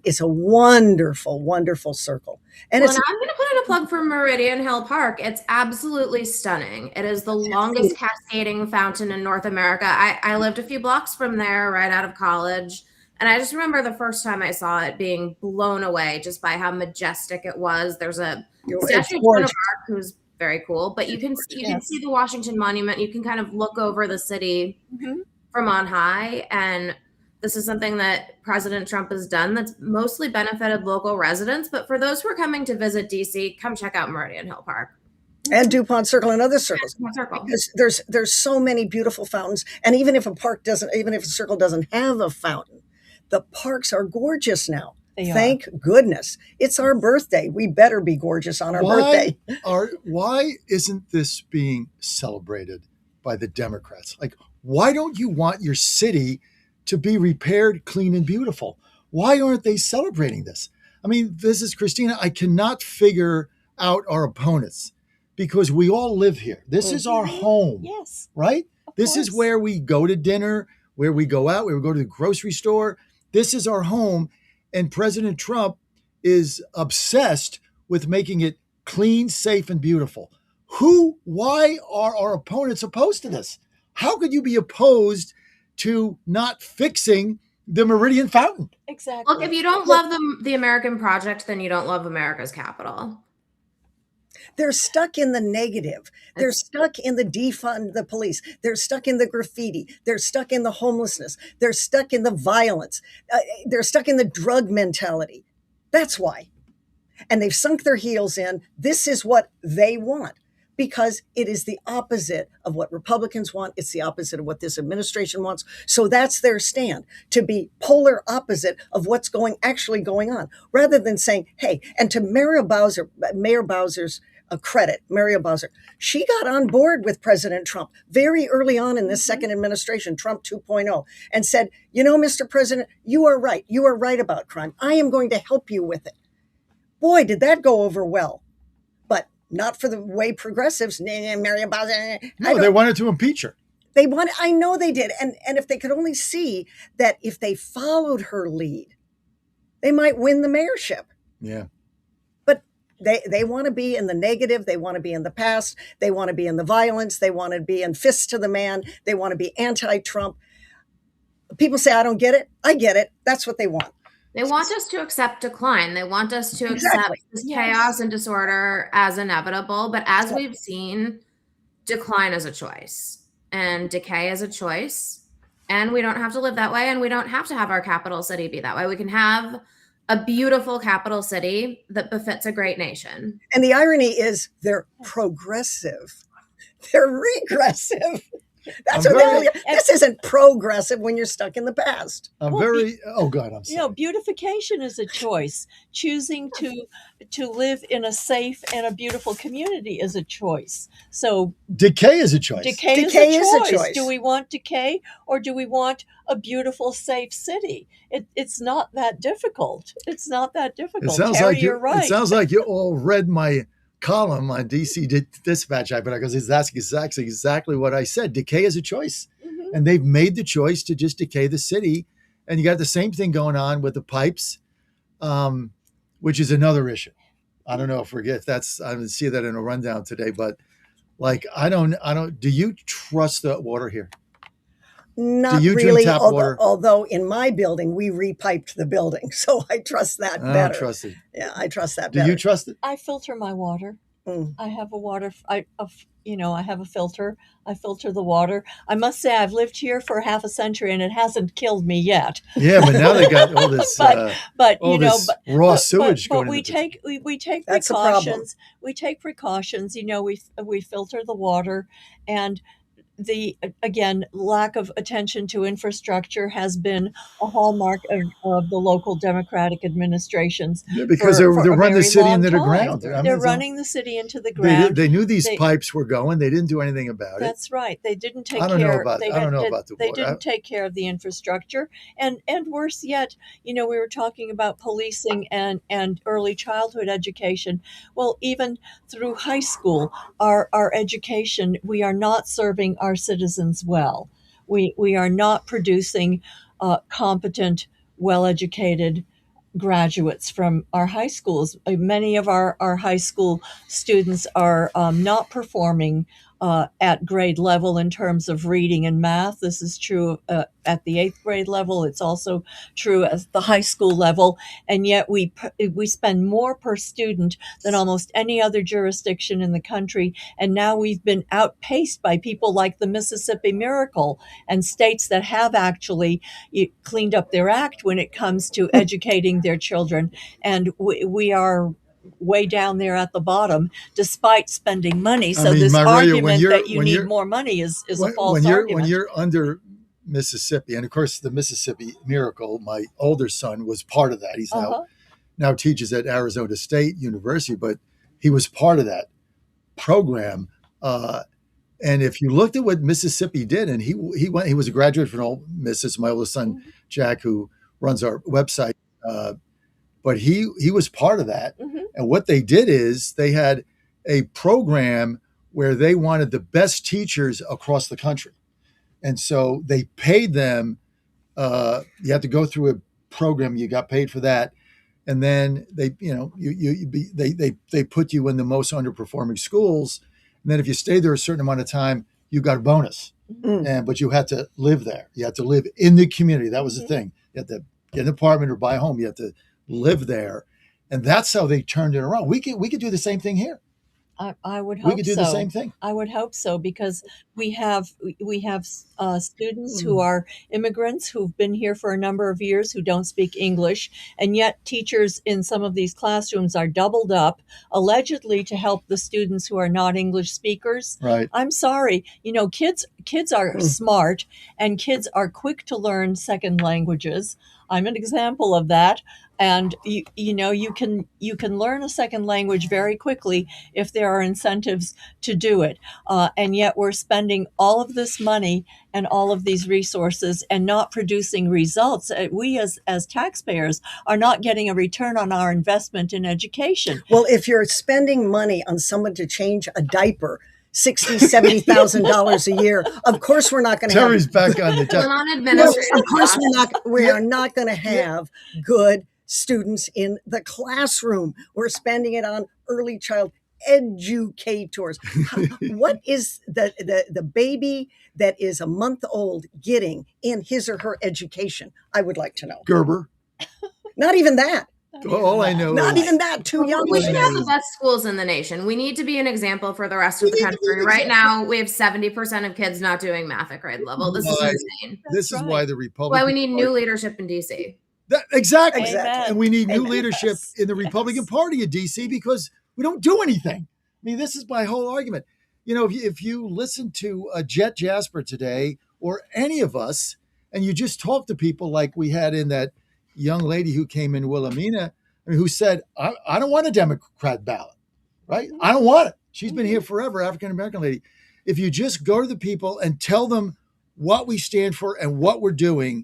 It's a wonderful, wonderful circle. And Well, it's and I'm going to put in a plug for Meridian Hill Park. It's absolutely stunning. It is the longest cascading fountain in North America. I lived a few blocks from there right out of college. And I just remember the first time I saw it being blown away just by how majestic it was. There's a statue of Joan of Arc who's very cool, but you can see the Washington Monument. You can kind of look over the city from on high, and this is something that President Trump has done that's mostly benefited local residents. But for those who are coming to visit DC, come check out Meridian Hill Park and DuPont Circle and other circles. Because there's so many beautiful fountains, and even if a circle doesn't have a fountain, the parks are gorgeous now. Thank goodness. It's our birthday. We better be gorgeous on our birthday. Why isn't this being celebrated by the Democrats? Like, why don't you want your city to be repaired, clean, and beautiful? Why aren't they celebrating this? I mean, this is Christina. I cannot figure out our opponents because we all live here. This is our home. Yes. Right? This is where we go to dinner, where we go out, where we go to the grocery store. This is our home. And President Trump is obsessed with making it clean, safe, and beautiful. Why are our opponents opposed to this? How could you be opposed to not fixing the Meridian Fountain? Exactly. Look, if you don't love the American project, then you don't love America's capital. They're stuck in the negative. They're stuck in the defund the police. They're stuck in the graffiti. They're stuck in the homelessness. They're stuck in the violence. They're stuck in the drug mentality. That's why. And they've sunk their heels in. This is what they want because it is the opposite of what Republicans want. It's the opposite of what this administration wants. So that's their stand, to be polar opposite of what's actually going on, rather than saying, hey, and to Mayor Bowser's credit, Mario Bowser, she got on board with President Trump very early on in this second administration, Trump 2.0, and said, you know, Mr. President, you are right. You are right about crime. I am going to help you with it. Boy, did that go over well. But not for the way progressives, Mario Bowser. No, they wanted to impeach her. I know they did. And if they could only see that if they followed her lead, they might win the mayorship. Yeah. They want to be in the negative. They want to be in the past. They want to be in the violence. They want to be in fists to the man. They want to be anti-Trump. People say, I don't get it. I get it. That's what they want. They want us to accept decline. They want us to accept this chaos and disorder as inevitable. But as we've seen, decline is a choice and decay is a choice. And we don't have to live that way. And we don't have to have our capital city be that way. We can have a beautiful capital city that befits a great nation. And the irony is they're progressive. They're regressive. That's what they really are. This isn't progressive when you're stuck in the past. Oh God, I'm sorry. You know, beautification is a choice. Choosing to live in a safe and a beautiful community is a choice. So decay is a choice. Decay is a choice. Do we want decay or do we want a beautiful, safe city? It's not that difficult. It's not that difficult. It sounds Terry, like you're right. It sounds like you all read my column on DC Dispatch, because that's exactly what I said. Decay is a choice. Mm-hmm. And they've made the choice to just decay the city. And you got the same thing going on with the pipes, which is another issue. I don't know if I didn't see that in a rundown today, but do you trust the water here? Not really, although in my building, we repiped the building. So I trust that better. I don't trust it. Yeah, I trust that better. Do you trust it? I filter my water. I have a water, I have a filter. I filter the water. I must say I've lived here for half a century and it hasn't killed me yet. Yeah, but now they got all this, raw sewage going. But we take precautions. We take precautions. We filter the water, and the again, lack of attention to infrastructure has been a hallmark of the local Democratic administrations. Yeah, because they're a running the very city long into the time. ground. I mean, They're it's all- running the city into the ground. They knew these pipes were going. They didn't do anything about it. That's right. They didn't take I don't know care. about They the they board. didn't take care of the infrastructure, and worse yet, we were talking about policing and early childhood education. Well, even through high school, our education, we are not serving our citizens well. We are not producing competent, well-educated graduates from our high schools. Many of our high school students are not performing at grade level in terms of reading and math. This is true at the 8th grade level. It's also true at the high school level. And yet we spend more per student than almost any other jurisdiction in the country. And now we've been outpaced by people like the Mississippi Miracle and states that have actually cleaned up their act when it comes to educating their children. And we are way down there at the bottom, despite spending money. So this argument that you need more money is a false argument. When you're under Mississippi, and of course the Mississippi Miracle, my older son was part of that. He's now teaches at Arizona State University, but he was part of that program. And if you looked at what Mississippi did, and he was a graduate from Ole Miss. It's my oldest son, Jack, who runs our website. But he was part of that. Mm-hmm. And what they did is they had a program where they wanted the best teachers across the country. And so they paid them. You had to go through a program. You got paid for that. And then they put you in the most underperforming schools. And then if you stayed there a certain amount of time, you got a bonus. Mm-hmm. But you had to live there. You had to live in the community. That was the thing. You had to get an apartment or buy a home. You had to live there. And that's how they turned it around. We could do the same thing here. I would hope so. We could do the same thing. I would hope so, because we have students who are immigrants who've been here for a number of years who don't speak English, and yet teachers in some of these classrooms are doubled up, allegedly to help the students who are not English speakers. Right. I'm sorry, kids are smart, and kids are quick to learn second languages. I'm an example of that. And you can learn a second language very quickly if there are incentives to do it. And yet we're spending all of this money and all of these resources and not producing results. We as taxpayers are not getting a return on our investment in education. Well, if you're spending money on someone to change a diaper, $60,000, $70,000 a year. Of course, we're not going to. Terry's back on the top. Of course, we are not going to have good students in the classroom. We're spending it on early child educators. What is the baby that is a month old getting in his or her education? I would like to know. Gerber. Not even that. All I know not even that, too young. We should have the best schools in the nation. We need to be an example for the rest of the country. Right now, we have 70% of kids not doing math at grade level. This is insane. This is why the Republican Why we need new leadership in DC. Exactly. And we need new leadership in the Republican Party of DC, because we don't do anything. I mean, this is my whole argument. If you listen to Jet Jasper today, or any of us, and you just talk to people like we had in that young lady who came in Wilhelmina, who said, I don't want a Democrat ballot, right? I don't want it. She's been here forever, African-American lady. If you just go to the people and tell them what we stand for and what we're doing,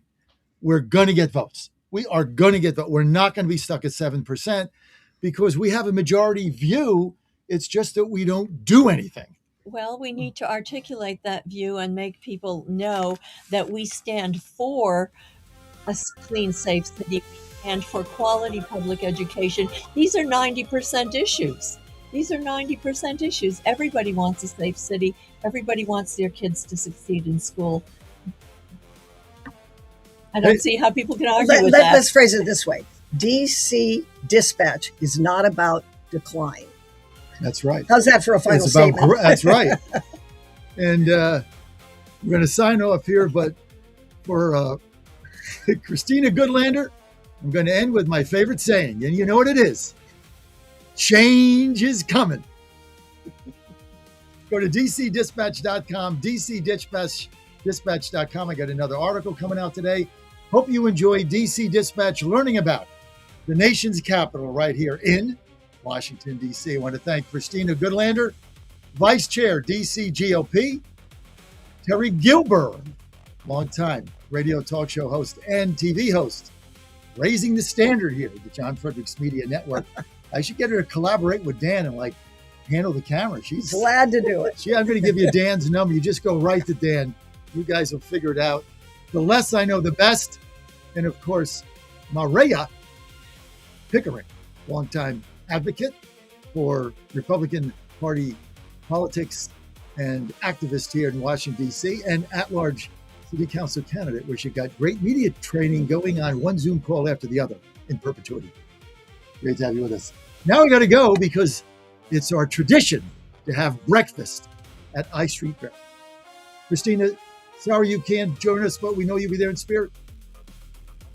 we're going to get votes. We are going to get votes. We're not going to be stuck at 7% because we have a majority view. It's just that we don't do anything. Well, we need to articulate that view and make people know that we stand for a clean, safe city and for quality public education. These are 90% issues. Everybody wants a safe city. Everybody wants their kids to succeed in school. I don't see how people can argue with that. Let's phrase it this way. DC dispatch is not about decline. That's right. How's that for a final statement? That's right. And we're going to sign off here, but for Christina Goodlander, I'm going to end with my favorite saying, and you know what it is. Change is coming. Go to dcdispatch.com, dcdispatch.com. I got another article coming out today. Hope you enjoy DC Dispatch learning about the nation's capital right here in Washington, D.C. I want to thank Christina Goodlander, Vice Chair, DC GOP, Terry Gilbert, longtime radio talk show host and TV host, raising the standard here at the John Fredericks Media Network. I should get her to collaborate with Dan and handle the camera. She's glad to do it. I'm going to give you Dan's number. You just go right to Dan. You guys will figure it out. The less I know, the best. And of course, Maria Pickering, longtime advocate for Republican Party politics and activist here in Washington, D.C., and at-large city council candidate, where she got great media training going on one Zoom call after the other in perpetuity. Great to have you with us. Now we got to go because it's our tradition to have breakfast at I Street Fair. Christina, sorry you can't join us, but we know you'll be there in spirit.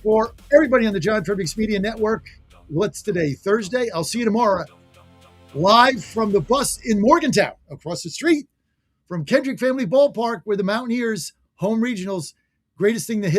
For everybody on the John Fredericks Media Network, what's today, Thursday? I'll see you tomorrow, live from the bus in Morgantown, across the street from Kendrick Family Ballpark, where the Mountaineers home regionals, greatest thing to hit